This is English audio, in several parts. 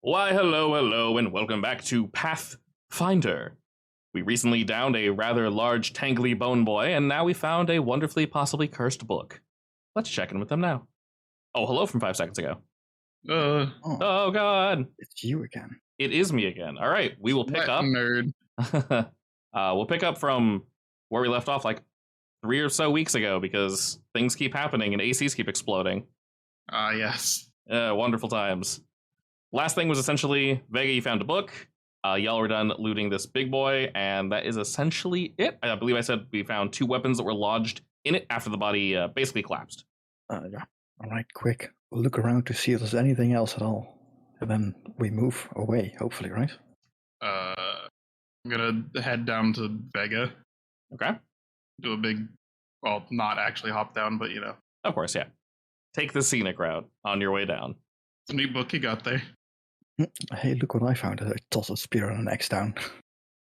Why, hello, and welcome back to Pathfinder. We recently downed a rather large, tangly bone boy, and now we found a wonderfully possibly cursed book. Let's check in with them now. Oh, hello from 5 seconds ago. Oh, God. It's you again. It is me again. All right, we will pick up. Nerd. We'll pick up from where we left off like 3 or so weeks ago because things keep happening and ACs keep exploding. Yes. Wonderful times. Last thing was essentially, Vega, you found a book. Y'all were done looting this big boy, and that is essentially it. I believe I said we found 2 weapons that were lodged in it after the body basically collapsed. Yeah. All right, quick. We'll look around to see if there's anything else at all. And then we move away, hopefully, right? I'm gonna head down to Vega. Okay. Do a big, well, not actually hop down, but Of course, yeah. Take the scenic route on your way down. It's a neat book you got there. Hey, look what I found. I toss a spear and an axe down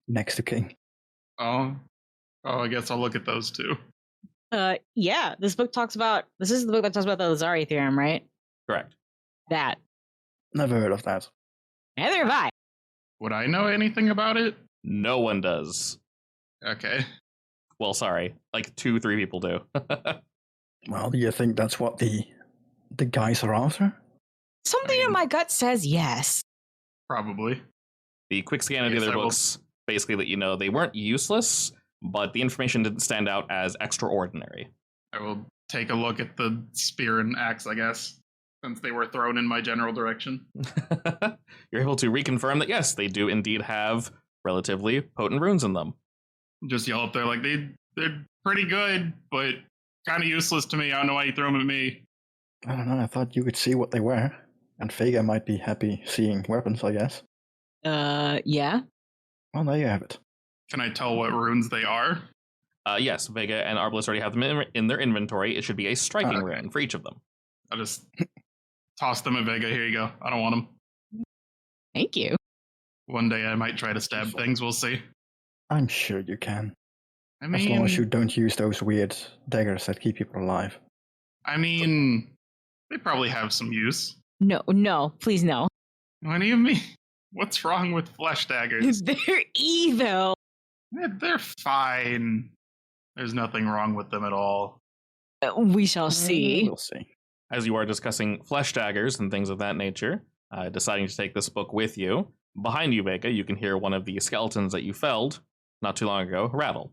next to King. Oh, I guess I'll look at those two. Yeah, this is the book that talks about the Lazari theorem, right? Correct. That. Never heard of that. Neither have I. Would I know anything about it? No one does. Okay. Well, sorry. Like 2-3 people do. Well, do you think that's what the guys are after? Something in my gut says yes. Probably. The quick scan of the Yes, other I will. books basically let you know they weren't useless, but the information didn't stand out as extraordinary. I will take a look at the spear and axe, I guess, since they were thrown in my general direction. You're able to reconfirm that, yes, they do indeed have relatively potent runes in them. Just yell up there like, they're pretty good, but kind of useless to me. I don't know why you threw them at me. I don't know. I thought you could see what they were. And Vega might be happy seeing weapons, I guess. Yeah. Well, there you have it. Can I tell what runes they are? Yes, Vega and Arbalest already have them in their inventory. It should be a striking Okay. rune for each of them. I'll just toss them at Vega. Here you go. I don't want them. Thank you. One day I might try to stab things. We'll see. I'm sure you can. I As long as you mean, don't use those weird daggers that keep people alive. they probably have some use. No, please no. What do you mean? What's wrong with flesh daggers? They're evil. They're fine. There's nothing wrong with them at all. We shall see. We'll see. As you are discussing flesh daggers and things of that nature, deciding to take this book with you, behind you, Vega, you can hear one of the skeletons that you felled not too long ago rattle.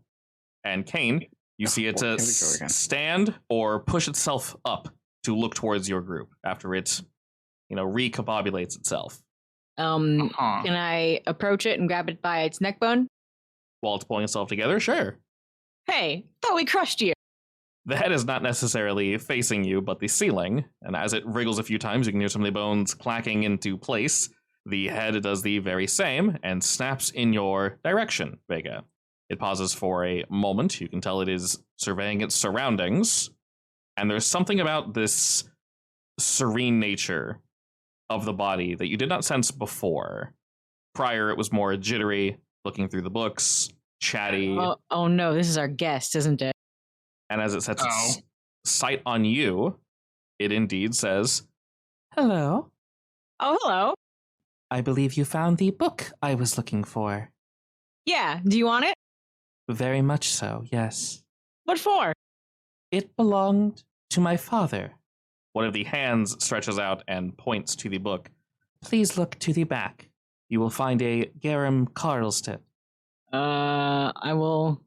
And Kane, you see it Here we go again. stand or push itself up to look towards your group after it, recombobulates itself. Uh-huh. Can I approach it and grab it by its neck bone? While it's pulling itself together, sure. Hey, thought we crushed you. The head is not necessarily facing you, but the ceiling, and as it wriggles a few times, you can hear some of the bones clacking into place. The head does the very same and snaps in your direction, Vega. It pauses for a moment. You can tell it is surveying its surroundings, and there's something about this serene nature of the body that you did not sense before. Prior, it was more jittery, looking through the books, chatty, Oh no, this is our guest, isn't it? and as it sets its sight on you, it indeed says, "Hello. Oh, hello. I believe you found the book I was looking for." Yeah, do you want it? "Very much so, yes. What for? It belonged to my father." One of the hands stretches out and points to the book. "Please look to the back. You will find a Garum Karlstedt." I will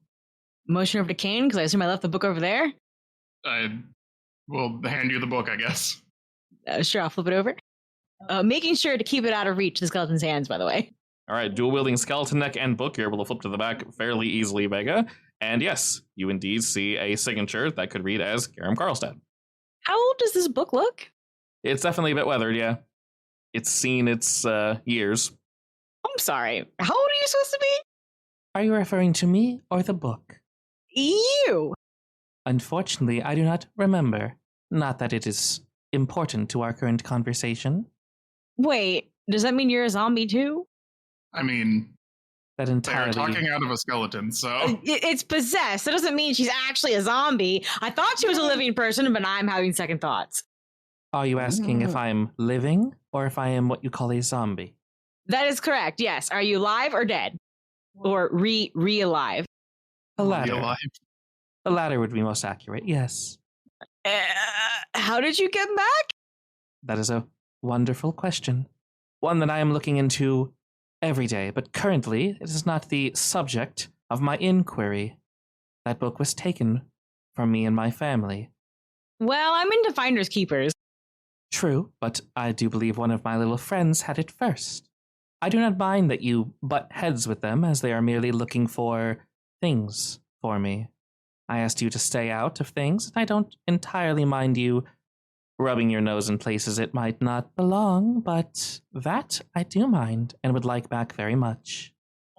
motion over to Kane, because I assume I left the book over there. I will hand you the book, I guess. Sure, I'll flip it over. Making sure to keep it out of reach of the skeleton's hands, by the way. All right, dual-wielding skeleton neck and book. You're able to flip to the back fairly easily, Vega. And yes, you indeed see a signature that could read as Garum Karlstedt. How old does this book look? It's definitely a bit weathered, yeah. It's seen its years. I'm sorry. How old are you supposed to be? Are you referring to me or the book? You. Unfortunately, I do not remember. Not that it is important to our current conversation. Wait, does that mean you're a zombie too? I mean, That they're entirely... talking out of a skeleton, so... It's possessed. That doesn't mean she's actually a zombie. I thought she was a living person, but I'm having second thoughts. Are you asking if I'm living or if I am what you call a zombie. That is correct. Yes. Are you alive or dead? Or re-alive? The latter. Alive. The latter would be most accurate, yes. How did you get back? That is a wonderful question. One that I am looking into every day, but currently it is not the subject of my inquiry. That book was taken from me and my family. Well, I'm into finders keepers. True, but I do believe one of my little friends had it first. I do not mind that you butt heads with them, as they are merely looking for things for me. I asked you to stay out of things, and I don't entirely mind you rubbing your nose in places it might not belong, but that I do mind and would like back very much.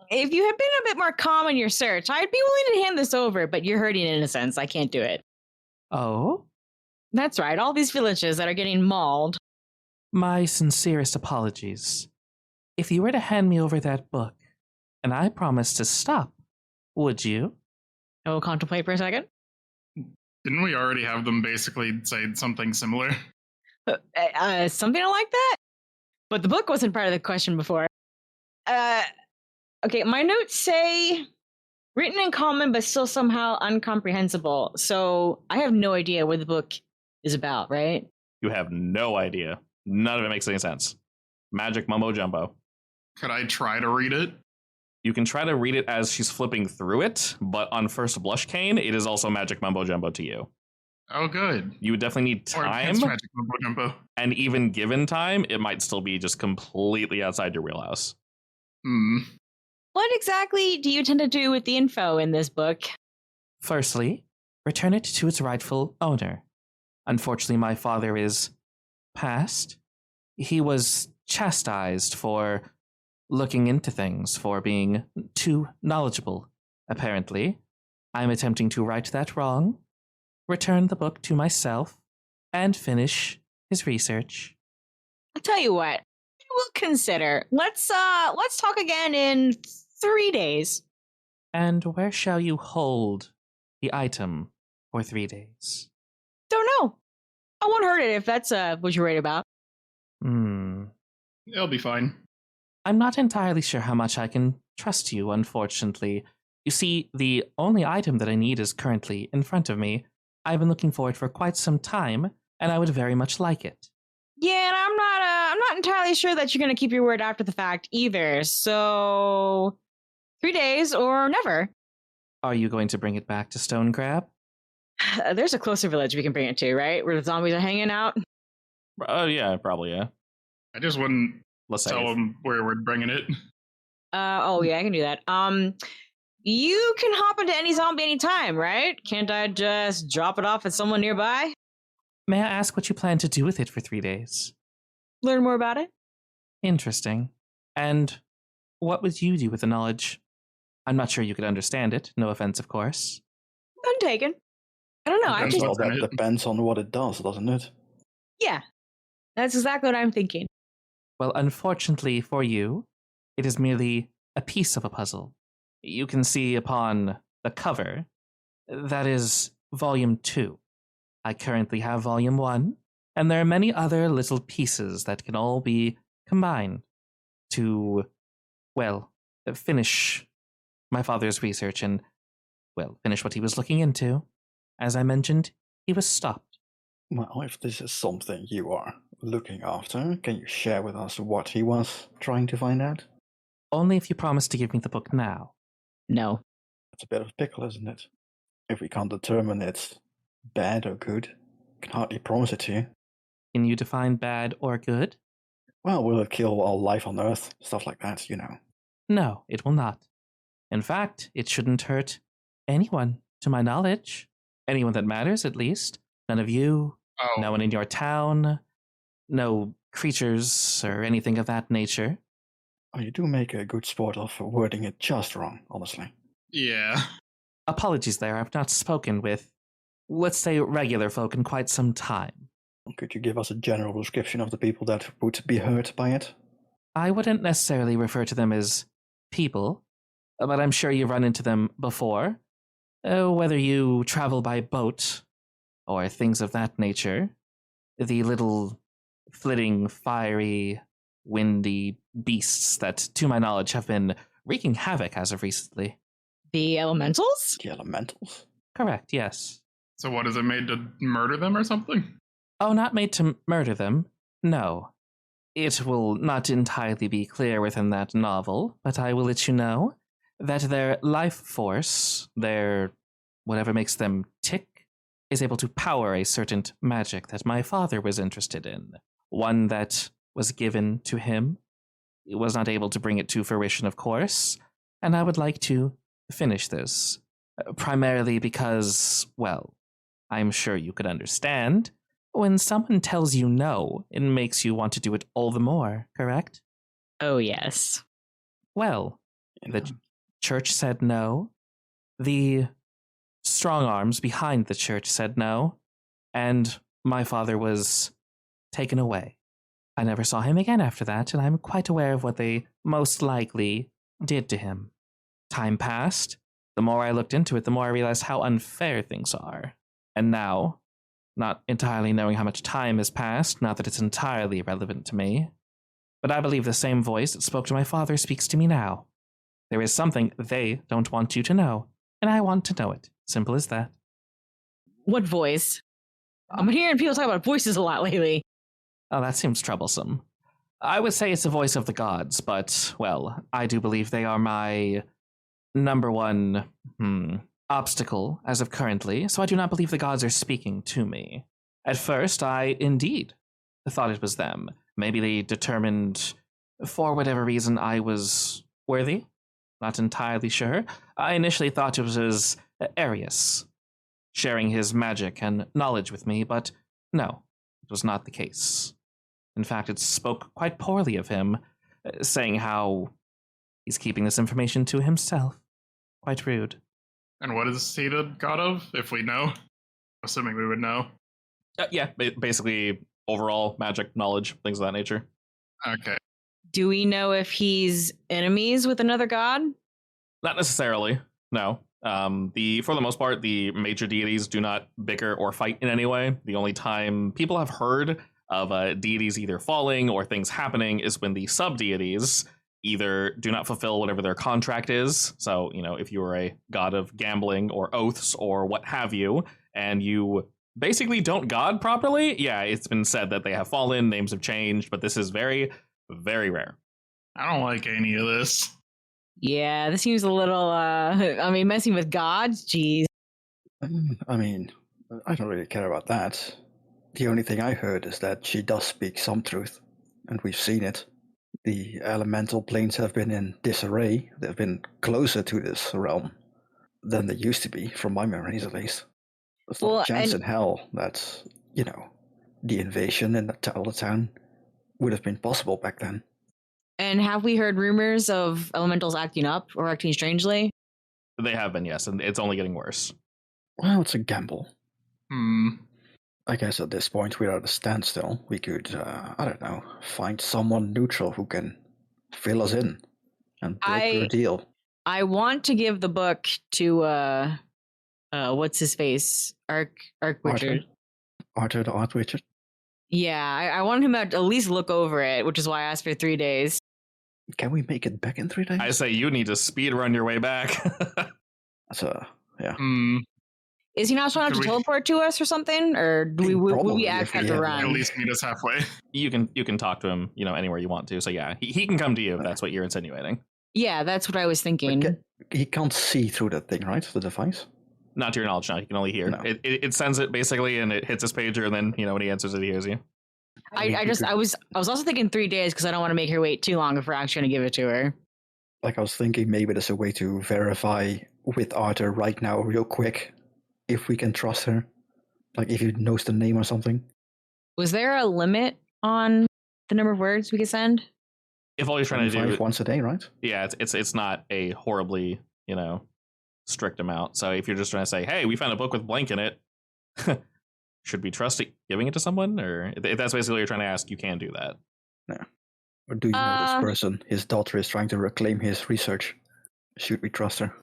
If you had been a bit more calm in your search, I'd be willing to hand this over, but you're hurting innocents. I can't do it. Oh? That's right, all these villages that are getting mauled. My sincerest apologies. If you were to hand me over that book, and I promised to stop, would you? Oh, contemplate for a second. Didn't we already have them basically say something similar? Something like that? But the book wasn't part of the question before. Okay, my notes say written in common, but still somehow incomprehensible. So I have no idea what the book is about, right? You have no idea. None of it makes any sense. Magic mumbo jumbo. Could I try to read it? You can try to read it as she's flipping through it, but on first blush, Kane, it is also magic mumbo jumbo to you. Oh, good. You would definitely need Or time, it's magic mumbo jumbo. and even given time, it might still be just completely outside your wheelhouse. What exactly do you intend to do with the info in this book? Firstly, return it to its rightful owner. Unfortunately, my father is passed. He was chastised for looking into things, for being too knowledgeable, apparently. I'm attempting to right that wrong, return the book to myself, and finish his research. I'll tell you what. We'll consider. Let's talk again in 3 days. And where shall you hold the item for 3 days? Don't know. I won't hurt it if that's what you're worried about. It'll be fine. I'm not entirely sure how much I can trust you, unfortunately. You see, the only item that I need is currently in front of me. I've been looking for it for quite some time, and I would very much like it. Yeah, and I'm not entirely sure that you're going to keep your word after the fact either. So 3 days or never. Are you going to bring it back to Stone Crab? There's a closer village we can bring it to, right? Where the zombies are hanging out. Oh, yeah, probably, yeah. I just wouldn't Let's tell them where we're bringing it. Oh yeah, I can do that. You can hop into any zombie anytime, right? Can't I just drop it off at someone nearby? May I ask what you plan to do with it for 3 days? Learn more about it? Interesting. And what would you do with the knowledge? I'm not sure you could understand it, no offense, of course. None taken. I don't know. I Depends just what's in That it. depends on what it does, doesn't it? yeah. That's exactly what I'm thinking. Well, unfortunately for you, it is merely a piece of a puzzle. You can see upon the cover, that is Volume 2. I currently have Volume 1, and there are many other little pieces that can all be combined to, well, finish my father's research and, well, finish what he was looking into. As I mentioned, he was stopped. Well, if this is something you are looking after, can you share with us what he was trying to find out? Only if you promise to give me the book now. No. It's a bit of a pickle, isn't it? If we can't determine it's bad or good, can hardly promise it to you. Can you define bad or good? Well, will it kill all life on Earth? Stuff like that, you know. No, it will not. In fact, it shouldn't hurt anyone, to my knowledge. Anyone that matters, at least. None of you, Oh, no one in your town, no creatures or anything of that nature. Oh, you do make a good sport of wording it just wrong, honestly. yeah. Apologies there, I've not spoken with, let's say, regular folk in quite some time. Could you give us a general description of the people that would be hurt by it? I wouldn't necessarily refer to them as people, but I'm sure you've run into them before. Whether you travel by boat or things of that nature, the little flitting, fiery, windy beasts that, to my knowledge, have been wreaking havoc as of recently. The elementals? The elementals. Correct, yes. So what is it made to murder them or something? Oh, not made to murder them. No. It will not entirely be clear within that novel, but I will let you know that their life force, their whatever makes them tick, is able to power a certain magic that my father was interested in. One that was given to him. He was not able to bring it to fruition, of course, and I would like to finish this. Primarily because, well, I'm sure you could understand. When someone tells you no, it makes you want to do it all the more, correct? Oh, yes. Well, the church said no. The strong arms behind the church said no. And my father was taken away. I never saw him again after that, and I'm quite aware of what they most likely did to him. Time passed. The more I looked into it, the more I realized how unfair things are. And now, not entirely knowing how much time has passed, not that it's entirely irrelevant to me, but I believe the same voice that spoke to my father speaks to me now. There is something they don't want you to know, and I want to know it. Simple as that. What voice? I'm hearing people talk about voices a lot lately. Oh, that seems troublesome. I would say it's the voice of the gods, but, well, I do believe they are my number one obstacle as of currently, so I do not believe the gods are speaking to me. At first, I indeed thought it was them. Maybe they determined, for whatever reason, I was worthy. Not entirely sure. I initially thought it was Arius, sharing his magic and knowledge with me, but no, it was not the case. In fact, it spoke quite poorly of him, saying how he's keeping this information to himself. Quite rude. And what is he the god of, if we know? Assuming we would know. Yeah, basically overall magic, knowledge, things of that nature. Okay. Do we know if he's enemies with another god? Not necessarily, no. For the most part, the major deities do not bicker or fight in any way. The only time people have heard of deities either falling or things happening is when the sub-deities either do not fulfill whatever their contract is. So, if you were a god of gambling or oaths or what have you, and you basically don't god properly, yeah, it's been said that they have fallen, names have changed, but this is very, very rare. I don't like any of this. Yeah, this seems a little, messing with gods, geez. I mean, I don't really care about that. The only thing I heard is that she does speak some truth, and we've seen it. The elemental planes have been in disarray. They've been closer to this realm than they used to be, from my memories at least. There's not a chance in hell that, the invasion in the town would have been possible back then. And have we heard rumors of elementals acting up or acting strangely? They have been, yes, and it's only getting worse. Well, it's a gamble. Hmm. I guess at this point we're at a standstill. We could, find someone neutral who can fill us in and break your deal. I want to give the book to, what's his face? Archwitcher. Arthur the Archwitcher. Yeah, I want him to at least look over it, which is why I asked for 3 days. Can we make it back in 3 days? I say you need to speed run your way back. Yeah. Hmm. Is he not strong enough to teleport to us or something? Or do we actually have to run? At least meet us halfway. You can talk to him, anywhere you want to. So yeah, he can come to you if that's what you're insinuating. Yeah, that's what I was thinking. He can't see through that thing, right? The device? Not to your knowledge, no. He can only hear. No. It sends it basically, and it hits his pager, and then when he answers it, he hears you. I was also thinking 3 days because I don't want to make her wait too long if we're actually going to give it to her. Like I was thinking maybe there's a way to verify with Arthur right now, real quick, if we can trust her. Like if he knows the name or something. Was there a limit on the number of words we could send? If all you're trying to do once a day, right? Yeah, it's not a horribly strict amount. So if you're just trying to say, hey, we found a book with blank in it, should we trust it giving it to someone? Or if that's basically what you're trying to ask, you can do that. Yeah. Or do you know this person? His daughter is trying to reclaim his research. Should we trust her?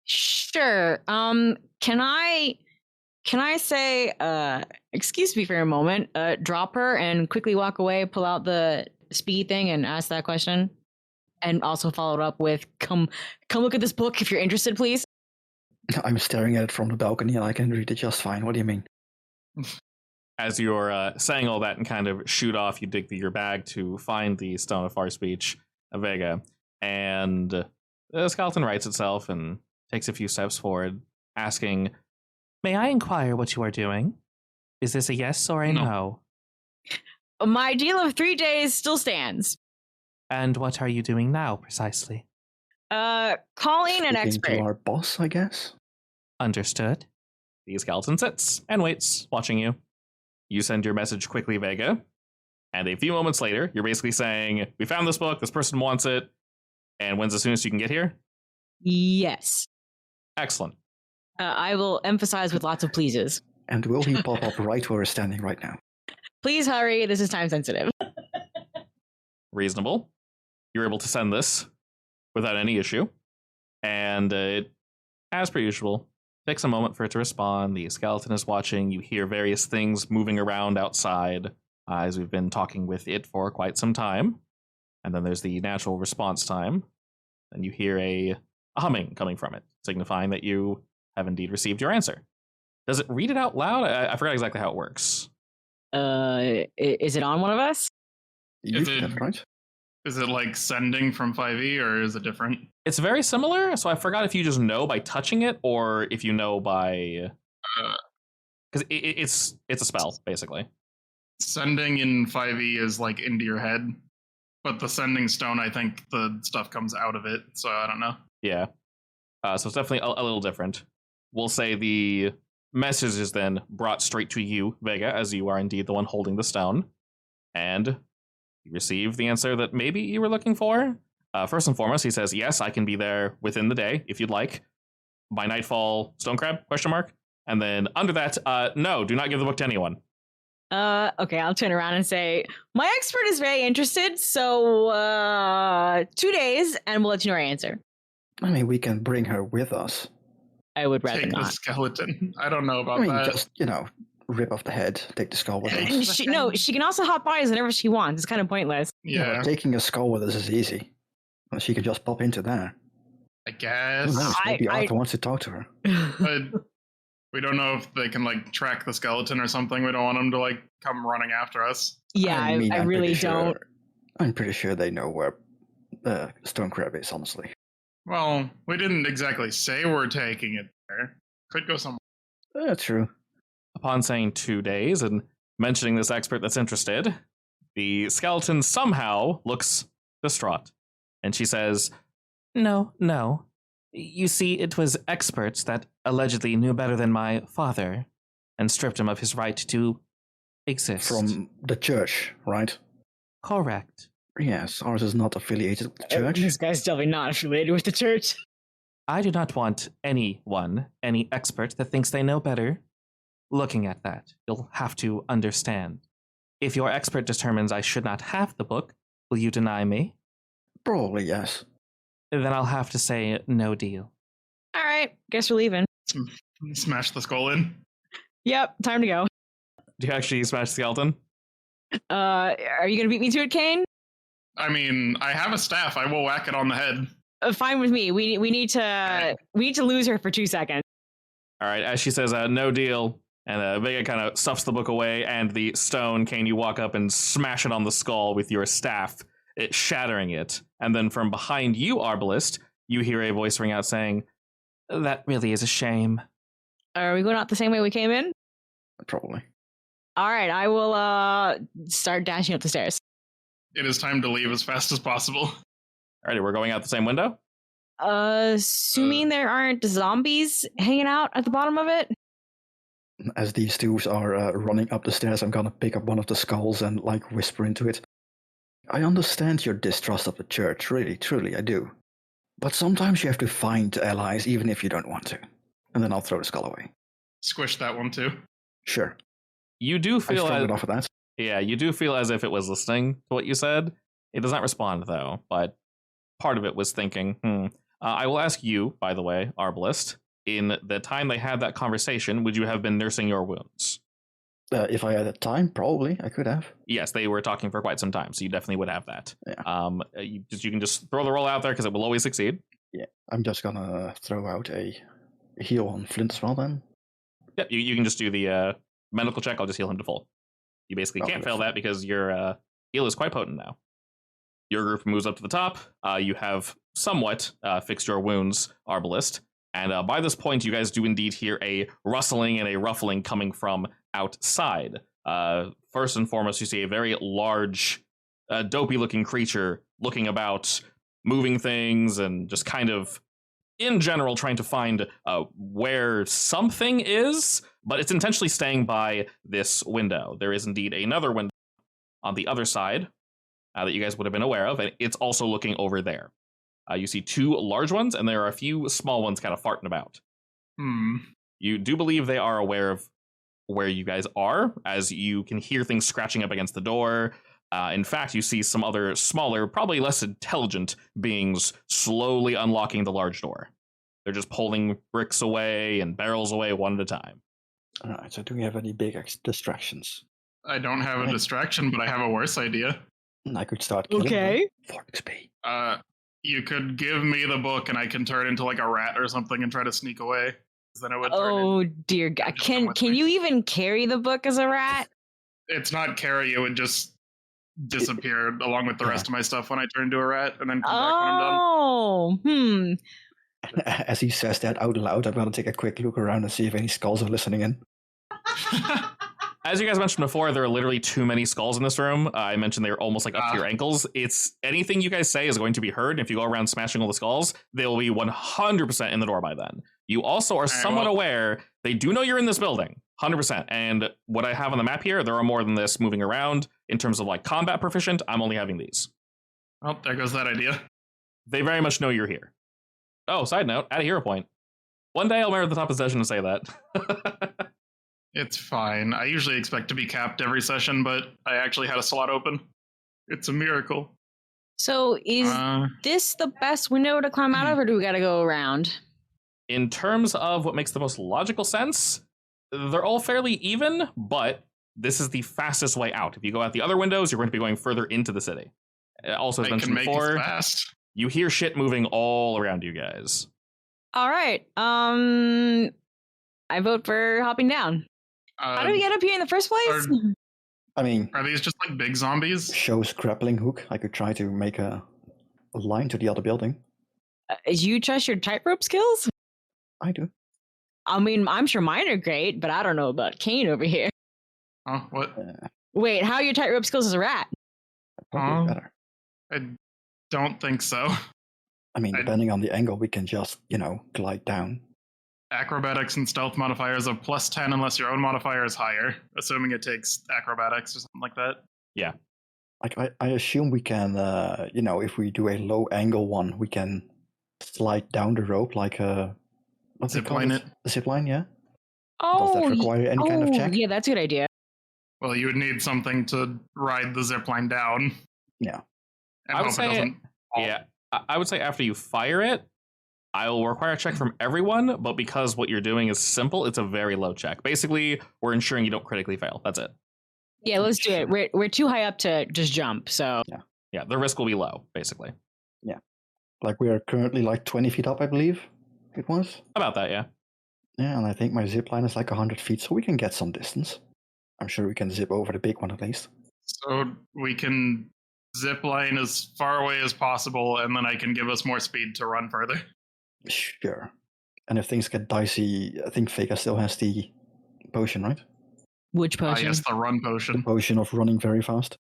Sure. Can I Can I say, excuse me for a moment, drop her and quickly walk away, pull out the speed thing and ask that question? And also follow it up with, come look at this book if you're interested, please. I'm staring at it from the balcony and I can read it just fine. What do you mean? As you're saying all that and kind of shoot off, you dig through your bag to find the Stone of Far Speech, Vega, and the skeleton rights itself and takes a few steps forward, asking, "May I inquire what you are doing? Is this a yes or a no? My deal of 3 days still stands. And what are you doing now, precisely?" Calling an Speaking expert. to our boss, I guess. Understood. The skeleton sits and waits, watching you. You send your message quickly, Vega, and a few moments later, you're basically saying, "We found this book, this person wants it, and when's the soonest you can get here?" Yes. Excellent. I will emphasize with lots of pleases. And will he pop up right where we're standing right now? Please hurry, this is time sensitive. Reasonable. You're able to send this without any issue, and as per usual, takes a moment for it to respond. The skeleton is watching. You hear various things moving around outside as we've been talking with it for quite some time. And then there's the natural response time. And you hear a humming coming from it, signifying that you have indeed received your answer. Does it read it out loud? I forgot exactly how it works. Is it on one of us? Usually that's right. Is it like sending from 5e or is it different? It's very similar, so I forgot if you just know by touching it or if you know by... Because it's a spell, basically. Sending in 5e is like into your head, but the sending stone, I think the stuff comes out of it, so I don't know. Yeah. So it's definitely a little different. We'll say the message is then brought straight to you, Vega, as you are indeed the one holding the stone. And you receive the answer that maybe you were looking for. First and foremost, he says, "Yes, I can be there within the day, if you'd like. By nightfall, stone crab, ? And then under that, no, do not give the book to anyone." Okay, I'll turn around and say, my expert is very interested, so 2 days, and we'll let you know our answer. I mean, we can bring her with us. I would rather Take the not. skeleton. I don't know about I mean, that. just, rip off the head, take the skull with us. And she can also hop bodies whenever she wants. It's kind of pointless. Yeah, Taking a skull with us is easy. Well, she can just pop into there. I Who guess. knows? Maybe Arthur wants to talk to her. But we don't know if they can like track the skeleton or something. We don't want them to like come running after us. Yeah, I I'm really pretty don't. Sure, I'm pretty sure they know where Stone Crab is, honestly. Well, we didn't exactly say we're taking it there. Could go somewhere. True. Upon saying 2 days and mentioning this expert that's interested, the skeleton somehow looks distraught. And she says, "No. You see, it was experts that allegedly knew better than my father and stripped him of his right to exist." From the church, right? Correct. Yes, ours is not affiliated with the church. This guy's definitely not affiliated with the church. I do not want anyone, any expert that thinks they know better, looking at that. You'll have to understand. If your expert determines I should not have the book, will you deny me? Probably, yes. Then I'll have to say no deal. All right, guess we're leaving. Smash the skull in. Yep, time to go. Do you actually smash the skeleton? Are you gonna beat me to it, Kane? I mean, I have a staff. I will whack it on the head. Fine with me. We need to lose her for 2 seconds. All right, as she says, no deal, and Vega kind of stuffs the book away, and the stone, Kane, you walk up and smash it on the skull with your staff, it shattering it. And then from behind you, Arbalist, you hear a voice ring out saying, "That really is a shame." Are we going out the same way we came in? Probably. All right, I will start dashing up the stairs. It is time to leave as fast as possible. Alrighty, we're going out the same window? Assuming there aren't zombies hanging out at the bottom of it. As these two are running up the stairs, I'm gonna pick up one of the skulls and whisper into it. I understand your distrust of the church, really, truly, I do. But sometimes you have to find allies even if you don't want to. And then I'll throw the skull away. Squish that one too. Sure. You do I feel struggled off of that. Yeah, you do feel as if it was listening to what you said. It does not respond, though, but part of it was thinking, I will ask you, by the way, Arbalist, in the time they had that conversation, would you have been nursing your wounds? If I had the time, probably I could have. Yes, they were talking for quite some time, so you definitely would have that. Yeah. You can just throw the roll out there because it will always succeed. Yeah, I'm just gonna throw out a heal on Flint as well then. Yep, you can just do the medical check. I'll just heal him to full. You basically Oh, can't fail that's that because your heal is quite potent now. Your group moves up to the top. You have somewhat fixed your wounds, Arbalist. And by this point, you guys do indeed hear a rustling and a ruffling coming from outside. First and foremost, you see a very large, dopey-looking creature looking about, moving things, and just kind of, in general, trying to find where something is, but it's intentionally staying by this window. There is indeed another window on the other side that you guys would have been aware of, and it's also looking over there. You see two large ones, and there are a few small ones kind of farting about. You do believe they are aware of where you guys are, as you can hear things scratching up against the door. In fact, you see some other smaller, probably less intelligent beings slowly unlocking the large door. They're just pulling bricks away and barrels away one at a time. All right, so do we have any big distractions? I don't have a distraction, but I have a worse idea. I could start killing them for XP. You could give me the book and I can turn into like a rat or something and try to sneak away. Then it would Oh dear God! Can you even carry the book as a rat? It's not carry. It would just disappear along with the rest of my stuff when I turn into a rat, and then come back when I'm done. As he says that out loud, I'm gonna take a quick look around and see if any skulls are listening in. As you guys mentioned before, there are literally too many skulls in this room. I mentioned they're almost like up to your ankles. It's anything you guys say is going to be heard. If you go around smashing all the skulls, they'll be 100% in the door by then. You also are somewhat aware they do know you're in this building, 100%. And what I have on the map here, there are more than this moving around. In terms of like combat proficient, I'm only having these. Oh, there goes that idea. They very much know you're here. Oh, side note, add a hero point. One day I'll merit the top of session to say that. It's fine. I usually expect to be capped every session, but I actually had a slot open. It's a miracle. So is this the best window to climb out of, or do we gotta go around? In terms of what makes the most logical sense, they're all fairly even, but this is the fastest way out. If you go out the other windows, you're going to be going further into the city. Also, as mentioned before, you hear shit moving all around you guys. All right. I vote for hopping down. How do we get up here in the first place? Are these just like big zombies? Shows grappling hook. I could try to make a line to the other building. You trust your tightrope skills? I do. I mean, I'm sure mine are great, but I don't know about Kane over here. Oh, what? Wait, how are your tightrope skills as a rat? Probably better. I don't think so. I mean, depending on the angle, we can just, glide down. Acrobatics and stealth modifiers of +10 unless your own modifier is higher, assuming it takes acrobatics or something like that. Yeah. Like I assume we can, if we do a low angle one, we can slide down the rope like a zipline it. A zipline, yeah. Oh, does that require any kind of check? Yeah, that's a good idea. Well, you would need something to ride the zipline down. Yeah. And I would say, I would say after you fire it, I will require a check from everyone, but because what you're doing is simple, it's a very low check. Basically, we're ensuring you don't critically fail. That's it. Yeah, let's do it. We're too high up to just jump, so... Yeah, the risk will be low, basically. Yeah. Like, we are currently like 20 feet up, I believe it was. About that, yeah. Yeah, and I think my zip line is like 100 feet, so we can get some distance. I'm sure we can zip over the big one at least. So we can zip line as far away as possible, and then I can give us more speed to run further. Sure. And if things get dicey, I think Vega still has the potion, right? Which potion? Yes, the run potion. The potion of running very fast.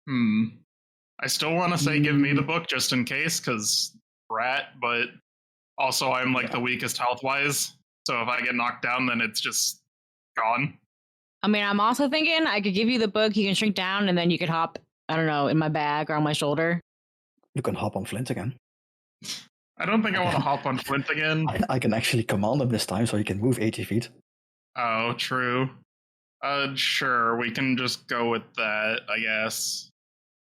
I still want to say give me the book just in case, because rat, but also I'm like the weakest health-wise, so if I get knocked down, then it's just gone. I mean, I'm also thinking I could give you the book, you can shrink down, and then you could hop, I don't know, in my bag or on my shoulder. You can hop on Flint again. I don't think I want to hop on Flint again. I can actually command him this time, so he can move 80 feet. Oh, true. Sure, we can just go with that, I guess.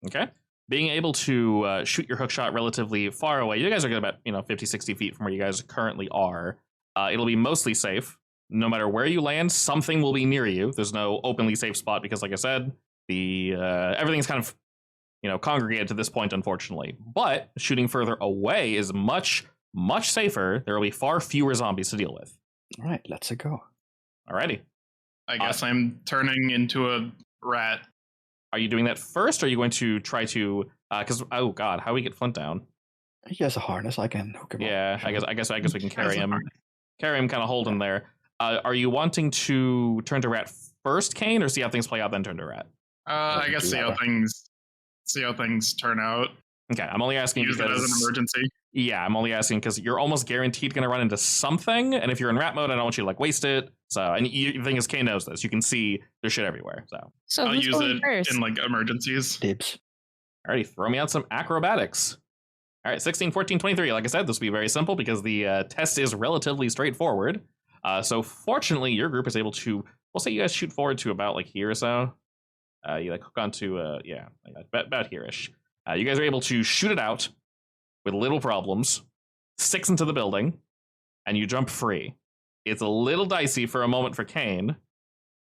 Okay. Being able to shoot your hook shot relatively far away, you guys are good about 50, 60 feet from where you guys currently are. It'll be mostly safe. No matter where you land, something will be near you. There's no openly safe spot because, like I said, the everything's kind of congregated to this point, unfortunately. But shooting further away is much, much safer. There will be far fewer zombies to deal with. All right, let's go. Alrighty. I guess I'm turning into a rat. Are you doing that first, or are you going to try to? Because oh god, how do we get Flint down? He has a harness. I can hook him up. Yeah, I guess we can carry Has a him. harness. Carry him, kind of hold him there. Are you wanting to turn to rat first, Kane, or see how things play out, then turn to rat? I guess see how things turn out. Okay, I'm only asking Use it because as an emergency. yeah, I'm only asking because you're almost guaranteed going to run into something, and if you're in rat mode, I don't want you to waste it. So, and the thing is, Kane knows this. You can see there's shit everywhere. So, I'll who's use going it first? in emergencies. Dibs. alrighty, throw me out some acrobatics. All right, 16, 14, 23. Like I said, this will be very simple because the test is relatively straightforward. So fortunately, your group is able to, we'll say you guys shoot forward to about here or so. You hook onto, about here-ish. You guys are able to shoot it out with little problems, 6 into the building, and you jump free. It's a little dicey for a moment for Kane,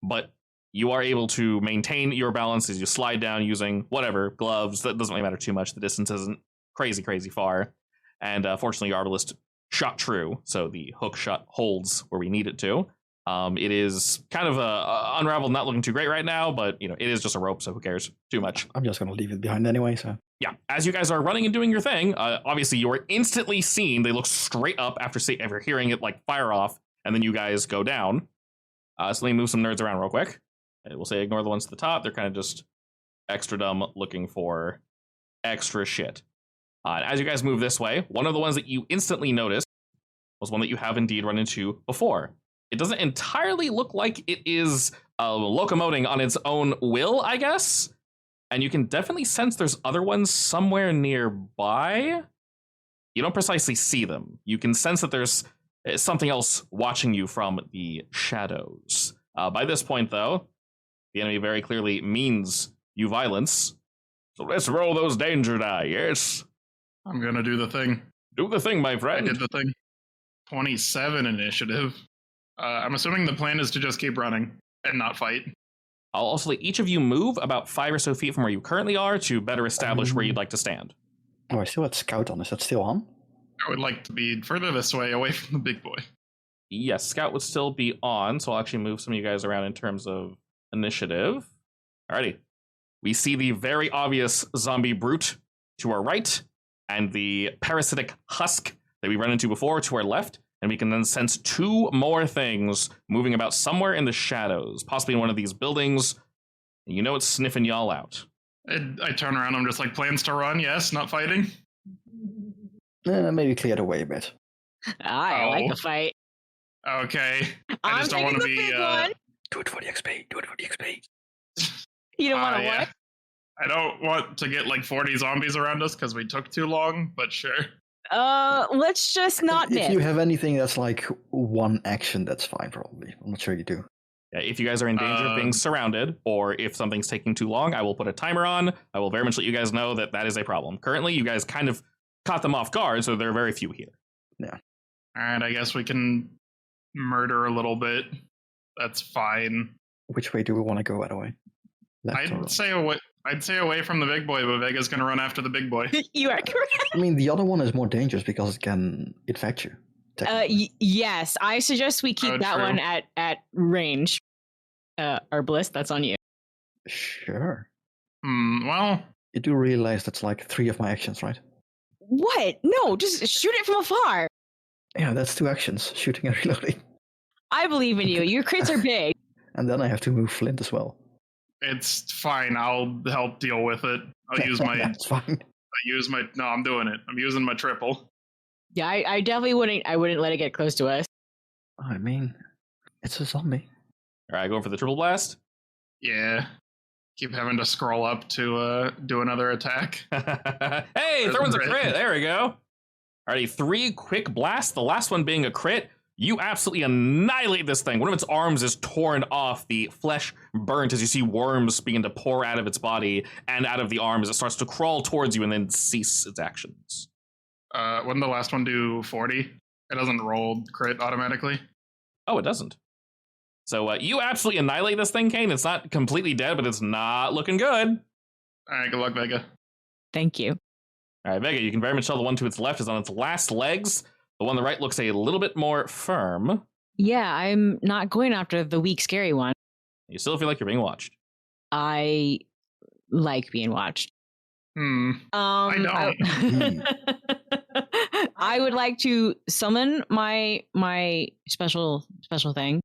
but you are able to maintain your balance as you slide down using whatever, gloves. That doesn't really matter too much. The distance isn't crazy far. And fortunately, your arbalist shot true, so the hook shot holds where we need it to. It is kind of unraveled, not looking too great right now, but it is just a rope, so who cares too much. I'm just gonna leave it behind anyway. So Yeah, as you guys are running and doing your thing, obviously you are instantly seen. They look straight up after hearing it fire off, and then you guys go down. So let me move some nerds around real quick. We'll say ignore the ones to the top. They're kind of just extra dumb, looking for extra shit. As you guys move this way, one of the ones that you instantly noticed was one that you have indeed run into before. It doesn't entirely look like it is locomoting on its own will, I guess. And you can definitely sense there's other ones somewhere nearby. You don't precisely see them. You can sense that there's something else watching you from the shadows. By this point, though, the enemy very clearly means you violence. So let's roll those danger die, yes? I'm gonna do the thing. Do the thing, my I friend. did the thing. 27 initiative. I'm assuming the plan is to just keep running and not fight. I'll also let each of you move about 5 or so feet from where you currently are to better establish where you'd like to stand. oh, I still had scout on. Is that still on? I would like to be further this way, away from the big boy. Yes, Scout would still be on, so I'll actually move some of you guys around in terms of initiative. Alrighty. We see the very obvious zombie brute to our right, and the parasitic husk that we run into before to our left, and we can then sense 2 more things moving about somewhere in the shadows, possibly in one of these buildings. It's sniffing y'all out. I turn around, I'm just plans to run, yes, not fighting. Maybe clear the way a bit. I like Oh. the fight. Okay. I I'm just don't taking want to the be. big one. Do it for the XP. Do it for the XP. You don't want to yeah. what? I don't want to get 40 zombies around us because we took too long, but sure. Let's just not If miss. you have anything that's one action, that's fine, probably. I'm not sure you do. Yeah, if you guys are in danger of being surrounded, or if something's taking too long, I will put a timer on. I will very much let you guys know that is a problem. Currently, you guys kind of caught them off guard, so there are very few here. Alright, I guess we can murder a little bit. That's fine. Which way do we want to go, by the way? Left or right? I'd say away from the big boy, but Vega's gonna run after the big boy. You are correct. I mean, the other one is more dangerous because it can infect you. technically. Yes, I suggest we keep that true. one at range. Herbalist, that's on you. Sure. Well, You do realize that's 3 of my actions, right? What? No, just shoot it from afar. Yeah, that's 2 actions, shooting and reloading. I believe in you. Your crits are big. And then I have to move Flint as well. it's fine. I'll help deal with it. I'll use my. That's fine. No, I'm doing it. I'm using my triple. Yeah, I definitely wouldn't. I wouldn't let it get close to us. I mean, it's a zombie. All right, going for the triple blast. Yeah. Keep having to scroll up to do another attack. Hey, third one's a crit. There we go. Alrighty, 3 quick blasts. The last one being a crit. You absolutely annihilate this thing. One of its arms is torn off, the flesh burnt as you see worms begin to pour out of its body and out of the arm as it starts to crawl towards you and then cease its actions. Wouldn't the last one do 40? It doesn't roll crit automatically. Oh, it doesn't. So you absolutely annihilate this thing, Kane. It's not completely dead, but it's not looking good. All right, good luck, Vega. Thank you. All right, Vega, you can very much tell the one to its left is on its last legs. The one on the right looks a little bit more firm. Yeah, I'm not going after the weak, scary one. You still feel like you're being watched. I like being watched. I don't. I would like to summon my special thing.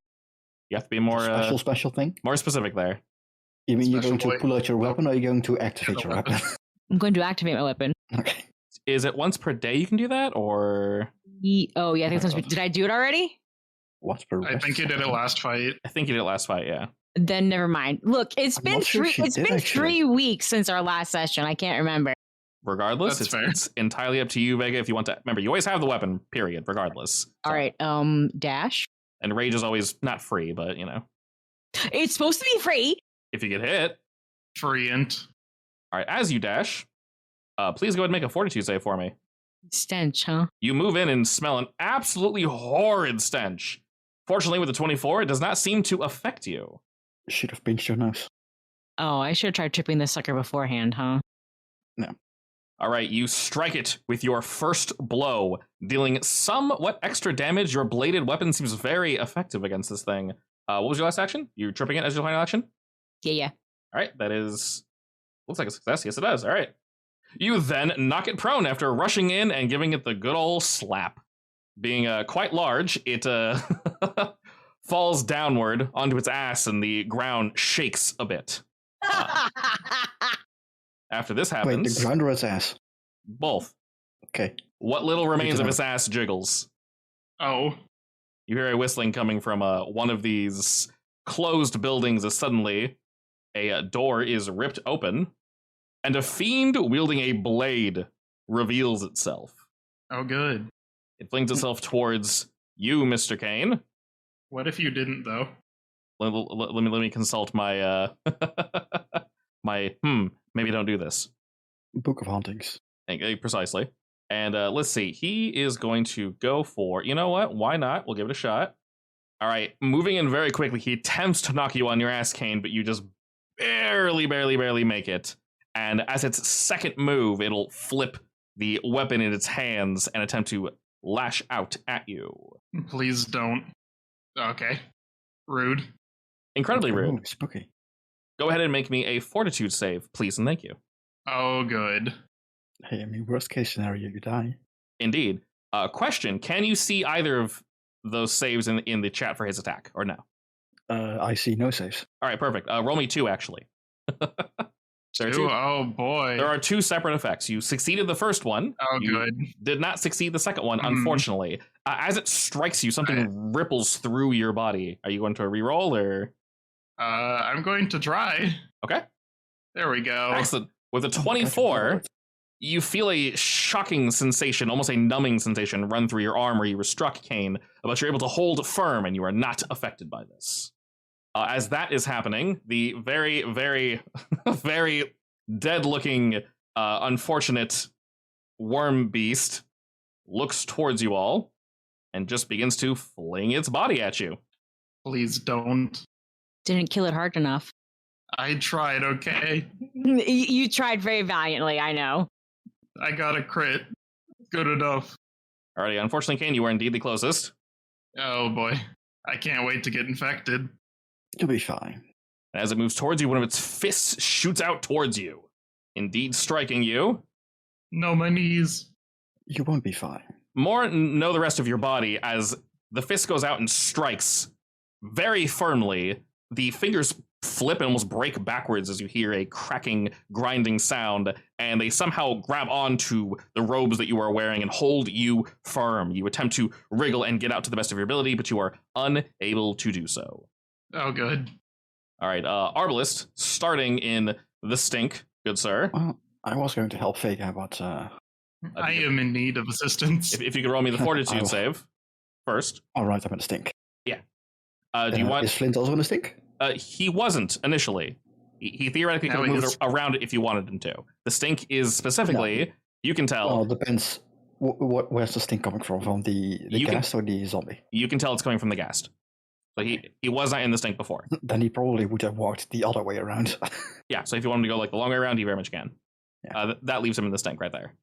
You have to be more special thing. more specific there. You mean you're Special going to boy. pull out your weapon, or are you going to activate your weapon? I'm going to activate my weapon. Okay. Is it once per day you can do that, or? Oh yeah, I think it's did I do it already? What's per I think you did it last fight. I think you did it last fight, yeah. Then never mind. Look, it's I'm been not sure three. she It's did, been actually. 3 weeks since our last session. I can't remember. Regardless, That's fair. it's entirely up to you, Vega, if you want to. Remember, you always have the weapon, period, regardless. All So- right. Dash. And rage is always not free, but, you know, It's supposed to be free. if you get hit. Free int. All right, as you dash, please go ahead and make a fortitude save for me. Stench, huh? You move in and smell an absolutely horrid stench. Fortunately, with the 24, it does not seem to affect you. Should have pinched your nose. Oh, I should have tried tripping this sucker beforehand, huh? All right, you strike it with your first blow, dealing somewhat extra damage. Your bladed weapon seems very effective against this thing. What was your last action? You're tripping it as your final action? Yeah. All right, that is... looks like a success. Yes, it does. All right. You then knock it prone after rushing in and giving it the good old slap. Being quite large, it falls downward onto its ass and the ground shakes a bit. After this Wait, happens... the ground or its ass? Both. Okay. What little remains to of know. its ass jiggles. Oh, You hear a whistling coming from one of these closed buildings as suddenly a door is ripped open and a fiend wielding a blade reveals itself. oh, good. It flings itself towards you, Mr. Kane. What if you didn't though? Let me consult my maybe don't do this. Book of Hauntings. Precisely. And let's see. He is going to go for, you know what? Why not? We'll give it a shot. All right. Moving in very quickly. He attempts to knock you on your ass, Kane, but you just barely make it. And as its second move, it'll flip the weapon in its hands and attempt to lash out at you. Please don't. Okay. Rude. Incredibly rude. Ooh, spooky. Go ahead and make me a fortitude save, please, and thank you. Oh, good. Hey, I mean, worst case scenario, you die. Indeed. Question, can you see either of those saves in the chat for his attack, or no? I see no saves. All right, perfect. Roll me 2, actually. There are Two? two- Oh boy. There are 2 separate effects. You succeeded the first one. Oh, You good. did not succeed the second one, Mhm. unfortunately. As it strikes you, something ripples through your body. Are you going to reroll, or? I'm going to try. Okay. There we go. Excellent. With a Oh my God, 24, Lord. you feel a shocking sensation, almost a numbing sensation, run through your arm where you were struck, Kane, but you're able to hold firm and you are not affected by this. As that is happening, the very, very, very dead-looking, unfortunate worm beast looks towards you all and just begins to fling its body at you. Please don't. Didn't kill it hard enough. I tried, okay? You tried very valiantly, I know. I got a crit. Good enough. Alrighty, unfortunately, Kane, you are indeed the closest. Oh boy. I can't wait to get infected. You'll be fine. And as it moves towards you, one of its fists shoots out towards you, indeed striking you. No, my knees. You won't be fine. More know the rest of your body as the fist goes out and strikes very firmly. The fingers flip and almost break backwards as you hear a cracking, grinding sound, and they somehow grab onto the robes that you are wearing and hold you firm. You attempt to wriggle and get out to the best of your ability, but you are unable to do so. Oh, good. All right, Arbalist, starting in the stink, good sir. Well, I was going to help Vega, but I am in need of assistance. If you could roll me the I fortitude will. save first. all right, I'm going to stink. Do you want? Is Flint also going to stink? He wasn't initially. He theoretically Now could have he moved is. around it if you wanted him to. The stink is specifically, you can tell. Well, it depends. Where's the stink coming from? From the ghast or the zombie? You can tell it's coming from the ghast. So he was not in the stink before. Then he probably would have walked the other way around. Yeah, so if you want him to go like the long way around, you very much can. Yeah. That leaves him in the stink right there.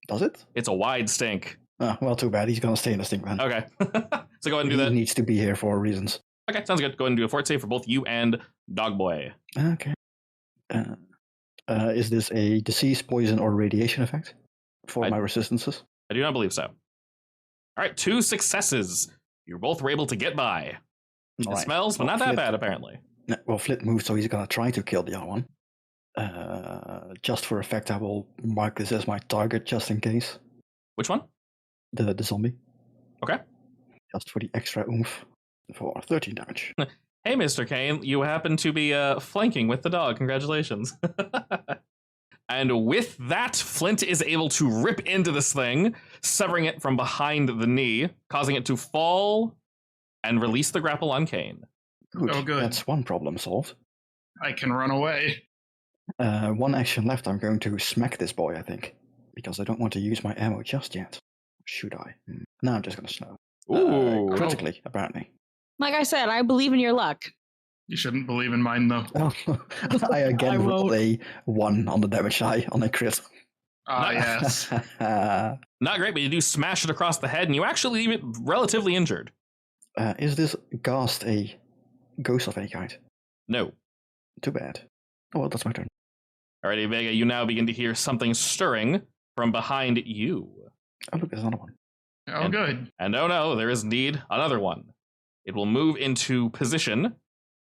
Does it? It's a wide stink. Oh, well, too bad. He's going to stay in the stink then. Okay. So go ahead and do that. He needs to be here for reasons. Okay, sounds good. Go ahead and do a fort save for both you and Dogboy. Okay. Is this a disease, poison, or radiation effect for my resistances? I do not believe so. All right, 2 successes. You both were able to get by. It smells, but not that bad, apparently. Well, Flit moved, so he's going to try to kill the other one. Just for effect, I will mark this as my target, just in case. Which one? The zombie. Okay. Just for the extra oomph. For 13 damage. Hey, Mr. Kane, you happen to be flanking with the dog. Congratulations. And with that, Flint is able to rip into this thing, severing it from behind the knee, causing it to fall and release the grapple on Kane. Good. Oh, good. That's one problem solved. I can run away. One action left. I'm going to smack this boy, I think. Because I don't want to use my ammo just yet. Should I? No, I'm just going to snow. Ooh. Critically, apparently. Like I said, I believe in your luck. You shouldn't believe in mine, though. Oh, I again I rolled won't. a 1 on the damage die on a crit. Ah, yes. Not great, but you do smash it across the head, and you actually leave it relatively injured. Is this ghast a ghost of any kind? No. Too bad. Oh, well, that's my turn. Alrighty, Vega, you now begin to hear something stirring from behind you. Oh, look, there's another one. Oh, good. And oh no, there is indeed another one. It will move into position,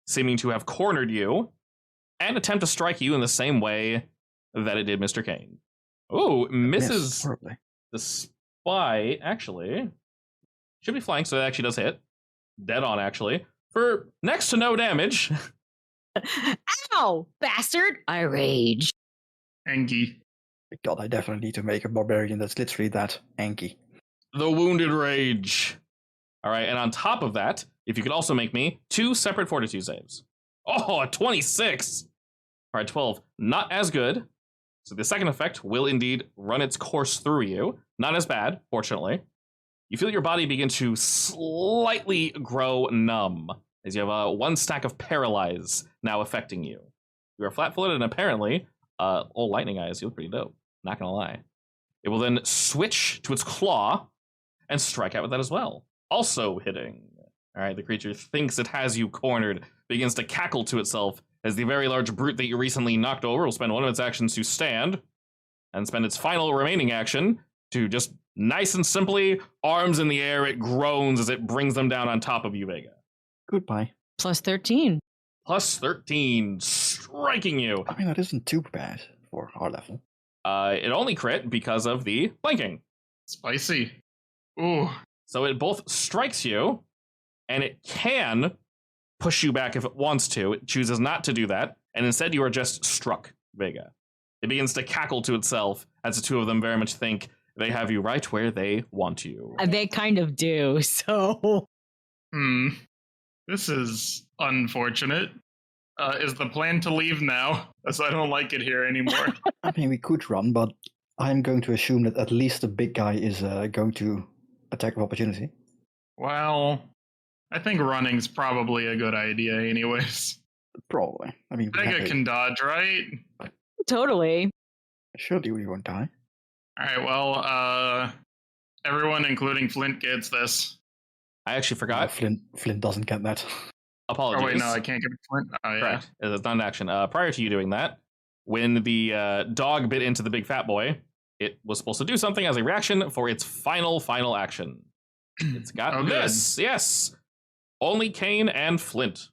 seeming to have cornered you, and attempt to strike you in the same way that it did Mr. Kane. Oh, misses horribly. despite, actually, should be flying, so it actually does hit. Dead on, actually, for next to no damage. Ow, bastard! I rage. Angie. God, I definitely need to make a barbarian that's literally that Anki. The Wounded Rage. All right, and on top of that, if you could also make me 2 separate fortitude saves. Oh, a 26! All right, 12. Not as good. So the second effect will indeed run its course through you. Not as bad, fortunately. You feel your body begin to slightly grow numb, as you have 1 stack of paralyze now affecting you. You are flat-footed, and apparently, old lightning eyes, you look pretty dope. Not gonna lie. It will then switch to its claw and strike out with that as well. Also hitting. All right, the creature thinks it has you cornered, begins to cackle to itself as the very large brute that you recently knocked over will spend one of its actions to stand and spend its final remaining action to just nice and simply, arms in the air, it groans as it brings them down on top of you, Vega. Goodbye. Plus 13. Plus 13, striking you. I mean, that isn't too bad for our level. It only crit because of the flanking. Spicy. Ooh. So it both strikes you, and it can push you back if it wants to. It chooses not to do that, and instead you are just struck, Vega. It begins to cackle to itself as the two of them very much think they have you right where they want you. They kind of do, so... This is unfortunate. Is the plan to leave now? As I don't like it here anymore. I mean, we could run, but I'm going to assume that at least the big guy is going to attack of opportunity. Well, I think running's probably a good idea anyways. Probably. I mean, Vega can dodge, right? Totally. Surely we won't die. Alright, well, everyone, including Flint, gets this. I actually forgot. Flint doesn't get that. Apologies. Oh, wait, no, I can't give it to Flint. Oh, yeah. Correct. It's not an action. Prior to you doing that, when the dog bit into the big fat boy, it was supposed to do something as a reaction for its final action. It's got this. Yes. Only Kane and Flint.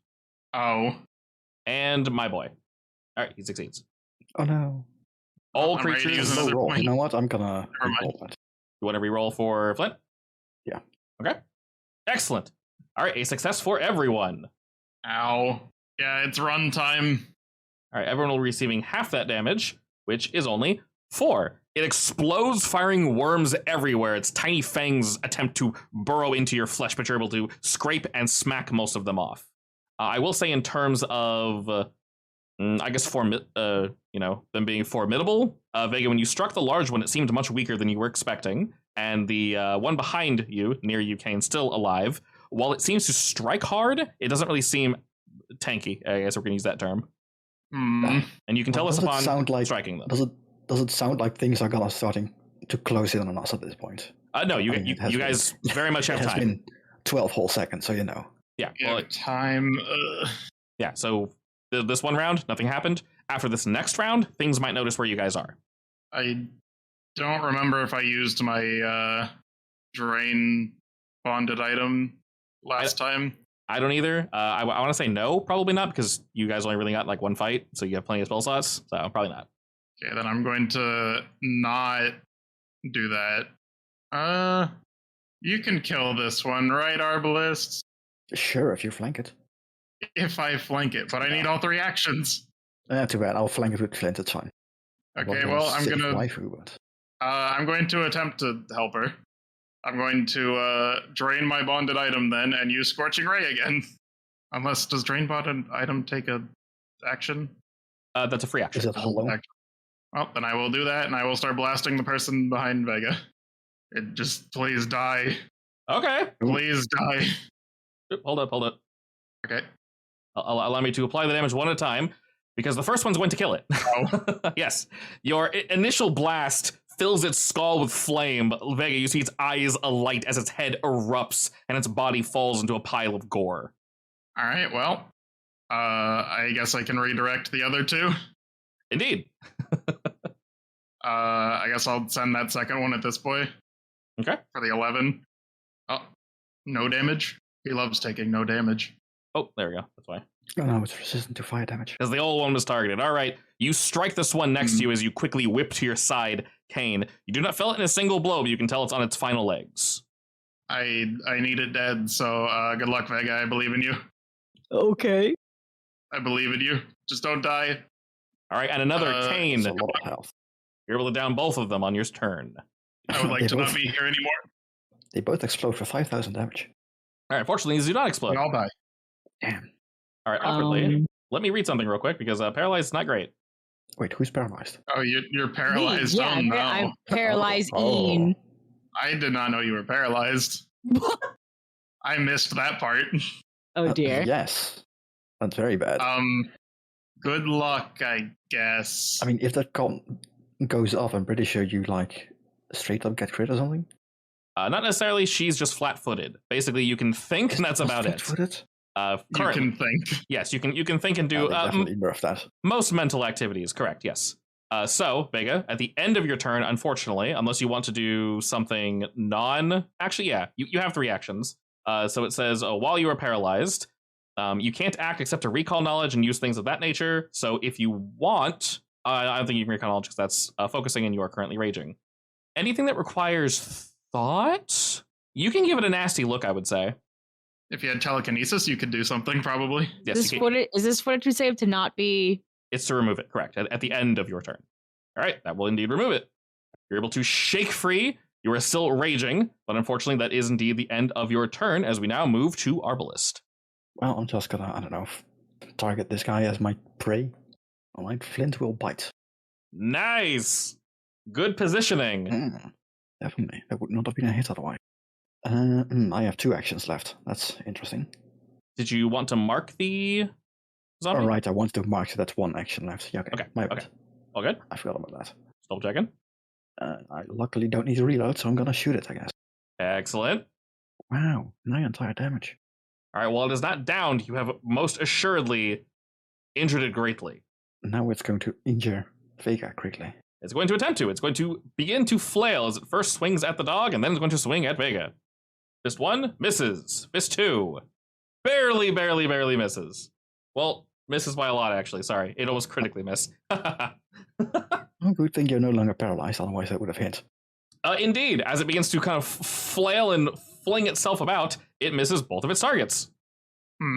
Oh. And my boy. All right, he succeeds. Oh, no. All I'm ready to creatures. use another roll. point. You know what? I'm gonna Never mind. roll that. You want to re-roll for Flint? Yeah. Okay. Excellent. All right, a success for everyone. Ow. Yeah, it's run time. All right, everyone will be receiving half that damage, which is only 4. It explodes, firing worms everywhere. Its tiny fangs attempt to burrow into your flesh, but you're able to scrape and smack most of them off. I will say in terms of, I guess, them being formidable, Vega, when you struck the large one, it seemed much weaker than you were expecting, and the one behind you, near you, Kane, still alive. While it seems to strike hard, it doesn't really seem tanky. I guess we're going to use that term. Hmm. And you can tell Well, us does it upon sound like- striking them. Does it sound like things are gonna starting to close in on us at this point? No, you, I mean, you, it has you been- guys very much have It has time. been 12 whole seconds, so you know. Yeah, Yeah, well, time. yeah. So this one round, nothing happened. After this next round, things might notice where you guys are. I don't remember if I used my drain bonded item last time. I don't either. I want to say no, probably not, because you guys only really got like one fight, so you have plenty of spell slots. So probably not. Okay, then I'm going to not do that. You can kill this one, right, Arbalist? Sure, if you flank it. If I flank it, but I need all 3 actions. Too bad. I'll flank it with Flint. It's fine. Okay, well, I'm Safe gonna. waifu, but I'm going to attempt to help her. I'm going to drain my bonded item then and use Scorching Ray again. Unless, does drain bonded item take a action? That's a free action. is it hollow? Action. Well, then I will do that and I will start blasting the person behind Vega. It just, please die. Okay. Please die. Hold up. Okay. Allow me to apply the damage one at a time, because the first one's going to kill it. Oh. Yes. Your initial blast fills its skull with flame, but Vega, you see its eyes alight as its head erupts and its body falls into a pile of gore. All right, well, I guess I can redirect the other 2. Indeed. I guess I'll send that second one at this boy. Okay. For the 11. Oh, no damage. He loves taking no damage. Oh, there we go. That's why. Oh, no, it's resistant to fire damage. Because the old one was targeted. All right. You strike this one next to you as you quickly whip to your side, Kane. You do not fell it in a single blow, but you can tell it's on its final legs. I need it dead, so good luck, Vega. I believe in you. Okay. I believe in you. Just don't die. All right. And another Kane. It's a lot of health. You're able to down both of them on your turn. I would like They to not both- be here anymore. They both explode for 5,000 damage. All right. Fortunately, these do not explode. We all die. Damn. All right. Awkwardly, Um, let me read something real quick, because paralyzed is not great. Wait, who's paralyzed? Oh, you're paralyzed. Yeah, Oh, no. I'm paralyzed. Oh. Ian. I did not know you were paralyzed. I missed that part. Oh dear. Yes. That's very bad. Good luck, I guess. I mean, if that goes off, I'm pretty sure you, like, straight up get crit or something. Not necessarily. She's just flat-footed. Basically, you can think, and that's about it. Flat-footed? you Currently, can think. yes, you can think and do They definitely nerfed that. most mental activities. Correct. Yes. So, Vega, at the end of your turn, unfortunately, unless you want to do something actually, yeah, you have 3 actions. So it says, while you are paralyzed, you can't act except to recall knowledge and use things of that nature. So if you want, I don't think you can recall knowledge because that's focusing and you are currently raging. Anything that requires thought, you can give it a nasty look, I would say. If you had telekinesis, you could do something, probably. Yes, Is you can, this fortitude save to not be? it's to remove it, correct, at the end of your turn. All right, that will indeed remove it. You're able to shake free. You are still raging, but unfortunately that is indeed the end of your turn as we now move to Arbalist. Well, I'm just gonna, I don't know, target this guy as my prey. Alright, Flint will bite. Nice! Good positioning. Definitely. That would not have been a hit otherwise. I have 2 actions left. That's interesting. Did you want to mark the zombie? Alright, I want to mark, so that's 1 action left. Yeah, okay. Okay, My okay. bad. All good? I forgot about that. Double checking. I luckily don't need to reload, so I'm gonna shoot it, I guess. Excellent. Wow, 9 entire damage. All right, while it is not downed, you have most assuredly injured it greatly. Now it's going to injure Vega quickly. It's going to attempt to. It's going to begin to flail as it first swings at the dog, and then it's going to swing at Vega. Fist 1 misses. Fist 2 barely misses. Well, misses by a lot, actually. Sorry. It almost critically missed. Oh, good thing you're no longer paralyzed, otherwise that would have hit. Indeed, as it begins to kind of flail and fling itself about, it misses both of its targets.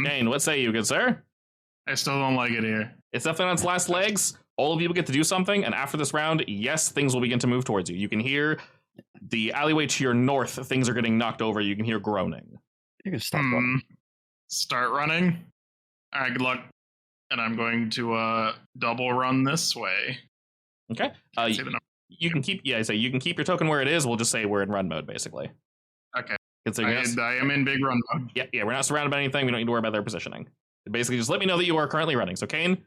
Kane, what say you, good sir? I still don't like it here. It's definitely on its last legs. All of you will get to do something, and after this round, yes, things will begin to move towards you. You can hear the alleyway to your north, things are getting knocked over. You can hear groaning. You can stop running. Start running. All right, good luck. And I'm going to double run this way. Okay. Can't see the number. You can keep you can keep your token where it is. We'll just say we're in run mode, basically. Okay. Considering us, I am in big run mode. yeah, we're not surrounded by anything. We don't need to worry about their positioning. Basically, just let me know that you are currently running. So Kane,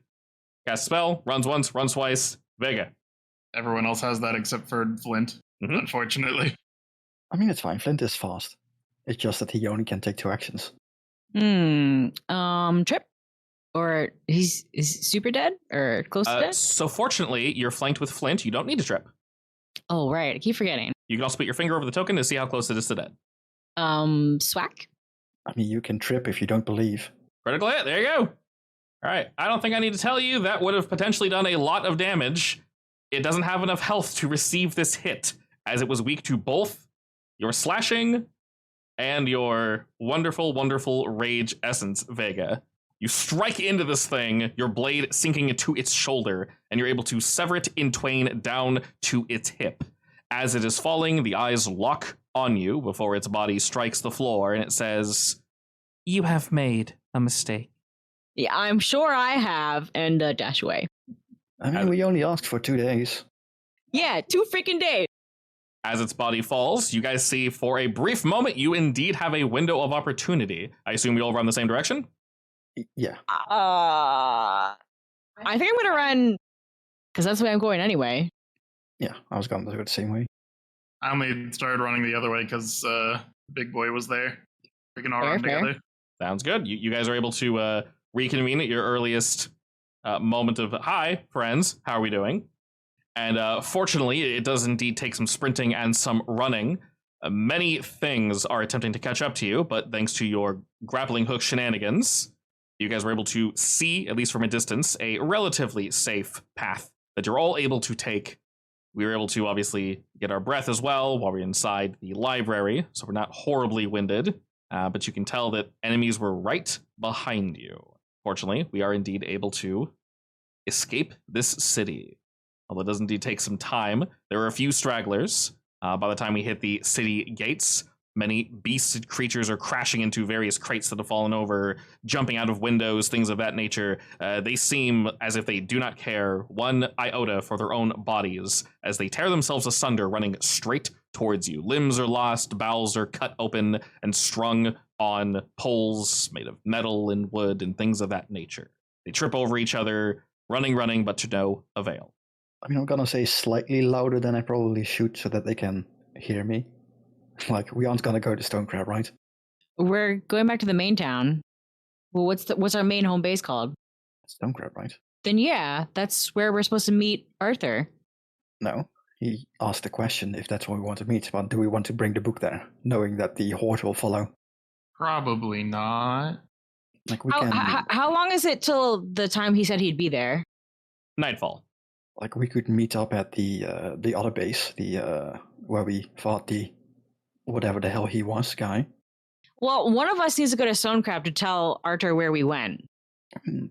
cast spell, runs once, runs twice. Vega. Everyone else has that except for Flint, unfortunately. I mean, it's fine. Flint is fast. It's just that he only can take 2 actions. Trip? Or he's super dead? Or close to dead? So fortunately, you're flanked with Flint. You don't need to trip. Oh, right. I keep forgetting. You can also put your finger over the token to see how close it is to dead. Swack? I mean, you can trip if you don't believe. Critical hit. There you go. All right. I don't think I need to tell you that would have potentially done a lot of damage. It doesn't have enough health to receive this hit, as it was weak to both your slashing and your wonderful, wonderful rage essence, Vega. You strike into this thing, your blade sinking into its shoulder, and you're able to sever it in twain down to its hip. As it is falling, the eyes lock on you before its body strikes the floor, and it says, "You have made a mistake." Yeah, I'm sure I have, and dash away. I mean, we only asked for 2 days. Yeah, 2 freaking days. As its body falls, you guys see for a brief moment you indeed have a window of opportunity. I assume we all run the same direction? Yeah. I think I'm gonna run, because that's the way I'm going anyway. Yeah, I was going to do it the same way. I only started running the other way because Big Boy was there. We can all run together. Sounds good. You guys are able to reconvene at your earliest moment of, "Hi, friends, how are we doing?" And fortunately, it does indeed take some sprinting and some running. Many things are attempting to catch up to you, but thanks to your grappling hook shenanigans, you guys were able to see, at least from a distance, a relatively safe path that you're all able to take. We were able to obviously get our breath as well while we're inside the library, so we're not horribly winded, but you can tell that enemies were right behind you. Fortunately, we are indeed able to escape this city. Although it does indeed take some time. There are a few stragglers. By the time we hit the city gates, many beasted creatures are crashing into various crates that have fallen over, jumping out of windows, things of that nature. They seem as if they do not care one iota for their own bodies, as they tear themselves asunder, running straight towards you. Limbs are lost, bowels are cut open and strung on poles made of metal and wood and things of that nature. They trip over each other, running, but to no avail. I mean, I'm gonna say slightly louder than I probably should so that they can hear me. Like, we aren't gonna go to Stone Crab, right? We're going back to the main town. Well, what's our main home base called? Stone Crab, right? Then yeah, that's where we're supposed to meet Arthur. No. He asked the question if that's what we want to meet, but do we want to bring the book there, knowing that the Horde will follow? Probably not. Like, we how long is it till the time he said he'd be there? Nightfall. Like, we could meet up at the other base, where we fought the whatever the hell he was guy. Well, one of us needs to go to Stone Crab to tell Arthur where we went.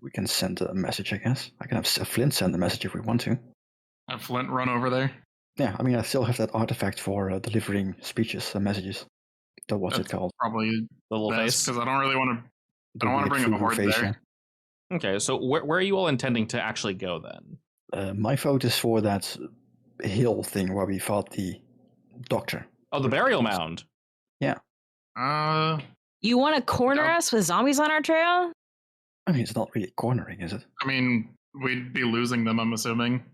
We can send a message, I guess. I can have Flint send a message if we want to. Have Flint run over there. Yeah, I mean, I still have that artifact for delivering speeches and messages. So what's it called? Probably The little face. because I don't really want to. I don't want to bring a horde there. Okay, so where are you all intending to actually go then? My vote is for that hill thing where we fought the doctor. Oh, the burial mound. Yeah. You want to corner us with zombies on our trail? I mean, it's not really cornering, is it? I mean, we'd be losing them, I'm assuming.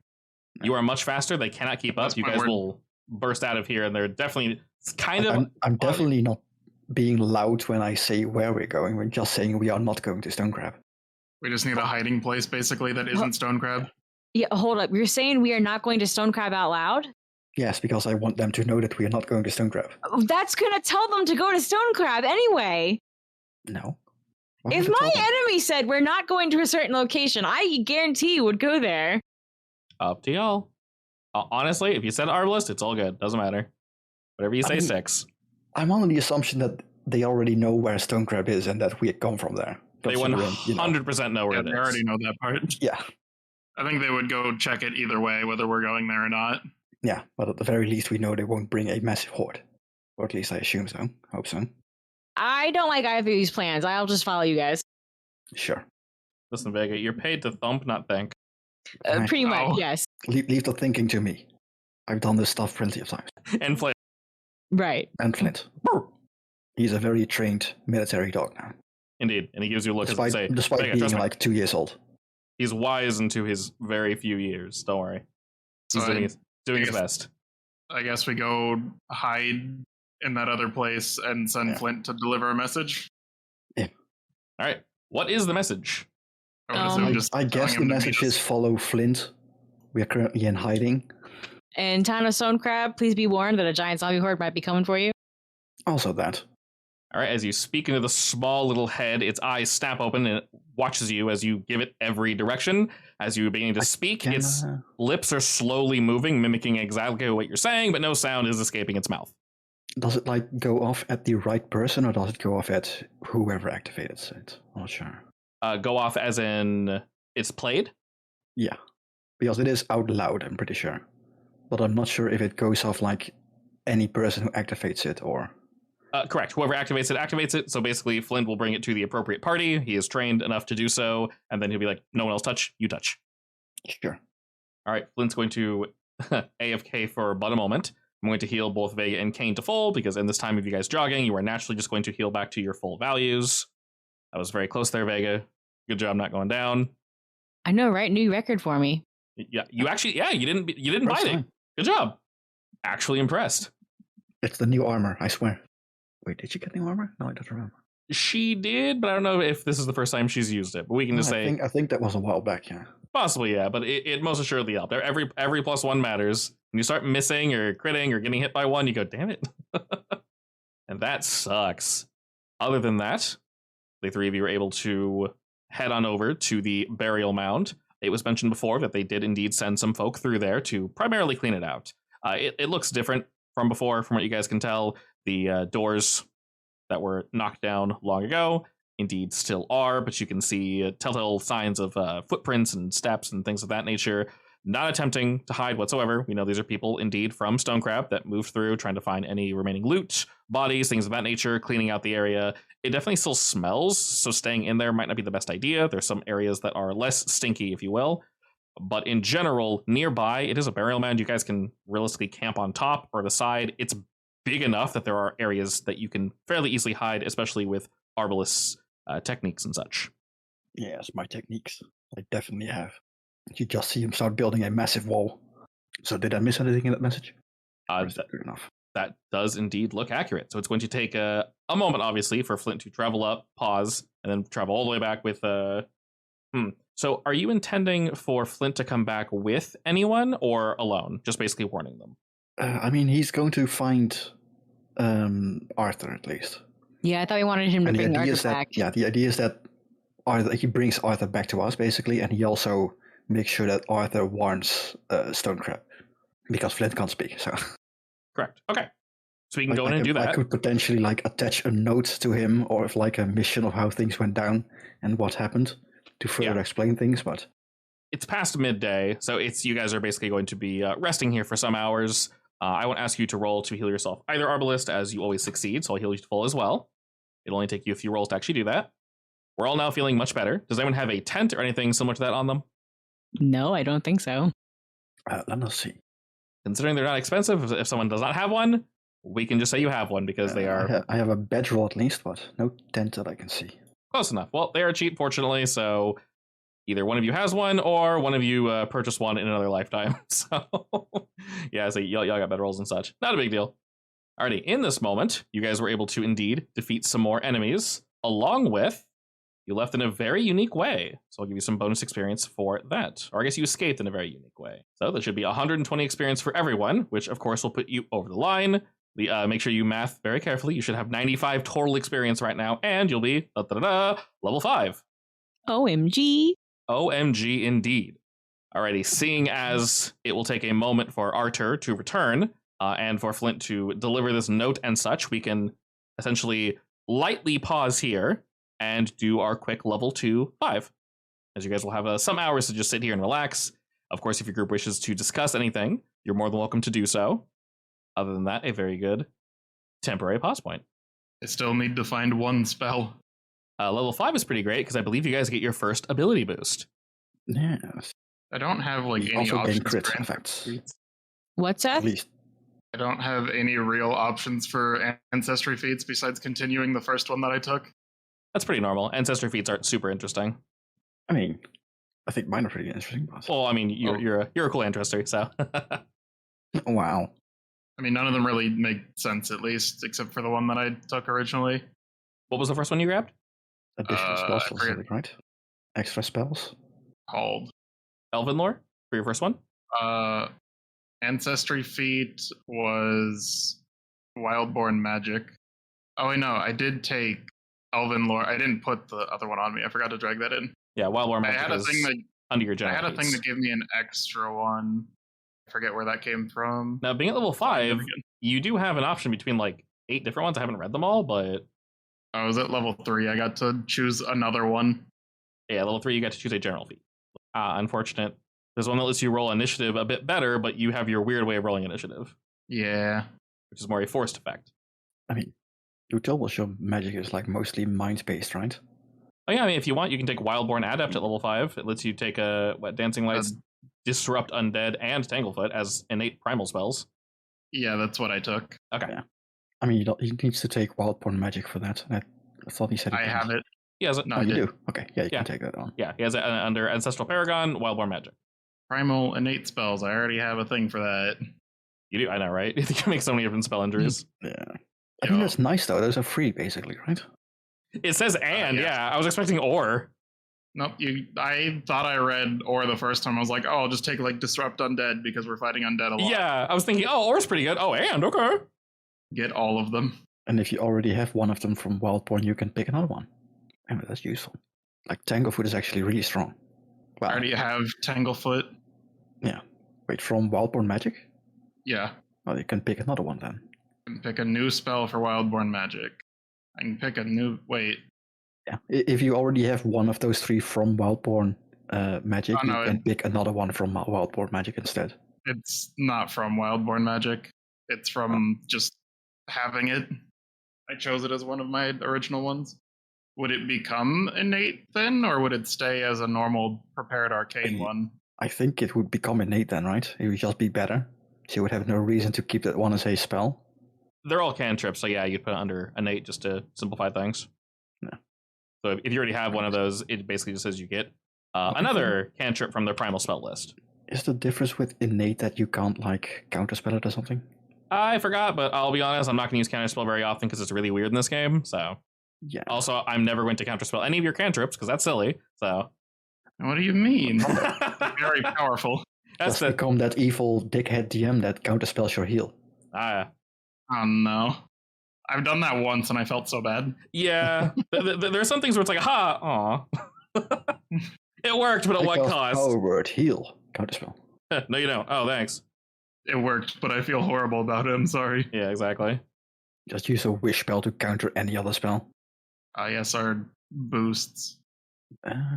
You are much faster. They cannot keep up. You guys will burst out of here, and they're definitely kind of. I'm definitely not being loud when I say where we're going. We're just saying we are not going to Stone Crab. We just need a hiding place, basically, that isn't Stone Crab. Yeah, hold up. You're saying we are not going to Stone Crab out loud? Yes, because I want them to know that we are not going to Stone Crab. That's going to tell them to go to Stone Crab anyway. No. If my enemy said we're not going to a certain location, I guarantee you would go there. Up to y'all. Honestly, if you said Arbalist, it's all good. Doesn't matter. Whatever you say, six. I'm on the assumption that they already know where Stone Crab is and that we come from there. They 100% know where it is. They already know that part. Yeah. I think they would go check it either way, whether we're going there or not. Yeah, but at the very least, we know they won't bring a massive horde. Or at least I assume so. Hope so. I don't like either of these plans. I'll just follow you guys. Sure. Listen, Vega, you're paid to thump, not think. Pretty much, yes. Leave the thinking to me. I've done this stuff plenty of times. And Flint. Right. And Flint. He's a very trained military dog now. Indeed. And he gives you a look as to say, Despite Vega, being trust me. like 2 years old. He's wise into his very few years. Don't worry. He's So doing his guess- best. I guess we go hide in that other place and send Yeah. Flint to deliver a message. All right. What is the message? I would assume just I guess telling the him to meet message us. is follow Flint. We are currently in hiding. And town of Stone Crab, please be warned that a giant zombie horde might be coming for you. Also that. All right. As you speak into the small little head, its eyes snap open and it watches you as you give it every direction. As you begin to speak, Can, its lips are slowly moving, mimicking exactly what you're saying, but no sound is escaping its mouth. does it like go off at the right person or does it go off at whoever activated it? I'm not sure. Go off as in it's played? Yeah. Because it is out loud, I'm pretty sure. But I'm not sure if it goes off like any person who activates it or... Correct. Whoever activates it. So basically, Flint will bring it to the appropriate party. He is trained enough to do so, and then he'll be like, no one else touch, you touch. Sure. All right, Flint's going to AFK for but a moment. I'm going to heal both Vega and Kane to full, because in this time of you guys jogging, you are naturally just going to heal back to your full values. That was very close there, Vega. Good job not going down. I know, right? New record for me. Yeah, you didn't bite First it. time. Good job. Actually impressed. It's the new armor, I swear. Wait, did you get new armor? No, I don't remember. She did, but I don't know if this is the first time she's used it. But we can just say I think that was a while back, yeah. possibly, yeah. But it most assuredly helped. Every +1 matters. When you start missing or critting or getting hit by one, you go, damn it. And that sucks. Other than that, the three of you were able to head on over to the burial mound. It was mentioned before that they did indeed send some folk through there to primarily clean it out. It looks different from before, from what you guys can tell. The doors that were knocked down long ago indeed still are, but you can see telltale signs of footprints and steps and things of that nature. Not attempting to hide whatsoever. We know these are people indeed from Stonecrab that moved through trying to find any remaining loot, bodies, things of that nature, cleaning out the area. It definitely still smells, so staying in there might not be the best idea. There's some areas that are less stinky, if you will. But in general, nearby, it is a burial mound. You guys can realistically camp on top or the side. It's big enough that there are areas that you can fairly easily hide, especially with Arbalist's techniques and such. Yes, my techniques. I definitely have. You just see him start building a massive wall. So did I miss anything in that message? Or is that good enough? That does indeed look accurate. So it's going to take a moment, obviously, for Flint to travel up, pause, and then travel all the way back with... So are you intending for Flint to come back with anyone or alone? Just basically warning them? I mean, he's going to find Arthur, at least. Yeah, I thought we wanted him to And the bring idea Arthur is that, back. yeah, the idea is that he brings Arthur back to us, basically, and he also makes sure that Arthur warns Stonecrab, because Flint can't speak, so... Correct. Okay. So we can go in and do that. I could potentially attach a note to him, or if a mission of how things went down and what happened to further explain things. But it's past midday, so you guys are basically going to be resting here for some hours. I won't ask you to roll to heal yourself either, Arbalist, as you always succeed, so I'll heal you to full as well. It'll only take you a few rolls to actually do that. We're all now feeling much better. Does anyone have a tent or anything similar to that on them? No, I don't think so. let us see. Considering they're not expensive, if someone does not have one, we can just say you have one because they are... I have a bedroll at least, but no tent that I can see. Close enough. Well, they are cheap, fortunately, so either one of you has one or one of you purchased one in another lifetime. So, yeah, so y'all got bedrolls and such. Not a big deal. Alrighty, in this moment, you guys were able to indeed defeat some more enemies, along with you left in a very unique way. So I'll give you some bonus experience for that. Or I guess you escaped in a very unique way. So that should be 120 experience for everyone, which of course will put you over the line. Make sure you math very carefully. You should have 95 total experience right now, and you'll be level 5. OMG. OMG indeed. Alrighty, seeing as it will take a moment for Arthur to return, and for Flint to deliver this note and such, we can essentially lightly pause here and do our quick level 2 5. As you guys will have some hours to just sit here and relax. Of course, if your group wishes to discuss anything, you're more than welcome to do so. Other than that, a very good temporary pause point. I still need to find one spell. Level 5 is pretty great because I believe you guys get your first ability boost. Yes. I don't have We any also gain options. crit for effects. What, At Seth? least. I don't have any real options for ancestry feats besides continuing the first one that I took. That's pretty normal. Ancestry feats aren't super interesting. I mean, I think mine are pretty interesting. But... Well, I mean, you're a cool ancestry, so. Wow. I mean, none of them really make sense, at least, except for the one that I took originally. What was the first one you grabbed? Additional I spells, forget- something, right? Extra spells. Called Elven lore for your first one? ancestry feat was wildborn magic. Oh wait, no, I did take elven lore. I didn't put the other one on me. I forgot to drag that in. Yeah, Wild War I Magic had a is thing that under your I general had a thing feats. that gave me an extra one. I forget where that came from. Now, being at level 5, you do have an option between like 8 different ones. I haven't read them all, but I was at level 3. I got to choose another one. yeah, level 3, you got to choose a general feat. Unfortunate. There's one that lets you roll initiative a bit better, but you have your weird way of rolling initiative, Yeah. which is more a forced effect. I mean, you told us your magic is like mostly mind-based, right? Oh yeah, I mean, if you want, you can take Wildborn Adept at level 5. It lets you take Dancing Lights, Disrupt Undead, and Tanglefoot as innate primal spells. Yeah, that's what I took. Okay. Yeah. I mean, he needs to take Wildborn magic for that. I thought he said he I didn't. have it. He has it. No, Oh, I you did. do? Okay, yeah, you Yeah. can take that on. Yeah, he has it under Ancestral Paragon, Wildborn Magic. Primal innate spells. I already have a thing for that. You do, I know, right? You can make so many different spell injuries. Yeah. I think Yo. that's nice, though. Those are free, basically, right? It says and, yeah. yeah. I was expecting or. Nope. I thought I read or the first time. I was like, oh, I'll just take like disrupt undead because we're fighting undead a lot. Yeah, I was thinking, oh, or's pretty good. Oh, and, okay. Get all of them. And if you already have one of them from Wildborn, you can pick another one. And that's useful. Like, Tanglefoot is actually really strong. I Wow. already have Tanglefoot. Wait, from Wildborn magic? Yeah. Oh, you can pick another one then. I can pick a new spell for wildborn magic. I can pick a new. Wait. Yeah. If you already have one of those 3 from Wildborn magic, Oh, no, you can pick another one from Wildborn magic instead. It's not from wildborn magic. It's from just having it. I chose it as one of my original ones. Would it become innate then, or would it stay as a normal prepared arcane one? I think it would become innate then, right? It would just be better. So you would have no reason to keep that one as a spell. They're all cantrips, so yeah, you'd put it under innate just to simplify things. Yeah. So if you already have one of those, it basically just says you get another cantrip from their primal spell list. Is the difference with innate that you can't, like, counterspell it or something? I forgot, but I'll be honest, I'm not going to use counterspell very often because it's really weird in this game, so. Yeah. Also, I'm never going to counterspell any of your cantrips because that's silly, so. What do you mean? Very powerful. That's Just the. become that evil dickhead DM that counterspells your heal. Oh no. I've done that once and I felt so bad. Yeah. There's some things where it's like, ha, aw. It worked, but at what Because cost? Power word heal. Counterspell. No, you don't. Oh, thanks. It worked, but I feel horrible about it. I'm sorry. Yeah, exactly. Just use a wish spell to counter any other spell. Yes, our boosts.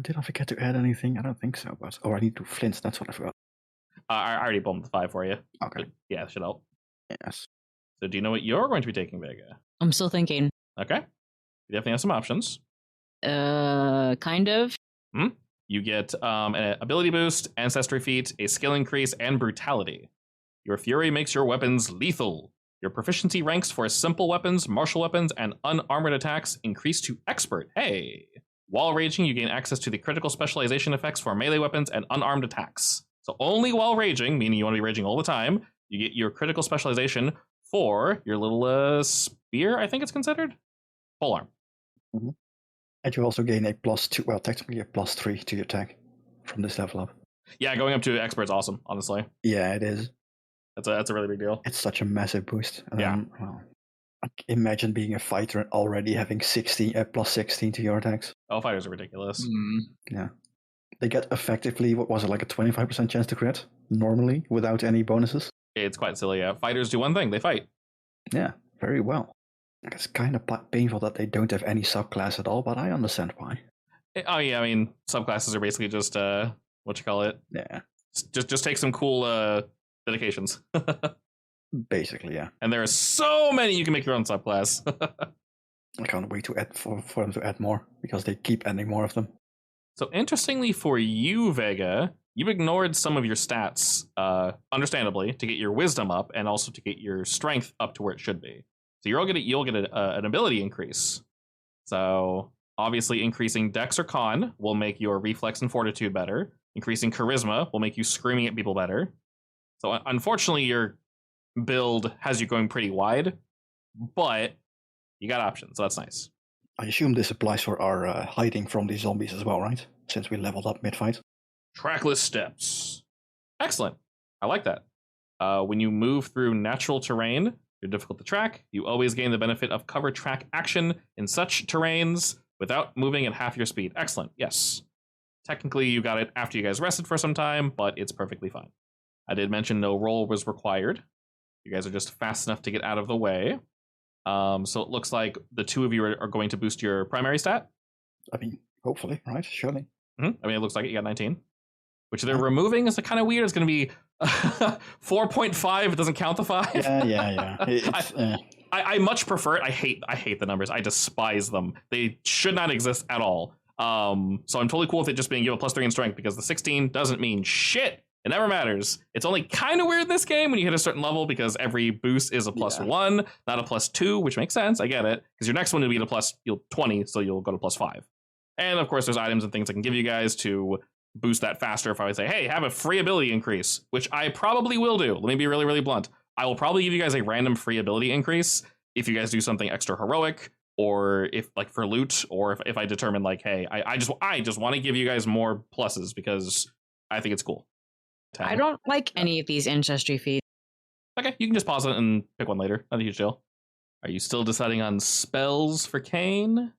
Did I forget to add anything? I don't think so. But I need to flints. That's what I forgot. I already bumped the 5 for you. Okay. Yeah, should help. Yes. So do you know what you're going to be taking, Vega? I'm still thinking. Okay. You definitely have some options. Kind of. You get an ability boost, ancestry feat, a skill increase, and brutality. Your fury makes your weapons lethal. Your proficiency ranks for simple weapons, martial weapons, and unarmored attacks increase to expert. Hey! While raging, you gain access to the critical specialization effects for melee weapons and unarmed attacks. So only while raging, meaning you want to be raging all the time, you get your critical specialization for your little spear, I think it's considered? Polearm. And you also gain a +2, well, technically a +3 to your attack from this level up. Yeah, going up to expert's awesome, honestly. Yeah, it is. That's a really big deal. It's such a massive boost. And Yeah. then, well, like, imagine being a fighter and already having +16 to your attacks. Oh, fighters are ridiculous. Mm. They get effectively, what was it, like a 25% chance to crit normally without any bonuses? It's quite silly. Yeah. Fighters do one thing, they fight. Yeah, very well. It's kind of painful that they don't have any subclass at all, but I understand why. Oh yeah, I mean, subclasses are basically just what you call it? Yeah, Just take some cool dedications. basically, yeah. And there are so many you can make your own subclass. I can't wait to add for them to add more because they keep adding more of them. So interestingly for you, Vega, you've ignored some of your stats, understandably, to get your wisdom up and also to get your strength up to where it should be. So you'll get an ability increase. So obviously increasing dex or con will make your reflex and fortitude better. Increasing charisma will make you screaming at people better. So unfortunately, your build has you going pretty wide, but you got options, so that's nice. I assume this applies for our hiding from these zombies as well, right? Since we leveled up mid-fight. Trackless steps. Excellent. I like that. When you move through natural terrain, you're difficult to track. You always gain the benefit of cover track action in such terrains without moving at half your speed. Excellent. Yes. Technically, you got it after you guys rested for some time, but it's perfectly fine. I did mention no roll was required. You guys are just fast enough to get out of the way. So it looks like the two of you are going to boost your primary stat. I mean, hopefully, right? Surely. Mm-hmm. I mean, it looks like you got 19. Which they're removing is kind of weird. It's going to be 4.5. It doesn't count the 5. Yeah. I much prefer it. I hate the numbers. I despise them. They should not exist at all. So I'm totally cool with it just being you have a +3 in strength because the 16 doesn't mean shit. It never matters. It's only kind of weird this game when you hit a certain level because every boost is a +1, not a +2, which makes sense. I get it. Because your next one will be a +20, so you'll go to +5. And of course, there's items and things I can give you guys to boost that faster. If I would say, hey, have a free ability increase, which I probably will do. Let me be really, really blunt. I will probably give you guys a random free ability increase if you guys do something extra heroic, or if like for loot, or if I determine like, hey, I just want to give you guys more pluses because I think it's cool. 10. I don't like any of these ancestry feats. Okay, you can just pause it and pick one later. Not a huge deal. Are you still deciding on spells for Kane?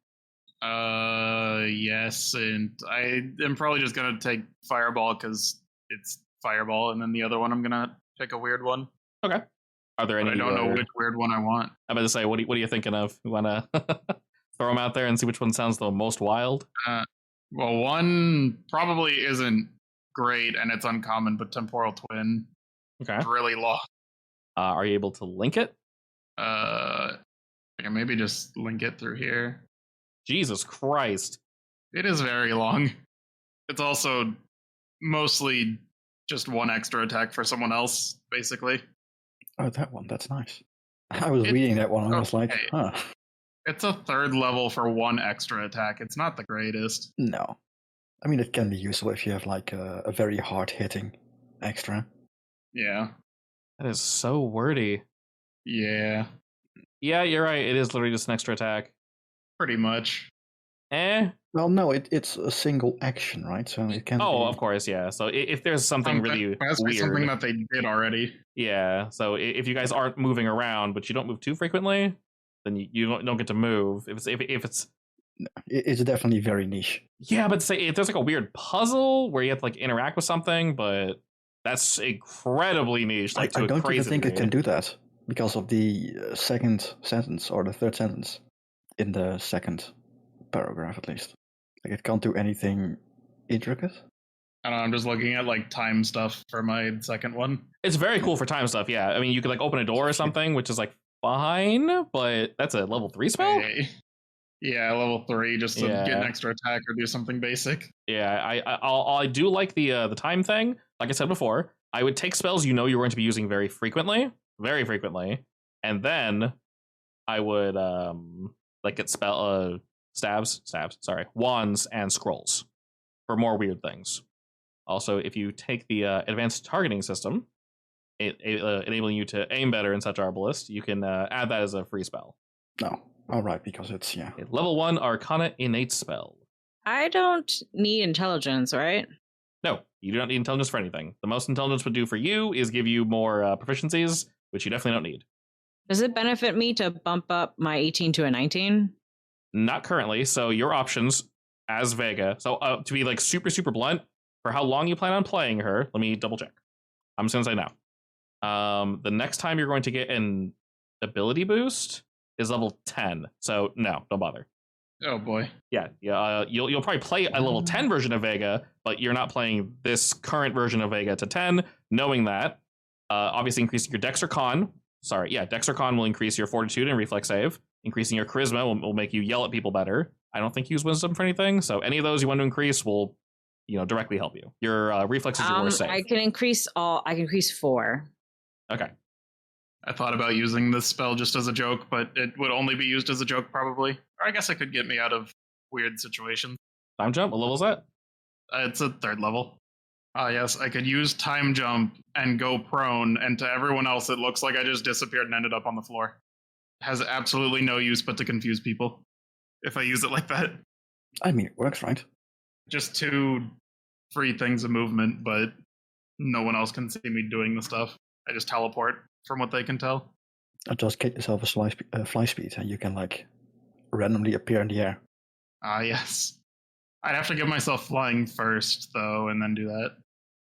Yes, and I am probably just gonna take Fireball because it's Fireball, and then the other one I'm gonna pick a weird one. Okay. Are there any? But I don't know which weird one I want. I'm about to say, what are you thinking of? You want to throw them out there and see which one sounds the most wild? Well, one probably isn't great, and it's uncommon, but Temporal Twin. Okay. It's really long. Are you able to link it? I can maybe just link it through here. Jesus Christ. It is very long. It's also mostly just one extra attack for someone else, basically. Oh, that one. That's nice. I was reading that one and I was like, huh. It's a 3rd level for one extra attack. It's not the greatest. No. I mean, it can be useful if you have like a very hard-hitting extra. Yeah. That is so wordy. Yeah. Yeah, you're right. It is literally just an extra attack. Pretty much. Well, no, it's a single action, right? So it can. Oh, of course, yeah. So if there's something really weird, something that they did already. Yeah. So if you guys aren't moving around, but you don't move too frequently, then you don't get to move. If it's it's definitely very niche. Yeah, but say if there's like a weird puzzle where you have to like interact with something, but that's incredibly niche. Like I don't even think degree. it can do that because of the second sentence or the third sentence in the second paragraph, at least. Like it can't do anything intricate. I don't know, I'm just looking at like time stuff for my second one. It's very cool for time stuff, yeah. I mean, you could like open a door or something, which is like fine, but that's a level 3 spell? Yeah, level 3 just to get an extra attack or do something basic. Yeah, I do like the time thing. Like I said before, I would take spells you know you're going to be using very frequently, and then I would like get wands and scrolls for more weird things. Also, if you take the advanced targeting system, enabling you to aim better in such Arbalist, you can add that as a free spell. No. All right, because it's, A level 1 Arcana innate spell. I don't need intelligence, right? No, you do not need intelligence for anything. The most intelligence would do for you is give you more proficiencies, which you definitely don't need. Does it benefit me to bump up my 18 to a 19? Not currently. So your options as Vega. So to be like super, super blunt, for how long you plan on playing her, let me double check. I'm just going to say no. The next time you're going to get an ability boost is level 10. So no, don't bother. Oh boy. Yeah. You'll probably play a level 10 version of Vega, but you're not playing this current version of Vega to 10, knowing that obviously increasing your Dex or Con. Dex or Con will increase your fortitude and reflex save. Increasing your charisma will make you yell at people better. I don't think you use wisdom for anything, so any of those you want to increase will directly help you. Your reflexes are worse safe. I can increase 4. Okay. I thought about using this spell just as a joke, but it would only be used as a joke probably. Or I guess it could get me out of weird situations. Time jump. What level is that? It's a 3rd level. Yes, I could use time jump and go prone, and to everyone else, it looks like I just disappeared and ended up on the floor. Has absolutely no use but to confuse people if I use it like that. I mean, it works, right? Just 2 free things of movement, but no one else can see me doing the stuff. I just teleport, from what they can tell. Just get yourself a fly speed, and you can like randomly appear in the air. Yes. I'd have to give myself flying first, though, and then do that.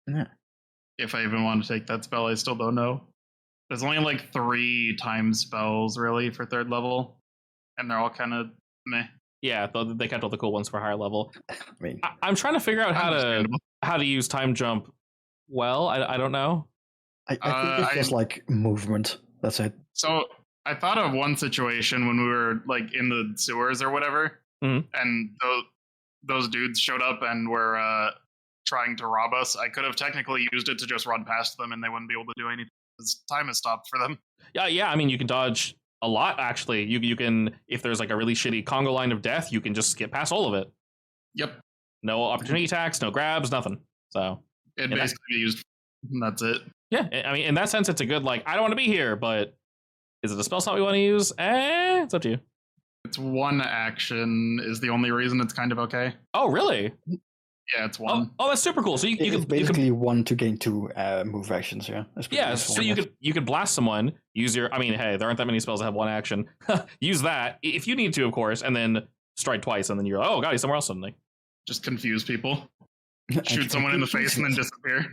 Yeah. If I even want to take that spell, I still don't know. There's only like 3 time spells, really, for 3rd level, and they're all kind of meh. Yeah, they kept all the cool ones for higher level. I mean, I'm trying to figure out how to use time jump well. I don't know. I think it's just like movement. That's it. So I thought of one situation when we were like in the sewers or whatever, and those dudes showed up and were trying to rob us. I could have technically used it to just run past them, and they wouldn't be able to do anything because time has stopped for them. Yeah. I mean, you can dodge a lot actually. You can, if there's like a really shitty Congo line of death, you can just skip past all of it. Yep. No opportunity attacks, no grabs, nothing. So it basically used. And that's it. Yeah, I mean, in that sense, it's a good like. I don't want to be here, but is it a spell slot we want to use? It's up to you. It's 1 action is the only reason it's kind of okay. Oh, really? Yeah, it's 1. Oh, that's super cool. So you It's can basically 1 to gain 2 move actions. Yeah. Yeah, so you could blast someone. Use your. I mean, hey, there aren't that many spells that have 1 action. Use that if you need to, of course, and then strike twice, and then you're oh god, he's somewhere else suddenly. Just confuse people. Shoot someone in the face and then disappear.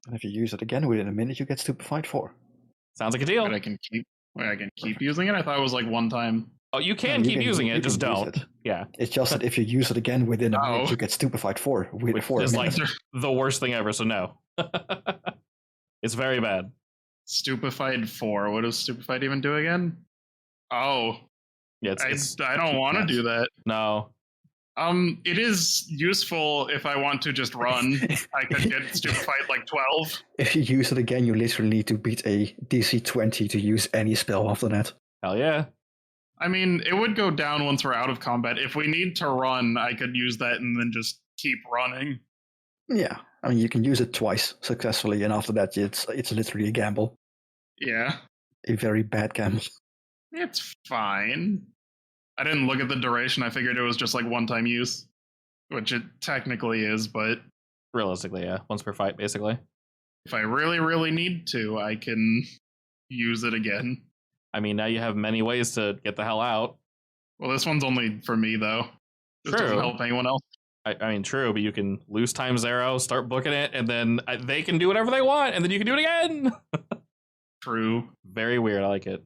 And if you use it again within a minute, you get stupefied 4. Sounds like a deal. But I can keep using it. I thought it was like 1 time. Oh, you can keep using it, just don't. Yeah. It's just that if you use it again within a minute, you get stupefied 4. Which is like the worst thing ever, so no. It's very bad. Stupefied 4. What does stupefied even do again? Oh. Yeah, I don't want to do that. No. It is useful if I want to just run. I could get stupefied like 12. If you use it again, you literally need to beat a DC 20 to use any spell after that. Hell yeah. I mean, it would go down once we're out of combat. If we need to run, I could use that and then just keep running. Yeah, I mean, you can use it twice successfully, and after that, it's literally a gamble. Yeah. A very bad gamble. It's fine. I didn't look at the duration. I figured it was just like 1-time use, which it technically is, but realistically, yeah, once per fight, basically. If I really, really need to, I can use it again. I mean, now you have many ways to get the hell out. Well, this one's only for me, though. This doesn't help anyone else. I mean, true, but you can lose time 0, start booking it, and then they can do whatever they want, and then you can do it again. True. Very weird. I like it.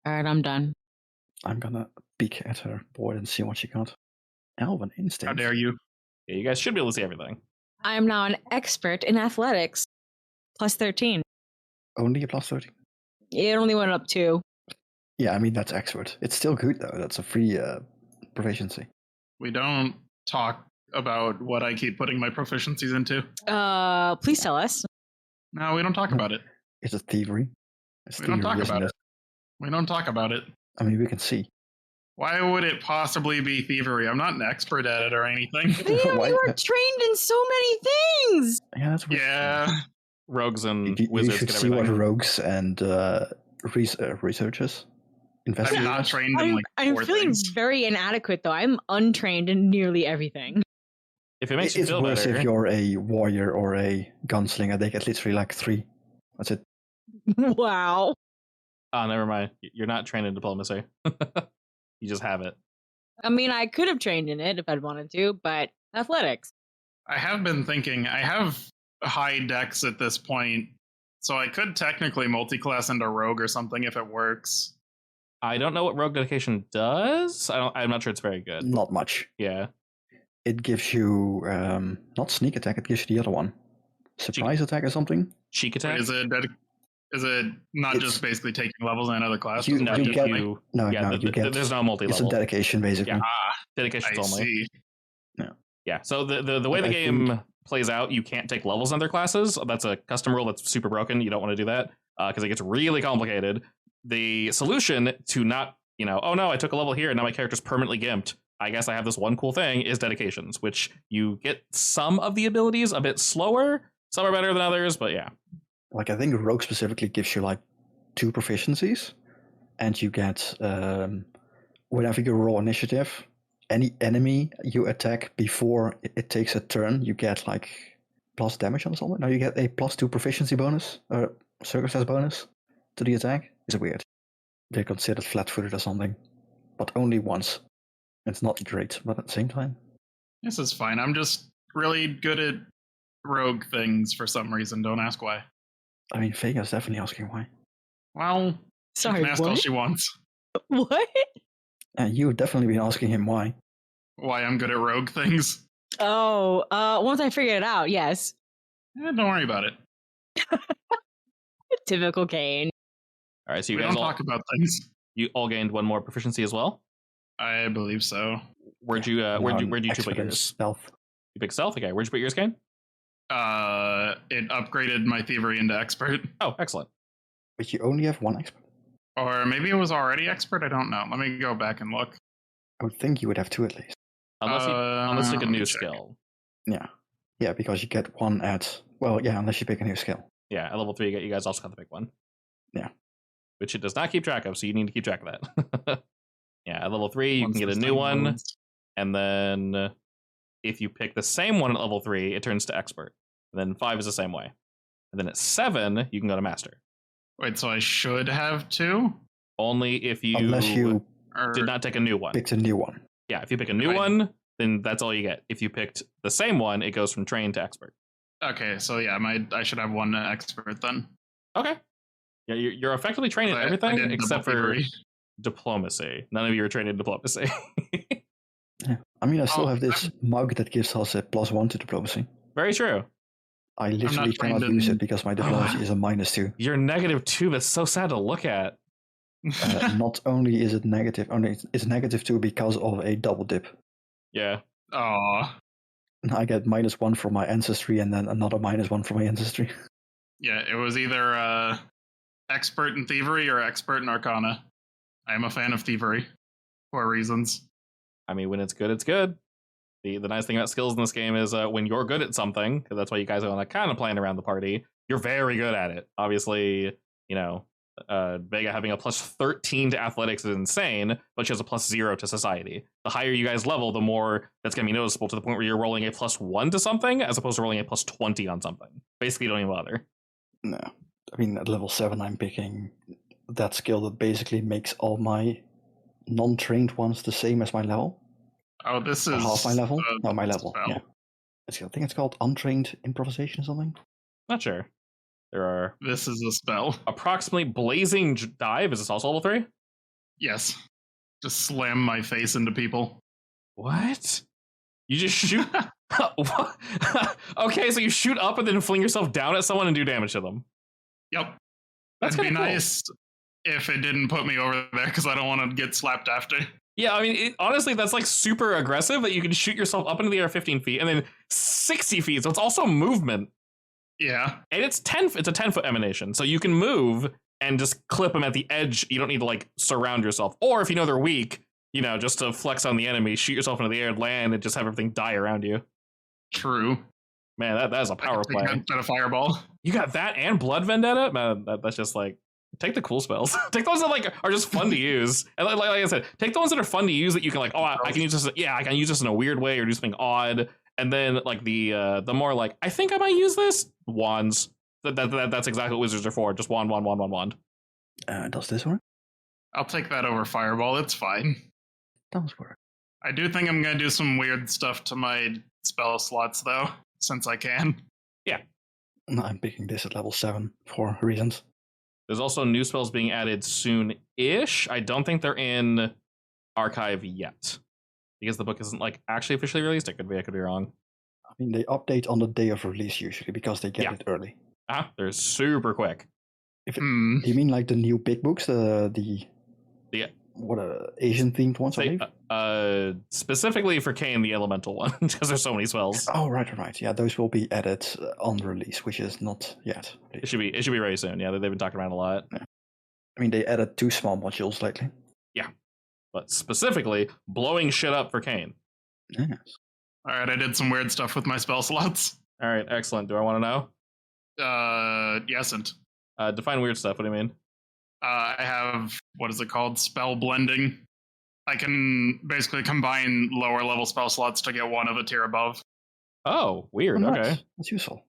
All right, I'm done. I'm gonna peek at her board and see what she got. Elven instinct. How dare you? Yeah, you guys should be able to see everything. I am now an expert in athletics. Plus 13. Only a plus 13? It only went up 2. Yeah, I mean, that's expert. It's still good, though. That's a free proficiency. We don't talk about what I keep putting my proficiencies into. Please tell us. No, we don't talk about it. Is it thievery? We don't talk about it. We don't talk about it. I mean, we can see. Why would it possibly be thievery? I'm not an expert at it or anything. Liam, you are trained in so many things. Yeah, that's weird. Yeah. Rogues and you wizards should get see what everything. rogues and researchers invest. I'm not trained in like I'm 4 feeling things. very inadequate, though. I'm untrained in nearly everything. If it makes you It's feel worse better. if you're a warrior or a gunslinger. They get literally like 3. That's it. Wow. Oh, never mind. You're not trained in diplomacy. You just have it. I mean, I could have trained in it if I'd wanted to, but athletics. I have been thinking, I have high dex at this point, so I could technically multi-class into rogue or something if it works. I don't know what rogue dedication does. I'm not sure it's very good. Not much. Yeah. It gives you not sneak attack. It gives you the other one, surprise attack or something. Cheek attack. Wait, is it not It's- just basically taking levels in another class? You- No, you you, get- you- No, yeah, no, you get. there's no It's a multi-level. dedication, basically. Yeah. I Dedication's only. see. Yeah. So the way the I game think plays out, you can't take levels in their classes. That's a custom rule that's super broken. You don't want to do that because it gets really complicated. The solution to not, oh no, I took a level here and now my character's permanently gimped. I guess I have this one cool thing is dedications, which you get some of the abilities a bit slower. Some are better than others, but yeah. Like, I think Rogue specifically gives you like 2 proficiencies, and you get, whenever you roll initiative, any enemy you attack before it takes a turn, you get like plus damage on something. No, you get a +2 proficiency bonus, or circumstance bonus to the attack. It's weird. They're considered flat-footed or something, but only once. It's not great, but at the same time. This is fine. I'm just really good at rogue things for some reason. Don't ask why. I mean, Vega's definitely asking why. Well, Sorry, she can ask all what? she wants. What? And you've definitely been asking him why. Why I'm good at rogue things. Oh, once I figure it out, yes. Don't worry about it. Typical Kane. All right, so you We guys don't all, talk about things. you all gained 1 more proficiency as well. I believe so. Where'd you choose to put Expert in yours? Stealth. You picked stealth. Okay, where'd you put yours, Kane? It upgraded my thievery into expert. Oh, excellent. But you only have 1 expert. Or maybe it was already expert. I don't know. Let me go back and look. I would think you would have 2 at least. Unless you pick a let me new check. skill. Yeah, because you get 1 at, well, yeah, unless you pick a new skill. Yeah, at level 3, you guys also have to pick one. Yeah. Which it does not keep track of, so you need to keep track of that. Yeah, at level 3, you Once can get a this new thing one, loads. and then if you pick the same one at level 3, it turns to expert. And then 5 is the same way. And then at 7, you can go to master. Wait, so I should have 2? Only if you, Unless you Or did not take a new one. picked a new one. Yeah, if you pick a new Right. one, then that's all you get. If you picked the same one, it goes from trained to expert. Okay, so yeah, I should have 1 expert then. Okay. Yeah, you're effectively trained in I everything did except double for thievery. diplomacy. None of you are trained in diplomacy. Yeah. I mean, I still Oh, have this mug that gives us a +1 to diplomacy. Very true. I literally trained cannot use in- it because my diplomacy is a -2. You're -2. That's so sad to look at. Not only is it negative, it's -2 because of a double dip. Yeah. Aw. I get -1 from my ancestry and then another -1 from my ancestry. Yeah, it was either expert in thievery or expert in arcana. I am a fan of thievery for reasons. I mean, when it's good, it's good. The nice thing about skills in this game is when you're good at something, because that's why you guys are kind of playing around the party, you're very good at it. Obviously, Vega having a +13 to athletics is insane, but she has a +0 to society. The higher you guys level, the more that's going to be noticeable, to the point where you're rolling a +1 to something as opposed to rolling a +20 on something. Basically, don't even bother. No. I mean, at level 7, I'm picking that skill that basically makes all my non-trained ones the same as my level. Oh, this Or is half my level? No, my level. spell. Yeah. I think it's called untrained improvisation or something. Not sure. There are This is a spell. approximately blazing dive. Is this also level 3? Yes. Just slam my face into people. What? You just shoot? What? Okay, so you shoot up and then fling yourself down at someone and do damage to them. Yep. That's It'd be kinda cool. nice if it didn't put me over there because I don't want to get slapped after. Yeah, I mean, honestly, that's like super aggressive that you can shoot yourself up into the air 15 feet and then 60 feet. So it's also movement. Yeah. And it's a 10-foot emanation. So you can move and just clip them at the edge. You don't need to like surround yourself. Or if you know they're weak, just to flex on the enemy, shoot yourself into the air, land, and just have everything die around you. True. Man, that is a power play. At a fireball. You got that and Blood Vendetta? Man, that's just like, take the cool spells. Take those that like are just fun to use. And like I said, take the ones that are fun to use that you can like, I can use this. Yeah, I can use this in a weird way or do something odd. And then like the more like, I think I might use this, wands. That's exactly what wizards are for. Just wand. Does this work? I'll take that over fireball. It's fine. Does work. I do think I'm going to do some weird stuff to my spell slots, though, since I can. No, I'm picking this at level 7 for reasons. There's also new spells being added soon-ish. I don't think they're in archive yet because the book isn't like actually officially released. I could be wrong. I mean, they update on the day of release usually because they get Yeah. it early. They're super quick. Do you mean like the new big books? The what Asian themed ones, I believe. Specifically for Kane, the elemental one, because there's so many spells. Oh, right. Yeah, those will be added on release, which is not yet. It should be very soon. Yeah, they've been talking about it a lot. Yeah. I mean, they added 2 small modules lately. Yeah, but specifically blowing shit up for Kane. Yes. All right, I did some weird stuff with my spell slots. All right, excellent. Do I want to know? Yesn't. Define weird stuff. What do you mean? I have, what is it called? Spell blending. I can basically combine lower level spell slots to get one of a tier above. Oh, weird. Oh, nice. Okay. That's useful.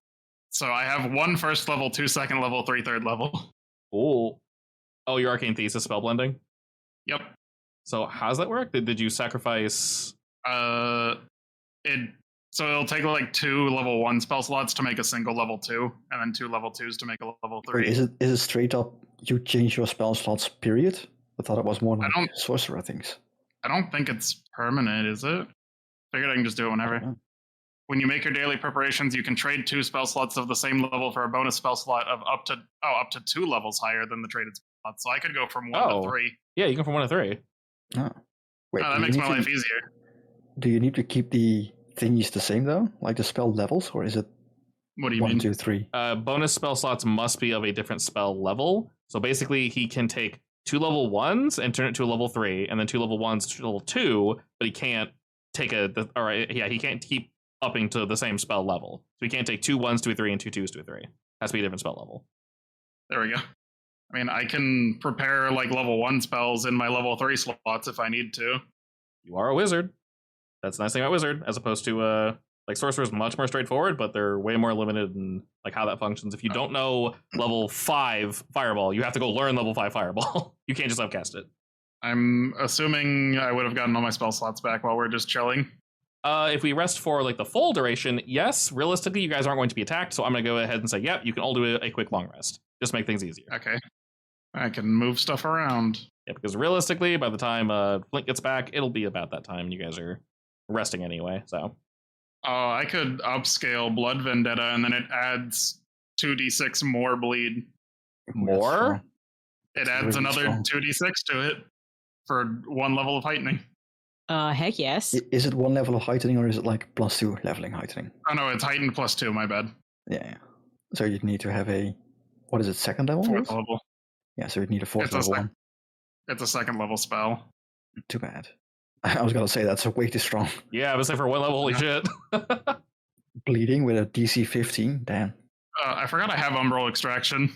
So I have 1 first level, 2 second level, 3 third level. Cool. Oh, your arcane thesis spell blending? Yep. So how does that work? Did you sacrifice? So it'll take like 2 level 1 spell slots to make a single level 2, and then 2 level 2s to make a level 3. Wait, is it straight up you change your spell slots, period? I thought it was more like sorcerer things. I don't think it's permanent, is it? Figured I can just do it whenever. When you make your daily preparations, you can trade 2 spell slots of the same level for a bonus spell slot of up to 2 levels higher than the traded spell slot. So I could go from 1 to 3. Yeah, you go from 1 to 3. Oh. Wait, that makes my life easier. Do you need to keep the thingies the same though? Like the spell levels, or is it What do you 1, mean? 2, 3? Bonus spell slots must be of a different spell level. So basically, he can take 2 level 1s and turn it to a level 3, and then 2 level 1s to level 2, but he can't take he can't keep upping to the same spell level. So he can't take 2 1s to a 3 and 2 2s to a 3. Has to be a different spell level. There we go. I mean, I can prepare like level 1 spells in my level 3 slots if I need to. You are a wizard. That's the nice thing about wizard, as opposed to like sorcerer is much more straightforward, but they're way more limited in like how that functions. If you don't know level 5 fireball, you have to go learn level 5 fireball. You can't just upcast it. I'm assuming I would have gotten all my spell slots back while we're just chilling. If we rest for like the full duration, yes, realistically, you guys aren't going to be attacked, so I'm going to go ahead and say, yep, you can all do a quick long rest. Just make things easier. Okay. I can move stuff around. Yeah, because realistically, by the time Flint gets back, it'll be about that time. You guys are resting anyway, so. I could upscale Blood Vendetta, and then it adds 2d6 more bleed. More? It adds another 2d6 to it for 1 level of heightening. Heck yes. Is it 1 level of heightening, or is it like +2 leveling heightening? Oh no, it's heightened +2, my bad. Yeah. So you'd need to have a, what is it, 2nd level? 4th level. Yeah, so you'd need a 4th level one. It's a 2nd level spell. Too bad. I was going to say that's way too strong. Yeah, I was say for 1 level, holy shit. Bleeding with a DC 15, damn. I forgot I have Umbral Extraction.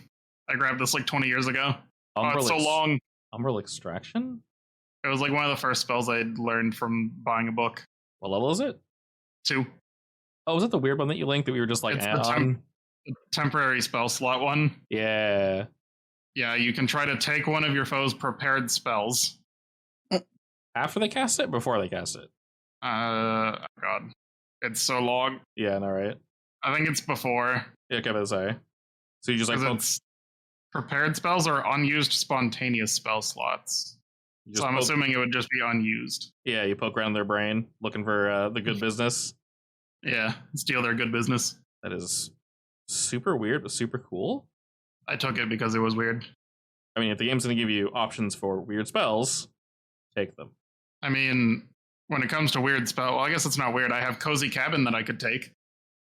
I grabbed this like 20 years ago. It's so long. Umbral Extraction? It was like one of the first spells I learned from buying a book. What level is it? 2. Oh, was it the weird one that you linked that we were just like, It's the temporary spell slot one? Yeah. Yeah, you can try to take one of your foe's prepared spells. After they cast it? Before they cast it? God. It's so long. Yeah, no, right? I think it's before. Yeah, okay, but say. So you just like... It's prepared spells or unused spontaneous spell slots. So I'm assuming it would just be unused. Yeah, you poke around their brain, looking for the good business. Yeah, steal their good business. That is super weird, but super cool. I took it because it was weird. I mean, if the game's going to give you options for weird spells, take them. I mean, when it comes to weird spell, well, I guess it's not weird. I have Cozy Cabin that I could take.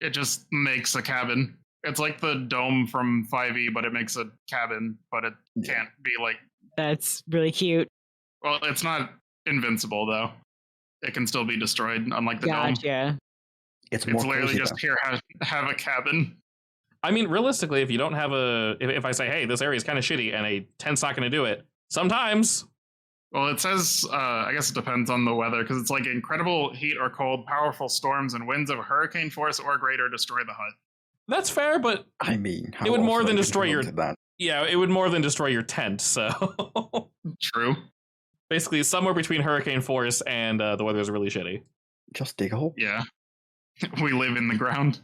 It just makes a cabin. It's like the dome from 5e, but it makes a cabin, but it can't be like... That's really cute. Well, it's not invincible, though. It can still be destroyed, unlike the dome. Gotcha. It's literally cozy, just though. here, have a cabin. I mean, realistically, if you don't have if I say, hey, this area is kind of shitty and a tent's not going to do it, sometimes... Well, it says, I guess it depends on the weather, because it's like incredible heat or cold, powerful storms, and winds of hurricane force or greater destroy the hut. That's fair, but I mean, it would more than destroy your... That? Yeah, it would more than destroy your tent, so... True. Basically, somewhere between hurricane force and the weather's really shitty. Just dig a hole. Yeah. We live in the ground.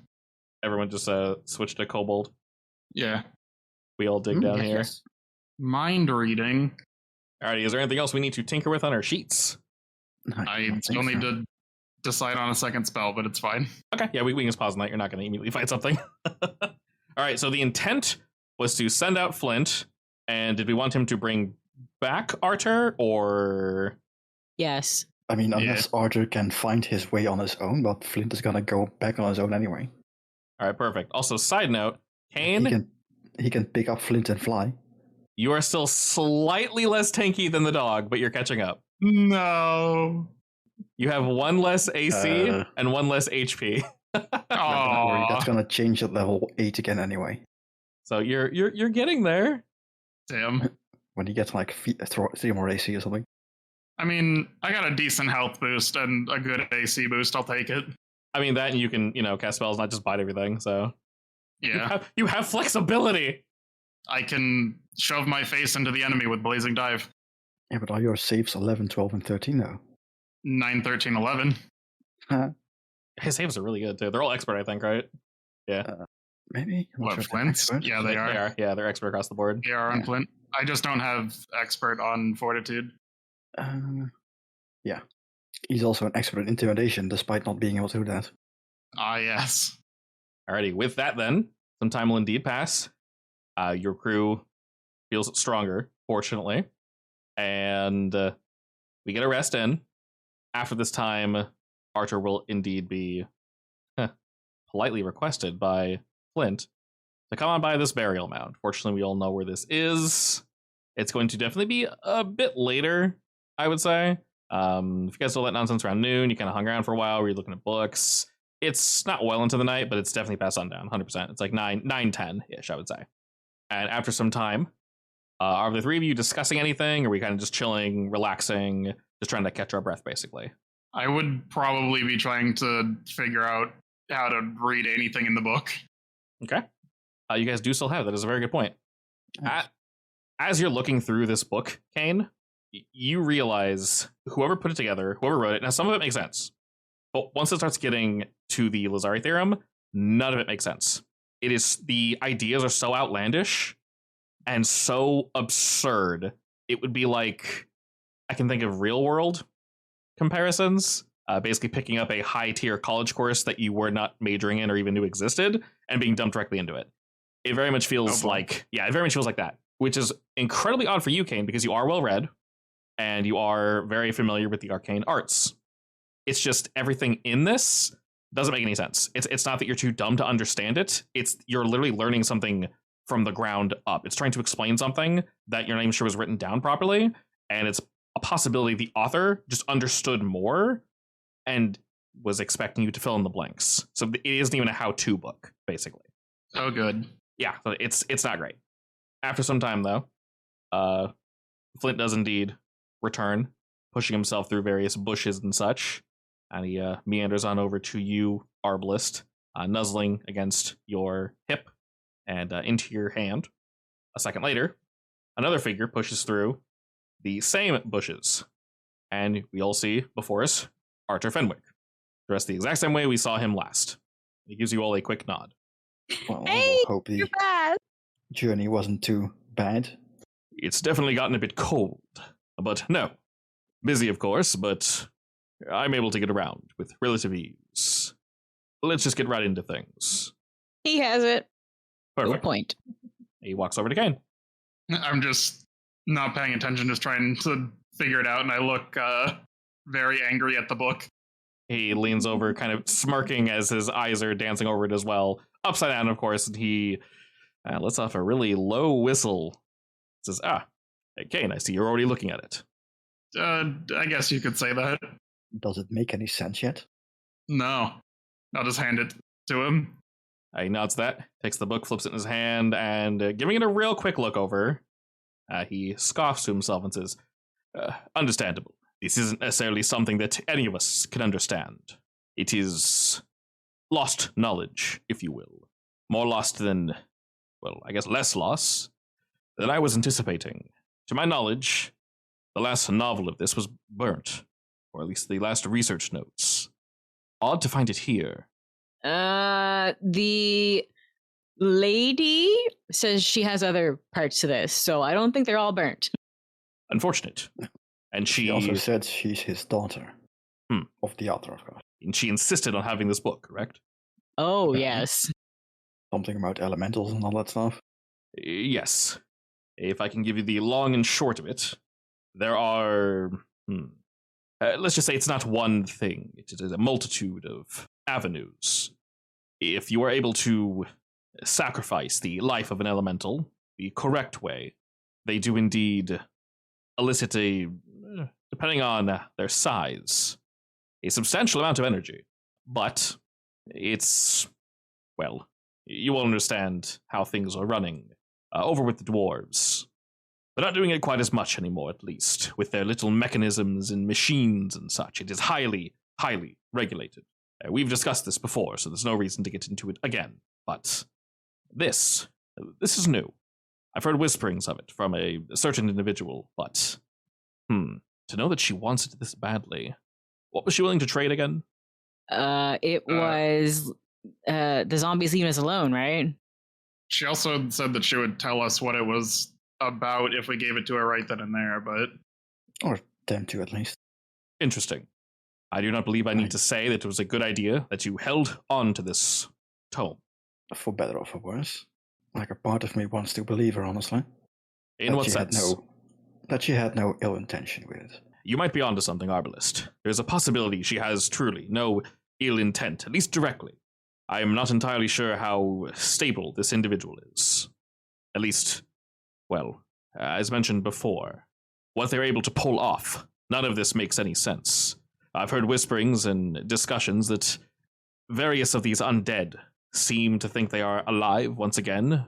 Everyone just switched to kobold. Yeah. We all dig down here. Yes. Mind reading. Alrighty, is there anything else we need to tinker with on our sheets? I don't still think need so. to decide on a second spell, but it's fine. Okay, yeah, we can just pause on that. You're not going to immediately find something. Alright, so the intent was to send out Flint, and did we want him to bring back, Arthur, or Yes. I mean, unless Arthur can find his way on his own, but Flint is gonna go back on his own anyway. all right, perfect. Also, side note, Kane, He can pick up Flint and fly. you are still slightly less tanky than the dog, but you're catching up. No. You have 1 less AC and 1 less HP. Oh, That's gonna change at level 8 again anyway. So you're getting there. damn. When he gets like 3 more AC or something. I mean, I got a decent health boost and a good AC boost. I'll take it. I mean that, and you can cast spells, not just bite everything. So Yeah, you have flexibility. I can shove my face into the enemy with Blazing Dive. Yeah, but are your saves 11, 12, and 13 though? 9, 13, 11. His saves are really good too. They're all expert, I think, right? Yeah, Maybe? I'm not What, sure if they're Flint's? expert. Yeah, they are. Yeah, they're expert across the board. They are on Yeah. Flint. I just don't have expert on Fortitude. Yeah. He's also an expert in intimidation, despite not being able to do that. Ah, yes. Alrighty, with that then, some time will indeed pass. Your crew feels stronger, fortunately, and we get a rest in. After this time, Archer will indeed be politely requested by Flint to come on by this burial mound. Fortunately, we all know where this is. It's going to definitely be a bit later, I would say. If you guys saw that nonsense around noon, you kind of hung around for a while, where you're looking at books. It's not well into the night, but it's definitely past sundown, 100%. It's like 9:10-ish, I would say. And after some time, are the three of you discussing anything? Or are we kind of just chilling, relaxing, just trying to catch our breath, basically? I would probably be trying to figure out how to read anything in the book. Okay. You guys do still have that is a very good point. Nice. As you're looking through this book, Kane, you realize whoever put it together, whoever wrote it, now some of it makes sense. But once it starts getting to the Lazari theorem, none of it makes sense. The ideas are so outlandish and so absurd. It would be like, I can think of real world comparisons, basically picking up a high tier college course that you were not majoring in or even knew existed and being dumped directly into it. It very much feels like that, which is incredibly odd for you, Kane, because you are well read and you are very familiar with the arcane arts. It's just everything in this doesn't make any sense. It's not that you're too dumb to understand it. It's you're literally learning something from the ground up. It's trying to explain something that you're not even sure was written down properly, and it's a possibility the author just understood more and was expecting you to fill in the blanks. So it isn't even a how-to book, basically. Oh, good. Yeah, it's not great. After some time, though, Flint does indeed return, pushing himself through various bushes and such, and he meanders on over to you, Arbalist, nuzzling against your hip and into your hand. A second later, another figure pushes through the same bushes, and we all see before us Arthur Fenwick, dressed the exact same way we saw him last. He gives you all a quick nod. Well, Hey, I hope the You're bad. journey wasn't too bad. It's definitely gotten a bit cold, but no. Busy, of course, but I'm able to get around with relative ease. Let's just get right into things. He has it. Good Perfect. point. He walks over to Kane. I'm just not paying attention, just trying to figure it out, and I look very angry at the book. He leans over, kind of smirking as his eyes are dancing over it as well. Upside down, of course, and he lets off a really low whistle. Says, hey, Kane, I see you're already looking at it. I guess you could say that. Does it make any sense yet? No. I'll just hand it to him. He nods that, takes the book, flips it in his hand, and giving it a real quick look over, he scoffs to himself and says, understandable. This isn't necessarily something that any of us can understand. It is lost knowledge, if you will. More lost than, well, I guess less loss than I was anticipating. To my knowledge, the last novel of this was burnt, or at least the last research notes. Odd to find it here. The lady says she has other parts to this, so I don't think they're all burnt. Unfortunate. And She also said she's his daughter. Of the author, of course. and she insisted on having this book, correct? Oh, Yeah. yes. Something about elementals and all that stuff. Yes. If I can give you the long and short of it, there are, let's just say it's not one thing. It is a multitude of avenues. If you are able to sacrifice the life of an elemental the correct way, they do indeed elicit a, depending on their size, a substantial amount of energy. But it's, well, you will understand how things are running over with the dwarves. They're not doing it quite as much anymore, at least, with their little mechanisms and machines and such. It is highly, highly regulated. We've discussed this before, so there's no reason to get into it again. But this is new. I've heard whisperings of it from a certain individual, but, to know that she wants it this badly. What was she willing to trade again? It was the zombies leaving us alone, right? She also said that she would tell us what it was about if we gave it to her right then and there, but... Or them to, at least. Interesting. I do not believe I need to say that it was a good idea that you held on to this tome. For better or for worse. Like, a part of me wants to believe her, honestly. In what sense? That she had no ill intention with it. You might be onto something, Arbalist. There's a possibility she has truly no ill intent, at least directly. I am not entirely sure how stable this individual is. At least, well, as mentioned before, what they're able to pull off, none of this makes any sense. I've heard whisperings and discussions that various of these undead seem to think they are alive once again.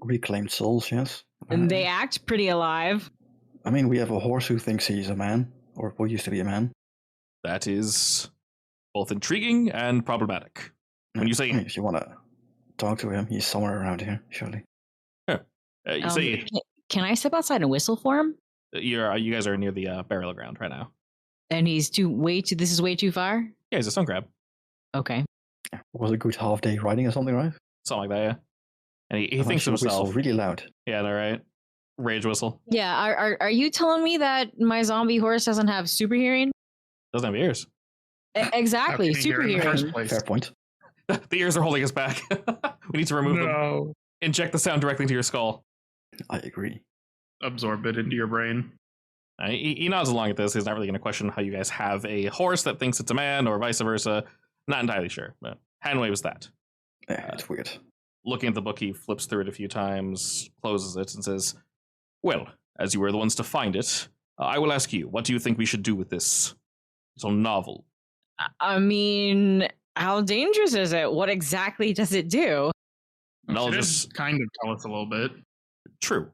Reclaimed souls, yes. And they act pretty alive. I mean, we have a horse who thinks he's a man, or who used to be a man. That is both intriguing and problematic. When you say... If you want to talk to him, he's somewhere around here, surely. You say... Can I step outside and whistle for him? You guys are near the burial ground right now. And he's this is way too far? Yeah, he's a stone crab. Okay. It was a good half day riding or something, right? Something like that, yeah. And he thinks to himself... Whistle really loud. Yeah, all right. Rage whistle. Yeah, are you telling me that my zombie horse doesn't have super hearing? Doesn't have ears. Exactly, super hearing. Fair point. The ears are holding us back. We need to remove them. Inject the sound directly into your skull. I agree. Absorb it into your brain. He nods along at this. He's not really going to question how you guys have a horse that thinks it's a man or vice versa. Not entirely sure, but hand waves that. Yeah, it's weird. Looking at the book, he flips through it a few times, closes it, and says, well, as you were the ones to find it, I will ask you, what do you think we should do with this little novel? I mean, how dangerous is it? What exactly does it do? She did kind of tell us a little bit. True.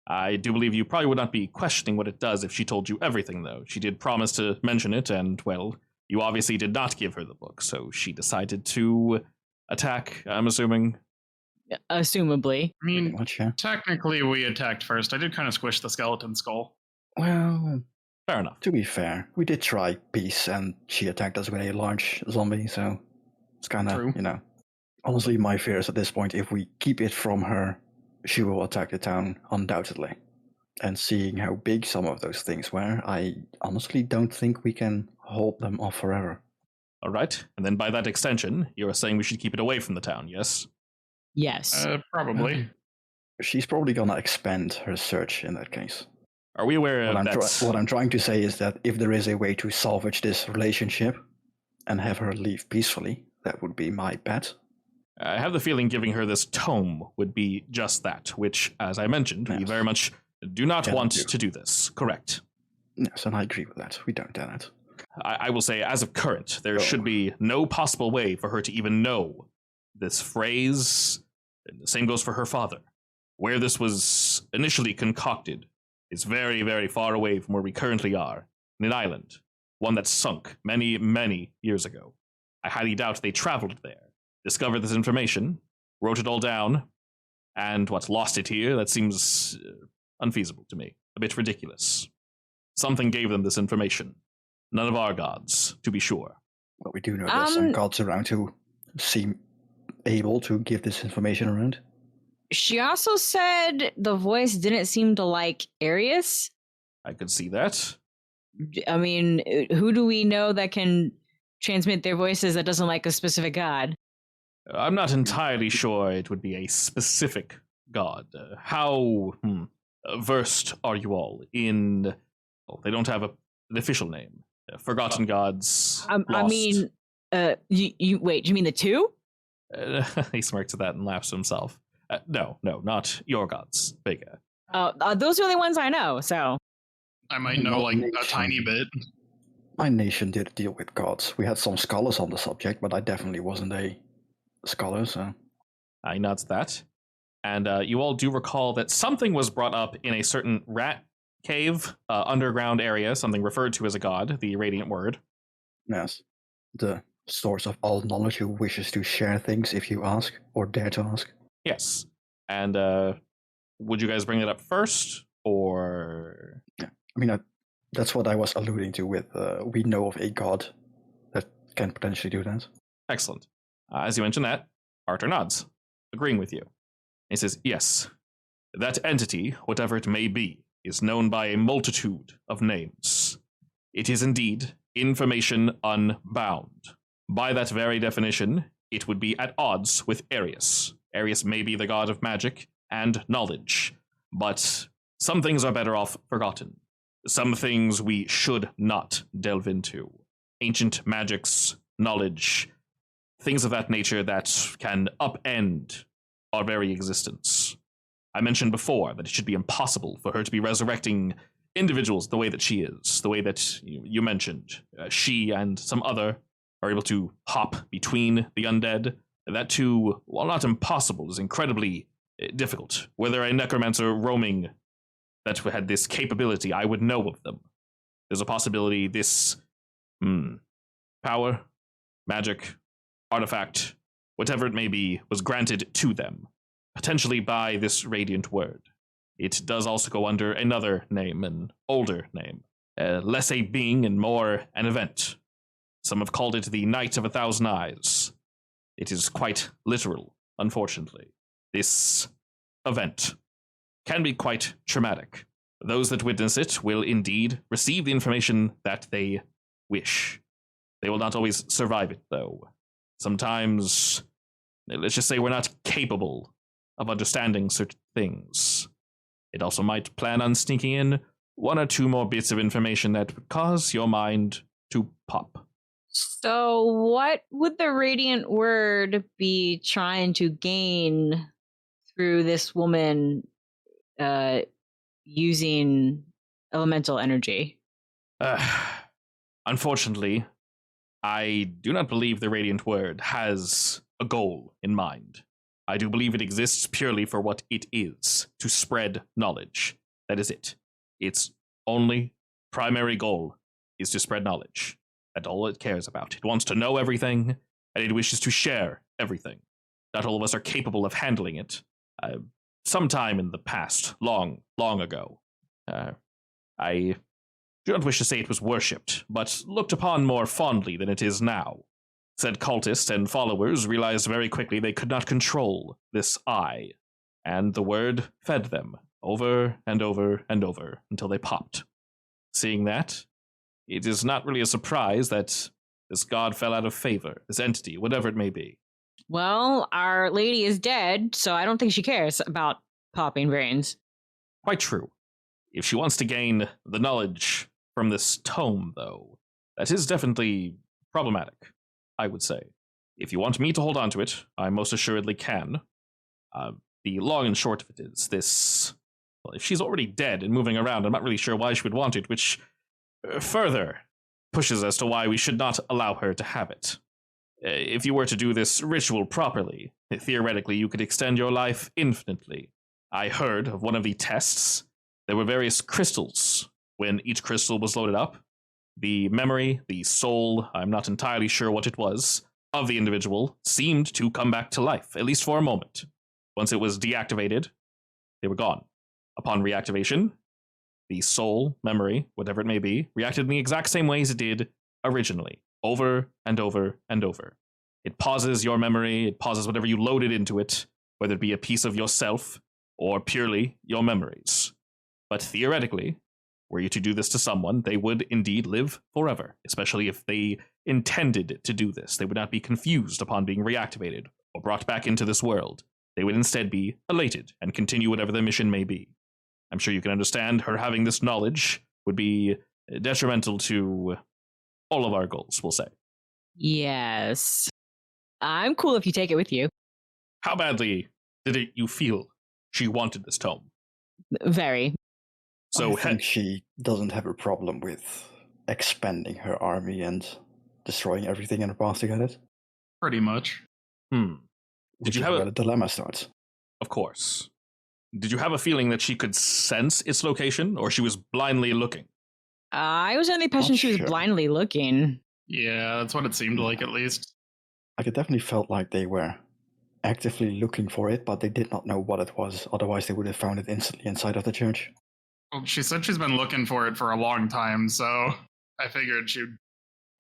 I do believe you probably would not be questioning what it does if she told you everything, though. She did promise to mention it, and, well, you obviously did not give her the book, so she decided to attack, I'm assuming. Assumably. I mean, technically we attacked first. I did kind of squish the skeleton skull. Well, fair enough. To be fair, we did try peace, and she attacked us with a large zombie, so it's kind of, Honestly, my fear is at this point, if we keep it from her, she will attack the town, undoubtedly. And seeing how big some of those things were, I honestly don't think we can hold them off forever. All right, and then by that extension, you're saying we should keep it away from the town, yes? Yes. Probably. She's probably gonna expand her search in that case. Are we aware of that? What I'm trying to say is that if there is a way to salvage this relationship and have her leave peacefully, that would be my bet. I have the feeling giving her this tome would be just that, which, as I mentioned, we very much do not want to do this. Correct. Yes, and I agree with that. We don't do that. I will say, as of current, there should be no possible way for her to even know this phrase. And the same goes for her father. Where this was initially concocted is very, very far away from where we currently are, in an island, one that sunk many, many years ago. I highly doubt they traveled there, discovered this information, wrote it all down, and lost it here? That seems unfeasible to me, a bit ridiculous. Something gave them this information. None of our gods, to be sure. Well, we do know there's some gods around who seem able to give this information around. She also said the voice didn't seem to like Arius. I could see that. I mean, who do we know that can transmit their voices that doesn't like a specific god? I'm not entirely sure it would be a specific god. How versed are you all in Well, they don't have an official name. Forgotten Gods. I Lost. mean, you wait. Do you mean the two? He smirks at that and laughs to himself. No, not your gods, Vega. Those are the only ones I know. So I might know like a tiny bit. My nation did deal with gods. We had some scholars on the subject, but I definitely wasn't a scholar, so... He nods that. And you all do recall that something was brought up in a certain rat cave, underground area, something referred to as a god, the Radiant Word. Yes. The source of all knowledge who wishes to share things if you ask, or dare to ask. Yes. And would you guys bring it up first, or... Yeah. I mean, that's what I was alluding to with, we know of a god that can potentially do that. Excellent. As you mentioned that, Arthur nods, agreeing with you. He says, yes, that entity, whatever it may be, is known by a multitude of names. It is indeed information unbound. By that very definition, it would be at odds with Arius. Arius may be the god of magic and knowledge, but some things are better off forgotten. Some things we should not delve into. Ancient magics, knowledge, things of that nature that can upend our very existence. I mentioned before that it should be impossible for her to be resurrecting individuals the way that she is, the way that you mentioned. She and some other are able to hop between the undead. That too, while not impossible, is incredibly difficult. Were there a necromancer roaming that had this capability, I would know of them. There's a possibility this power, magic, artifact, whatever it may be, was granted to them, potentially by this Radiant Word. It does also go under another name, an older name, less a being and more an event. Some have called it the Night of 1,000 Eyes. It is quite literal, unfortunately. This event can be quite traumatic. Those that witness it will indeed receive the information that they wish. They will not always survive it, though. Sometimes, let's just say we're not capable of understanding certain things. It also might plan on sneaking in one or two more bits of information that would cause your mind to pop. So what would the Radiant Word be trying to gain through this woman using elemental energy? Unfortunately, I do not believe the Radiant Word has a goal in mind. I do believe it exists purely for what it is, to spread knowledge. That is it. Its only primary goal is to spread knowledge. That's all it cares about. It wants to know everything, and it wishes to share everything. Not all of us are capable of handling it. Sometime in the past, long ago, I do not wish to say it was worshipped, but looked upon more fondly than it is now. Said cultists and followers realized very quickly they could not control this eye, and the word fed them over and over and over until they popped. Seeing that, it is not really a surprise that this god fell out of favor, this entity, whatever it may be. Well, our lady is dead, so I don't think she cares about popping brains. Quite true. If she wants to gain the knowledge from this tome, though, that is definitely problematic, I would say. If you want me to hold on to it, I most assuredly can. The long and short of it is this... Well, if she's already dead and moving around, I'm not really sure why she would want it, which further pushes as to why we should not allow her to have it. If you were to do this ritual properly, theoretically you could extend your life infinitely. I heard of one of the tests. There were various crystals. When each crystal was loaded up, the memory, the soul, I'm not entirely sure what it was, of the individual seemed to come back to life, at least for a moment. Once it was deactivated, they were gone. Upon reactivation, the soul, memory, whatever it may be, reacted in the exact same way as it did originally, over and over and over. It pauses your memory, it pauses whatever you loaded into it, whether it be a piece of yourself or purely your memories. But theoretically, were you to do this to someone, they would indeed live forever, especially if they intended to do this. They would not be confused upon being reactivated or brought back into this world. They would instead be elated and continue whatever their mission may be. I'm sure you can understand her having this knowledge would be detrimental to all of our goals, we'll say. Yes. I'm cool if you take it with you. How badly did you feel she wanted this tome? Very. So I think she doesn't have a problem with expanding her army and destroying everything in her path to get it. Pretty much. Did you have where the dilemma starts? Of course. Did you have a feeling that she could sense its location, or she was blindly looking? I was under the impression she was sure. blindly looking. Yeah, that's what it seemed like, at least. I could definitely felt like they were actively looking for it, but they did not know what it was. Otherwise, they would have found it instantly inside of the church. Well, she said she's been looking for it for a long time, so I figured she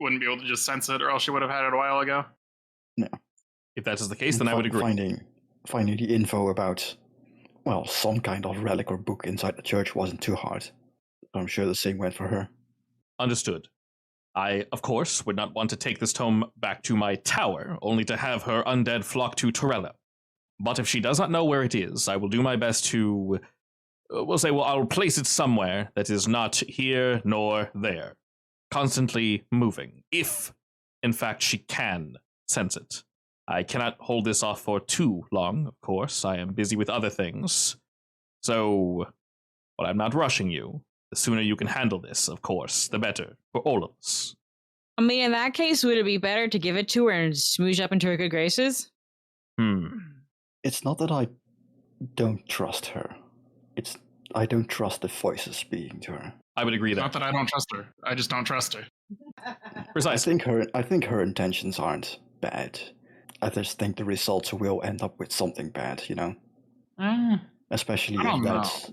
wouldn't be able to just sense it, or else she would have had it a while ago. No. If that is the case, then I would agree. Finding the info about, well, some kind of relic or book inside the church wasn't too hard. I'm sure the same went for her. Understood. I, of course, would not want to take this tome back to my tower, only to have her undead flock to Torello. But if she does not know where it is, I will do my best to... I'll place it somewhere that is not here nor there. Constantly moving, if, in fact, she can sense it. I cannot hold this off for too long, of course. I am busy with other things. So, I'm not rushing you. The sooner you can handle this, of course, the better for all of us. I mean, in that case, would it be better to give it to her and smooch up into her good graces? It's not that I don't trust her. I don't trust the voices speaking to her. I would agree It's there. not that I don't trust her. I just don't trust her. Precisely. I think her intentions aren't bad. I just think the results will end up with something bad, you know? Especially if that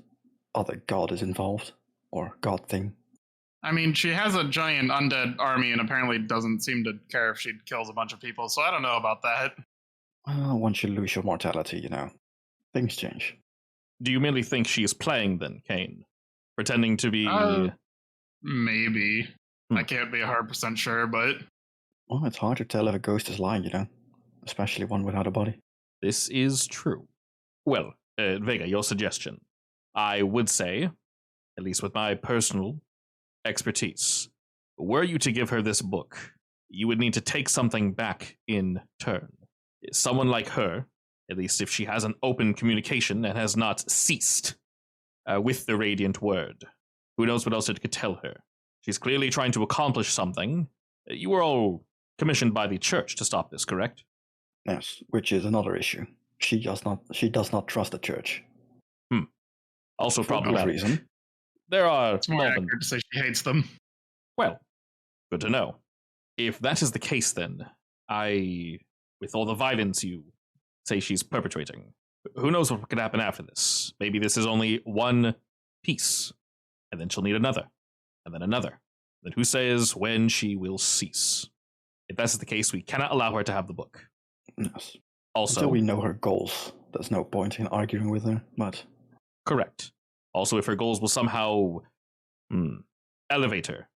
other god is involved, or god thing. I mean, she has a giant undead army and apparently doesn't seem to care if she kills a bunch of people, so I don't know about that. Well, once you lose your mortality, you know, things change. Do you merely think she is playing, then, Kane? Pretending to be... Maybe. I can't be 100% sure, but... Well, it's hard to tell if a ghost is lying, you know? Especially one without a body. This is true. Well, Vega, your suggestion. I would say, at least with my personal expertise, were you to give her this book, you would need to take something back in turn. Someone like her, at least if she has an open communication and has not ceased with the Radiant Word, who knows what else it could tell her. She's clearly trying to accomplish something. You were all commissioned by the church to stop this, correct? Yes, which is another issue. She does not trust the church. Also For good problematic. reason. There are It's more accurate to say she hates them. Well, good to know. If that is the case, then with all the violence you say she's perpetrating, who knows what could happen after this? Maybe this is only one piece, and then she'll need another, and then another. Then who says when she will cease? If that's the case, we cannot allow her to have the book. Yes. Also, Until we know her goals, there's no point in arguing with her, but... Correct. Also, if her goals will somehow elevate her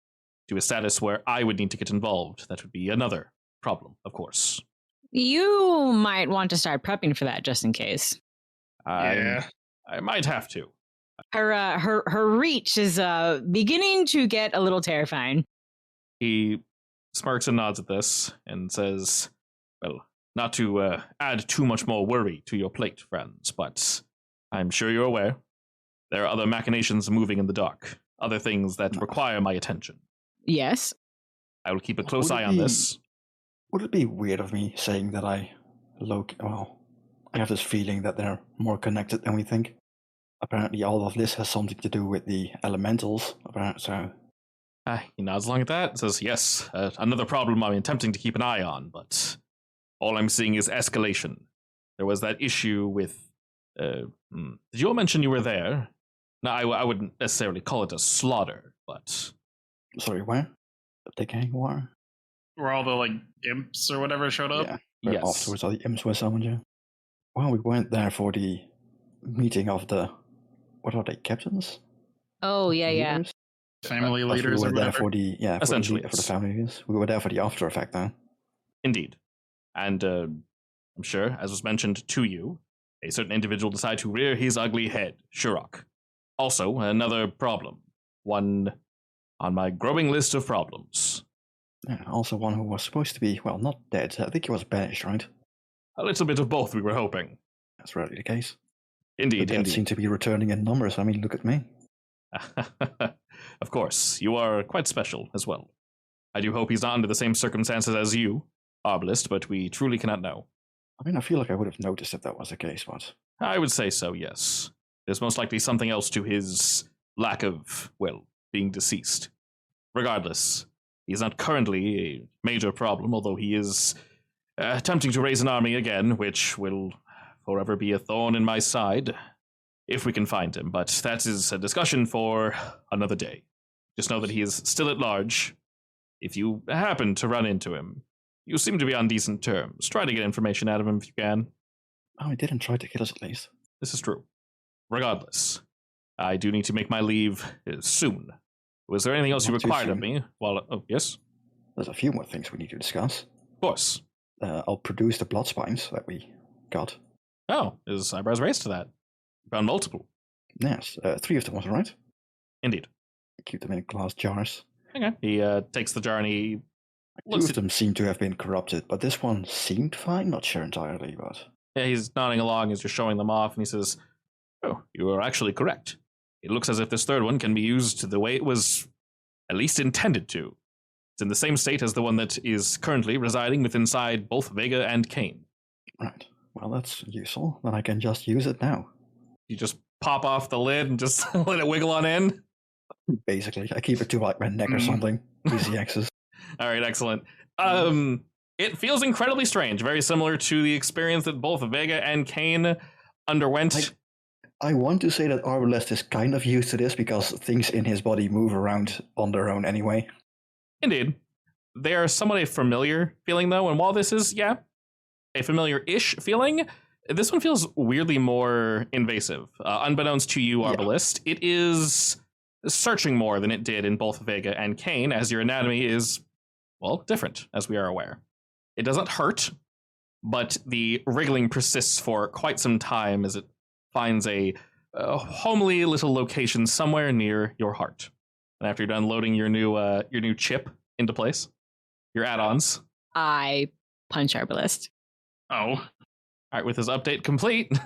to a status where I would need to get involved, that would be another problem, of course. You might want to start prepping for that just in case. Yeah. I might have to. Her reach is beginning to get a little terrifying. He smirks and nods at this and says, well, not to add too much more worry to your plate, friends, but I'm sure you're aware there are other machinations moving in the dark, other things that require my attention. Yes. I will keep a close eye on this. Would it be weird of me saying that I have this feeling that they're more connected than we think? Apparently all of this has something to do with the elementals, so... He nods along at that and says, yes, another problem I'm attempting to keep an eye on, but all I'm seeing is escalation. There was that issue with... Did you all mention you were there? No, I wouldn't necessarily call it a slaughter, but... Sorry, where? The gang war? Where all the, imps or whatever showed up? Yeah, where Yes. afterwards all the imps were summoned, yeah. Well, we went there for the meeting of the... What are they, captains? Oh, yeah. Leaders? Family Plus leaders we or were there whatever. for the... Yeah, Essentially, for yes. the family leaders. We were there for the after effect, though. Indeed. And I'm sure, as was mentioned to you, a certain individual decided to rear his ugly head, Shurok. Also, another problem. One on my growing list of problems. Yeah, also one who was supposed to be, well, not dead. I think he was banished, right? A little bit of both, we were hoping. That's rarely the case. Indeed, The dead seem to be returning in numbers. I mean, look at me. Of course, you are quite special as well. I do hope he's not under the same circumstances as you, Arbalist, but we truly cannot know. I mean, I feel like I would have noticed if that was the case, but... I would say so, yes. There's most likely something else to his lack of, well, being deceased. Regardless, he's not currently a major problem, although he is attempting to raise an army again, which will forever be a thorn in my side, if we can find him. But that is a discussion for another day. Just know that he is still at large. If you happen to run into him, you seem to be on decent terms. Try to get information out of him if you can. Oh, he didn't try to kill us at least. This is true. Regardless, I do need to make my leave soon. Was there anything else you Not too required of soon. me? Well, oh, yes? There's a few more things we need to discuss. Of course. I'll produce the blood spines that we got. Oh, his eyebrows raised to that. Found multiple. Yes, 3 of them was right. Indeed. Keep them in glass jars. Okay. He takes the jar and he 2 looks of at... them seem to have been corrupted, but this one seemed fine. Not sure entirely, but... Yeah, he's nodding along, he's just showing them off, and he says, "Oh, you are actually correct. It looks as if this third one can be used the way it was at least intended to. It's in the same state as the one that is currently residing within inside both Vega and Kane." Right. Well, that's useful. Then I can just use it now. You just pop off the lid and just let it wiggle on in? Basically, I keep it to like my neck or something. Easy access. All right, excellent. It feels incredibly strange, very similar to the experience that both Vega and Kane underwent. I want to say that Arbalest is kind of used to this because things in his body move around on their own anyway. Indeed. They are somewhat a familiar feeling, though, and while this is, yeah, a familiar-ish feeling, this one feels weirdly more invasive. Unbeknownst to you, Arbalest, it is searching more than it did in both Vega and Kane, as your anatomy is, well, different, as we are aware. It doesn't hurt, but the wriggling persists for quite some time as it finds a homely little location somewhere near your heart. And after you're done loading your new chip into place, your add-ons. I punch Arbalist. Oh. All right, with his update complete,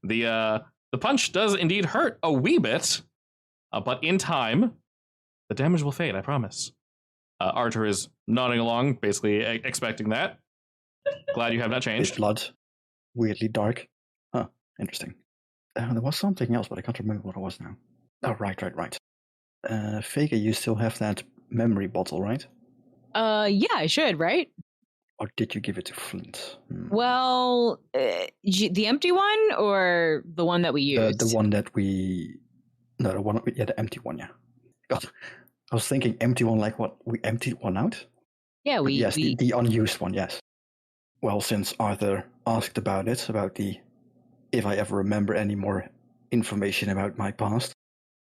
the punch does indeed hurt a wee bit, but in time, the damage will fade, I promise. Arthur is nodding along, basically expecting that. Glad you have not His changed. blood. Weirdly dark. Huh, interesting. There was something else, but I can't remember what it was now. Oh, right. Vega, you still have that memory bottle, right? Yeah, I should, right? Or did you give it to Flint? Well, the empty one or the one that we used? The one that we... No, the empty one, yeah. God, I was thinking empty one like what? We emptied one out? Yeah, But yes, the unused one, yes. Well, since Arthur asked about it, about if I ever remember any more information about my past,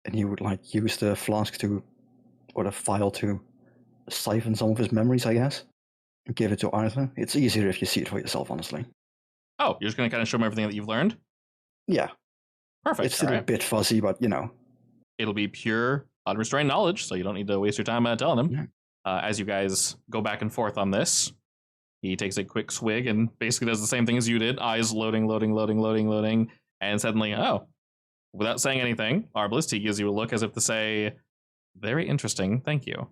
and he would use the flask or the file to siphon some of his memories, I guess, and give it to Arthur. It's easier if you see it for yourself, honestly. Oh, you're just going to kind of show him everything that you've learned? Yeah. Perfect. It's still all a right. bit fuzzy, but It'll be pure, unrestrained knowledge, so you don't need to waste your time telling him. Yeah. As you guys go back and forth on this, he takes a quick swig and basically does the same thing as you did. Eyes loading, and suddenly, without saying anything, Arbalist, he gives you a look as if to say, "Very interesting, thank you."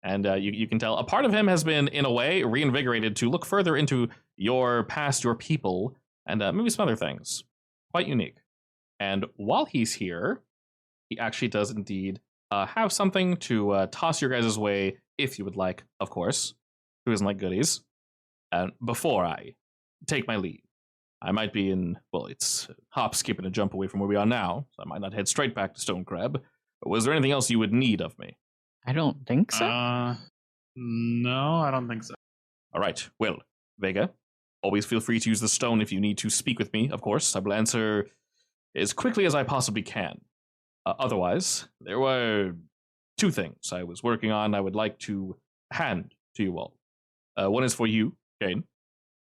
And you can tell a part of him has been, in a way, reinvigorated to look further into your past, your people, and maybe some other things. Quite unique. And while he's here, he actually does indeed have something to toss your guys' way, if you would like, of course. Who doesn't like goodies? And before I take my leave, I might be it's hop, skip, and a jump away from where we are now, so I might not head straight back to Stone Crab. But was there anything else you would need of me? I don't think so. No, I don't think so. All right, well, Vega, always feel free to use the stone if you need to speak with me, of course. I will answer as quickly as I possibly can. Otherwise, there were 2 things I was working on I would like to hand to you all. One is for you, Kane.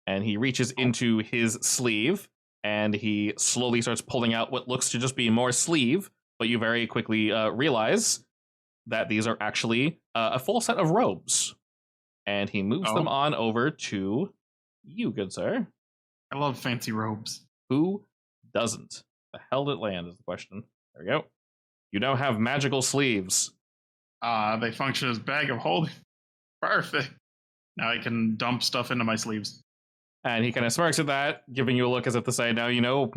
And he reaches into his sleeve, and he slowly starts pulling out what looks to just be more sleeve, but you very quickly realize that these are actually a full set of robes. And he moves them on over to you, good sir. I love fancy robes. Who doesn't? The hell did it land is the question. There we go. You now have magical sleeves. They function as bag of holding. Perfect. Now I can dump stuff into my sleeves. And he kind of smirks at that, giving you a look as if to say, now you know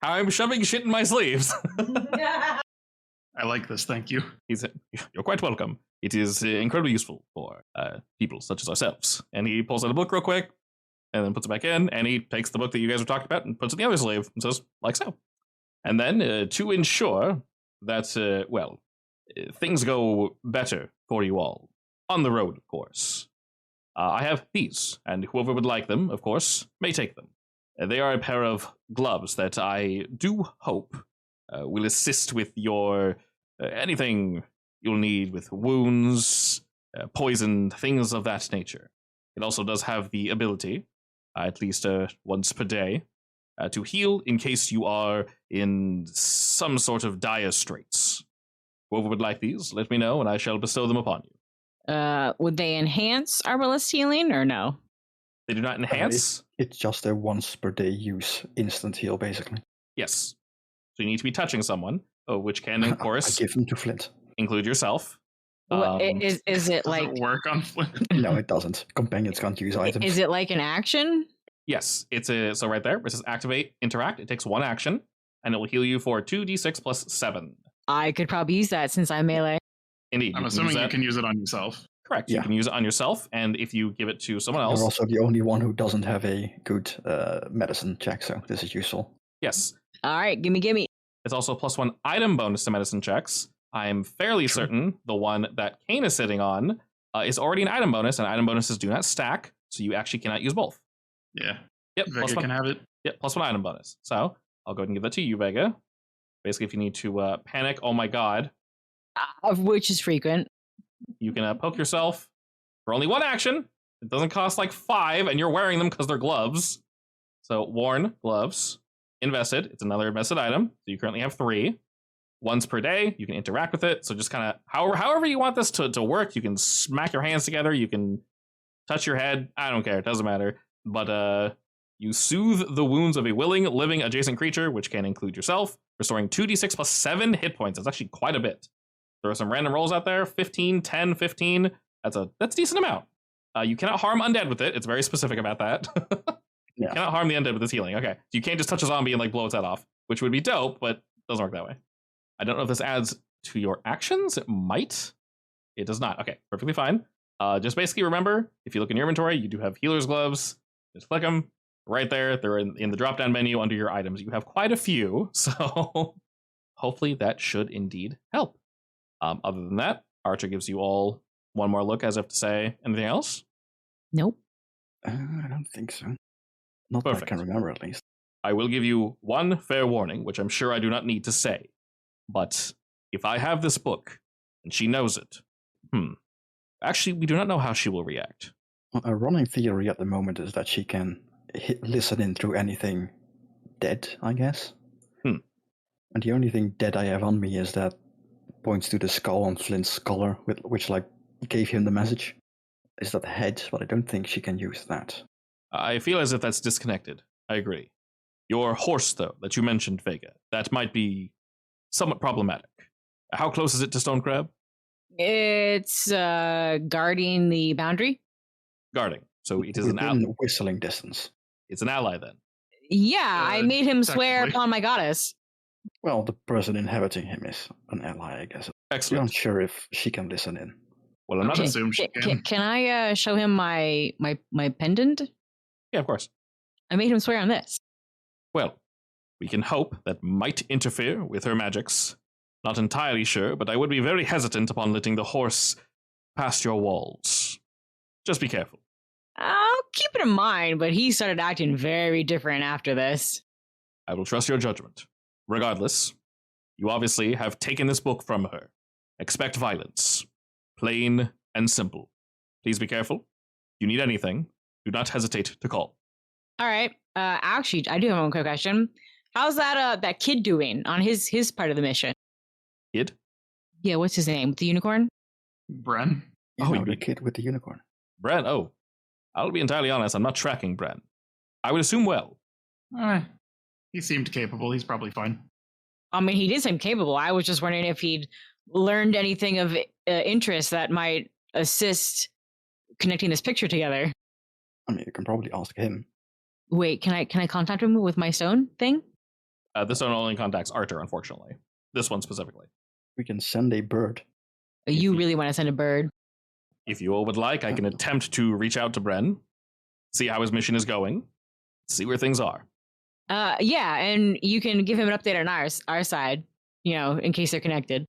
how I'm shoving shit in my sleeves. I like this, thank you. You're quite welcome. It is incredibly useful for people such as ourselves. And he pulls out a book real quick, and then puts it back in, and he takes the book that you guys were talking about and puts it in the other sleeve, and says, like so. And then, to ensure that, things go better for you all, on the road, of course, I have these, and whoever would like them, of course, may take them. They are a pair of gloves that I do hope will assist with your anything you'll need with wounds, poison, things of that nature. It also does have the ability, at least once per day, to heal in case you are in some sort of dire straits. Whoever would like these, let me know, and I shall bestow them upon you. Would they enhance Arbalest healing, or no? They do not enhance? It's just a once per day use instant heal, basically. Yes. So you need to be touching someone, which can, of course, I give them to Flint. Include yourself. Is it like... Does it work on Flint? No, it doesn't. Companions can't use items. Is it like an action? Yes. So right there, it says activate, interact. It takes one action, and it will heal you for 2d6 plus 7. I could probably use that since I'm melee. Indeed. I'm assuming you can use it on yourself. Correct. Yeah. You can use it on yourself, and if you give it to someone else... You're also the only one who doesn't have a good medicine check, so this is useful. Yes. All right, gimme. It's also a +1 item bonus to medicine checks. I'm fairly certain the one that Kane is sitting on is already an item bonus, and item bonuses do not stack, so you actually cannot use both. Yeah. Yep. Vega can have it. Yep, +1 item bonus. So I'll go ahead and give that to you, Vega. Basically, if you need to panic, oh my god. Of which is frequent. You can poke yourself for only one action. It doesn't cost like 5, and you're wearing them because they're gloves. So worn gloves. Invested. It's another invested item. So you currently have 3. Once per day, you can interact with it. So just kind of however you want this to work. You can smack your hands together. You can touch your head. I don't care. It doesn't matter. But you soothe the wounds of a willing, living, adjacent creature, which can include yourself, restoring 2d6 plus 7 hit points. That's actually quite a bit. There are some random rolls out there. 15, 10, 15. That's a decent amount. You cannot harm undead with it. It's very specific about that. You cannot harm the undead with this healing. Okay. So you can't just touch a zombie and like blow its head off, which would be dope, but it doesn't work that way. I don't know if this adds to your actions. It might. It does not. Okay. Perfectly fine. Just basically remember, if you look in your inventory, you do have healer's gloves. Just click them right there. They're in the drop-down menu under your items. You have quite a few. So hopefully that should indeed help. Other than that, Archer gives you all one more look as if to say anything else. Nope. I don't think so. Not Perfect. that I can remember, at least. I will give you one fair warning, which I'm sure I do not need to say. But if I have this book, and she knows it, actually, we do not know how she will react. A running theory at the moment is that she can listen in through anything dead, I guess. And the only thing dead I have on me is that points to the skull on Flint's collar, which like gave him the message. Is that the head? But I don't think she can use that. I feel as if that's disconnected. I agree. Your horse, though, that you mentioned, Vega, that might be somewhat problematic. How close is it to Stone Crab? It's guarding the boundary. Guarding. So it is Within an ally. whistling distance. It's an ally, then. Yeah, I made him swear technically. upon my goddess. Well, the person inhabiting him is an ally, I guess. I'm Excellent. not sure if she can listen in. Well, I'm not... Okay. assume she can. Can I show him my pendant? Yeah, of course. I made him swear on this. Well, we can hope that might interfere with her magics. Not entirely sure, but I would be very hesitant upon letting the horse past your walls. Just be careful. I'll keep it in mind, but he started acting very different after this. I will trust your judgment. Regardless, you obviously have taken this book from her. Expect violence. Plain and simple. Please be careful. If you need anything, do not hesitate to call. All right. Actually, I do have one quick question. How's that kid doing on his part of the mission? Kid? Yeah, what's his name? The unicorn? Bren? The kid with the unicorn. Bren, I'll be entirely honest, I'm not tracking Bren. I would assume well. He seemed capable. He's probably fine. I mean, he did seem capable. I was just wondering if he'd learned anything of interest that might assist connecting this picture together. I mean, you can probably ask him. Wait, can I contact him with my stone thing? This one only contacts Arthur, unfortunately. This one specifically. We can send a bird. You really want to send a bird? If you all would like, I can attempt to reach out to Bren, see how his mission is going, see where things are. Yeah, and you can give him an update on our side, in case they're connected.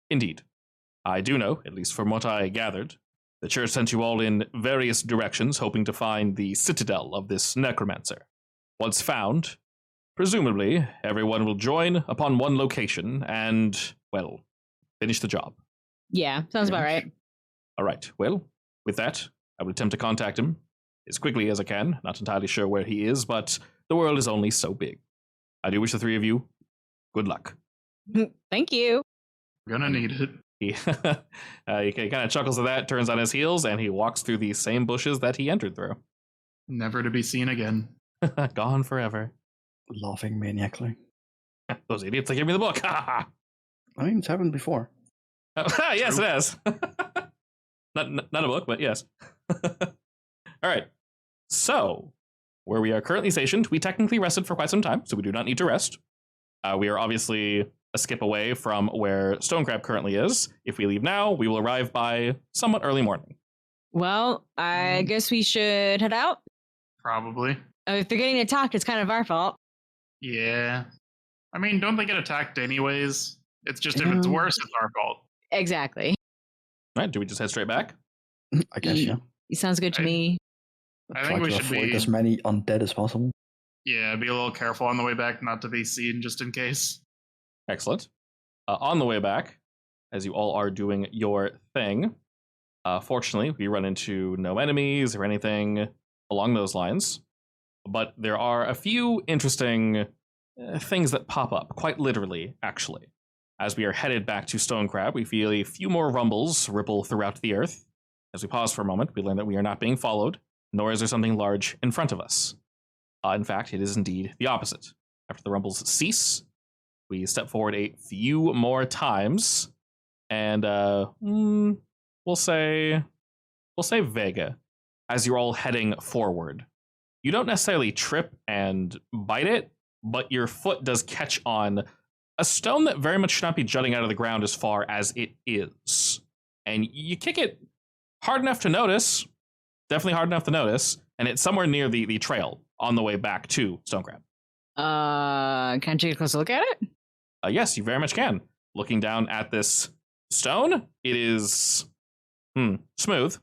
Indeed. I do know, at least from what I gathered, the church sent you all in various directions, hoping to find the citadel of this necromancer. Once found, presumably, everyone will join upon one location and, well, finish the job. Yeah, sounds about right. All right, well, with that, I will attempt to contact him as quickly as I can. Not entirely sure where he is, but the world is only so big. I do wish the three of you good luck. Thank you. Gonna need it. He kind of chuckles at that, turns on his heels, and he walks through the same bushes that he entered through. Never to be seen again. Gone forever. Laughing maniacally. Those idiots, they gave me the book. I mean, it's happened before. Yes, it has. Not a book, but yes. All right. So, where we are currently stationed, we technically rested for quite some time, so we do not need to rest. We are obviously a skip away from where Stonecrab currently is. If we leave now, we will arrive by somewhat early morning. Well, I guess we should head out. Probably. If they're getting attacked, it's kind of our fault. Yeah. I mean, don't they get attacked anyways? It's just if it's worse, it's our fault. Exactly. All right, do we just head straight back? I guess, yeah. It sounds good to me. I think we should avoid be as many undead as possible. Yeah, be a little careful on the way back not to be seen just in case. Excellent. On the way back, as you all are doing your thing, fortunately, we run into no enemies or anything along those lines. But there are a few interesting things that pop up, quite literally, actually. As we are headed back to Stonecrab, we feel a few more rumbles ripple throughout the earth. As we pause for a moment, we learn that we are not being followed, nor is there something large in front of us. In fact, it is indeed the opposite. After the rumbles cease, we step forward a few more times, and we'll say Vega, as you're all heading forward. You don't necessarily trip and bite it, but your foot does catch on a stone that very much should not be jutting out of the ground as far as it is. And you kick it hard enough to notice, definitely hard enough to notice, and it's somewhere near the trail on the way back to Stonecrab. Can I take a closer look at it? Yes, you very much can. Looking down at this stone, it is smooth.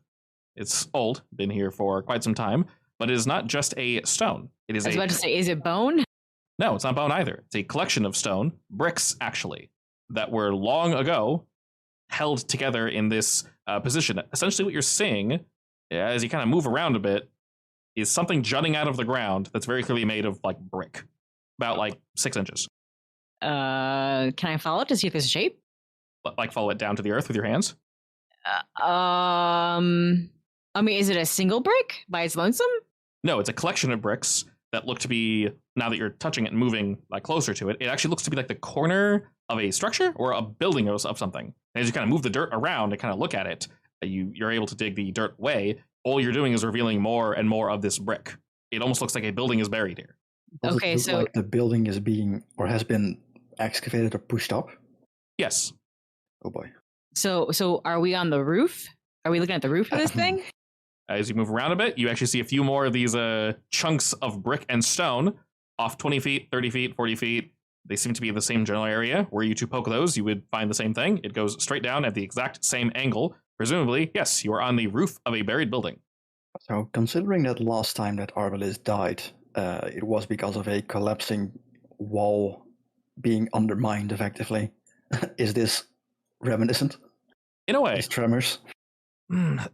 It's old, been here for quite some time, but it is not just a stone. It is I was about to say, is it bone? No, it's not bone either. It's a collection of stone, bricks actually, that were long ago held together in this position. Essentially what you're seeing, as you kind of move around a bit, is something jutting out of the ground that's very clearly made of like brick, about like 6 inches. Can I follow it to see if there's a shape? Like follow it down to the earth with your hands? I mean, is it a single brick by its lonesome? No, it's a collection of bricks that look to be, now that you're touching it and moving like closer to it, it actually looks to be like the corner of a structure or a building of something. And as you kind of move the dirt around and kind of look at it, you're able to dig the dirt away. All you're doing is revealing more and more of this brick. It almost looks like a building is buried here. Does Okay, it look so like the building is being or has been excavated or pushed up? Yes. Oh boy. So are we on the roof? Are we looking at the roof of this thing? As you move around a bit, you actually see a few more of these chunks of brick and stone off 20 feet, 30 feet, 40 feet. They seem to be in the same general area. Were you to poke those, you would find the same thing. It goes straight down at the exact same angle. Presumably, yes, you are on the roof of a buried building. So, considering that last time that Arbalest died, it was because of a collapsing wall being undermined effectively. Is this reminiscent? In a way. These tremors?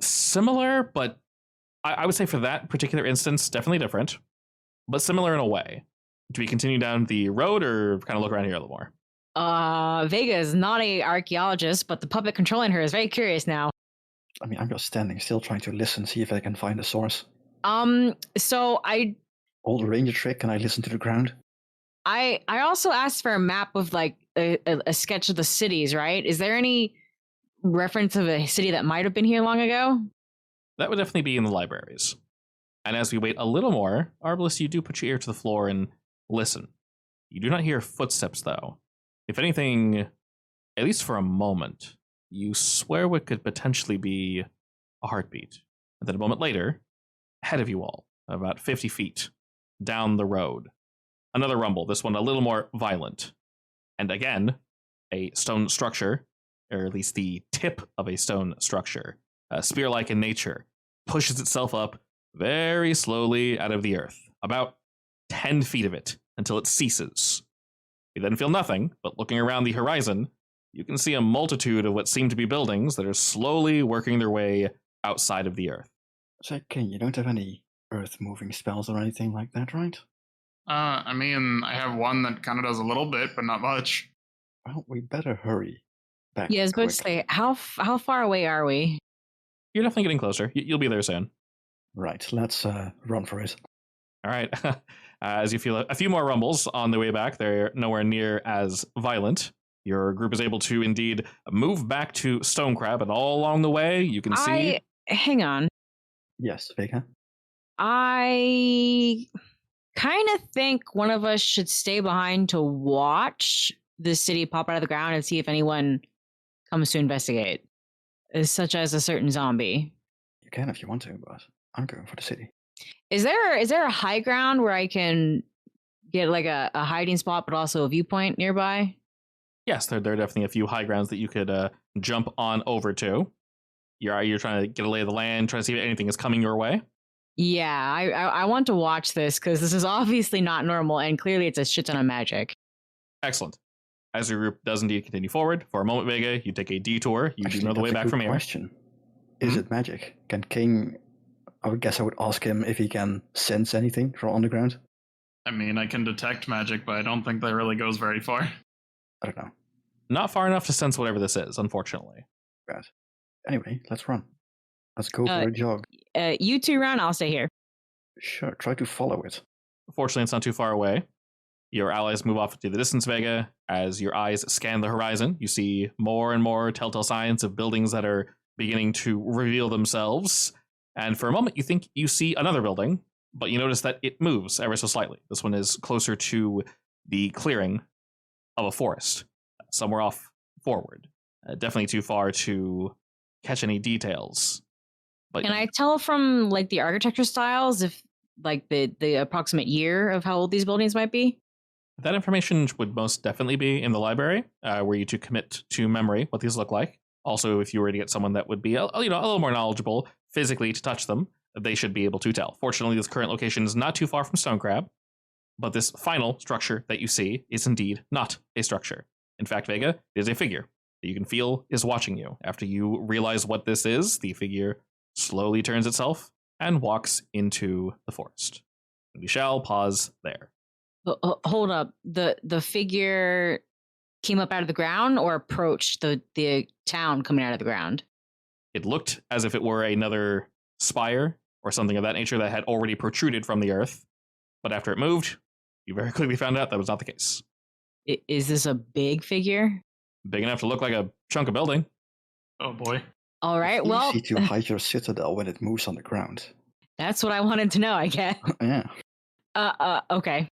Similar, but I would say for that particular instance, definitely different, but similar in a way. Do we continue down the road or kind of look around here a little more? Vega is not a archaeologist, but the puppet controlling her is very curious now. I mean, I'm just standing still trying to listen, see if I can find a source. So I Old ranger trick, can I listen to the ground? also asked for a map of like a sketch of the cities, right? Is there any reference of a city that might have been here long ago? That would definitely be in the libraries. And as we wait a little more, Arbalest, you do put your ear to the floor and listen. You do not hear footsteps, though. If anything, at least for a moment, you swear what could potentially be a heartbeat. And then a moment later, ahead of you all, about 50 feet down the road, another rumble, this one a little more violent. And again, a stone structure, or at least the tip of a stone structure, spear-like in nature, pushes itself up very slowly out of the earth, about 10 feet of it, until it ceases. You then feel nothing, but looking around the horizon, you can see a multitude of what seem to be buildings that are slowly working their way outside of the earth. So, King, you don't have any earth-moving spells or anything like that, right? I mean, I have one that kind of does a little bit, but not much. Well, we better hurry back. Yeah, I was about to quick. say, how far away are we? You're definitely getting closer. You'll be there soon. Right, let's run for it. All right. As you feel a few more rumbles on the way back, they're nowhere near as violent. Your group is able to indeed move back to Stone Crab, and all along the way, you can see. Hang on. Yes, Vega? I kind of think one of us should stay behind to watch the city pop out of the ground and see if anyone comes to investigate, such as a certain zombie. You can if you want to, but I'm going for the city. Is there a high ground where I can get like a hiding spot, but also a viewpoint nearby? Yes, there are definitely a few high grounds that you could jump on over to. You're trying to get a lay of the land, trying to see if anything is coming your way. Yeah, I want to watch this because this is obviously not normal, and clearly it's a shit ton of magic. Excellent. As your group does indeed continue forward, for a moment, Vega, you take a detour. You Actually, do know the way that's a back good from here. Question. Is it magic? Can King... I would guess I would ask him if he can sense anything from underground. I mean, I can detect magic, but I don't think that really goes very far. I don't know. Not far enough to sense whatever this is, unfortunately. Bad. Anyway, let's run. Let's go for a jog. You two run, I'll stay here. Sure, try to follow it. Fortunately, it's not too far away. Your allies move off to the distance, Vega. As your eyes scan the horizon, you see more and more telltale signs of buildings that are beginning to reveal themselves. And for a moment, you think you see another building, but you notice that it moves ever so slightly. This one is closer to the clearing of a forest, somewhere off forward. Definitely too far to catch any details. But can I tell from like the architecture styles if like the approximate year of how old these buildings might be? that information would most definitely be in the library, were you to commit to memory what these look like. Also, if you were to get someone that would be a little more knowledgeable physically to touch them, they should be able to tell. Fortunately, this current location is not too far from Stone Crab, but this final structure that you see is indeed not a structure. In fact, Vega, it is a figure that you can feel is watching you. After you realize what this is, the figure slowly turns itself and walks into the forest. We shall pause there. Hold up. The figure came up out of the ground or approached the town coming out of the ground? It looked as if it were another spire or something of that nature that had already protruded from the earth. But after it moved, you very quickly found out that was not the case. Is this a big figure? Big enough to look like a chunk of building. Oh boy. All right, It's well, easy to hide your citadel when it moves on the ground. that's what I wanted to know, I guess. Yeah. Okay.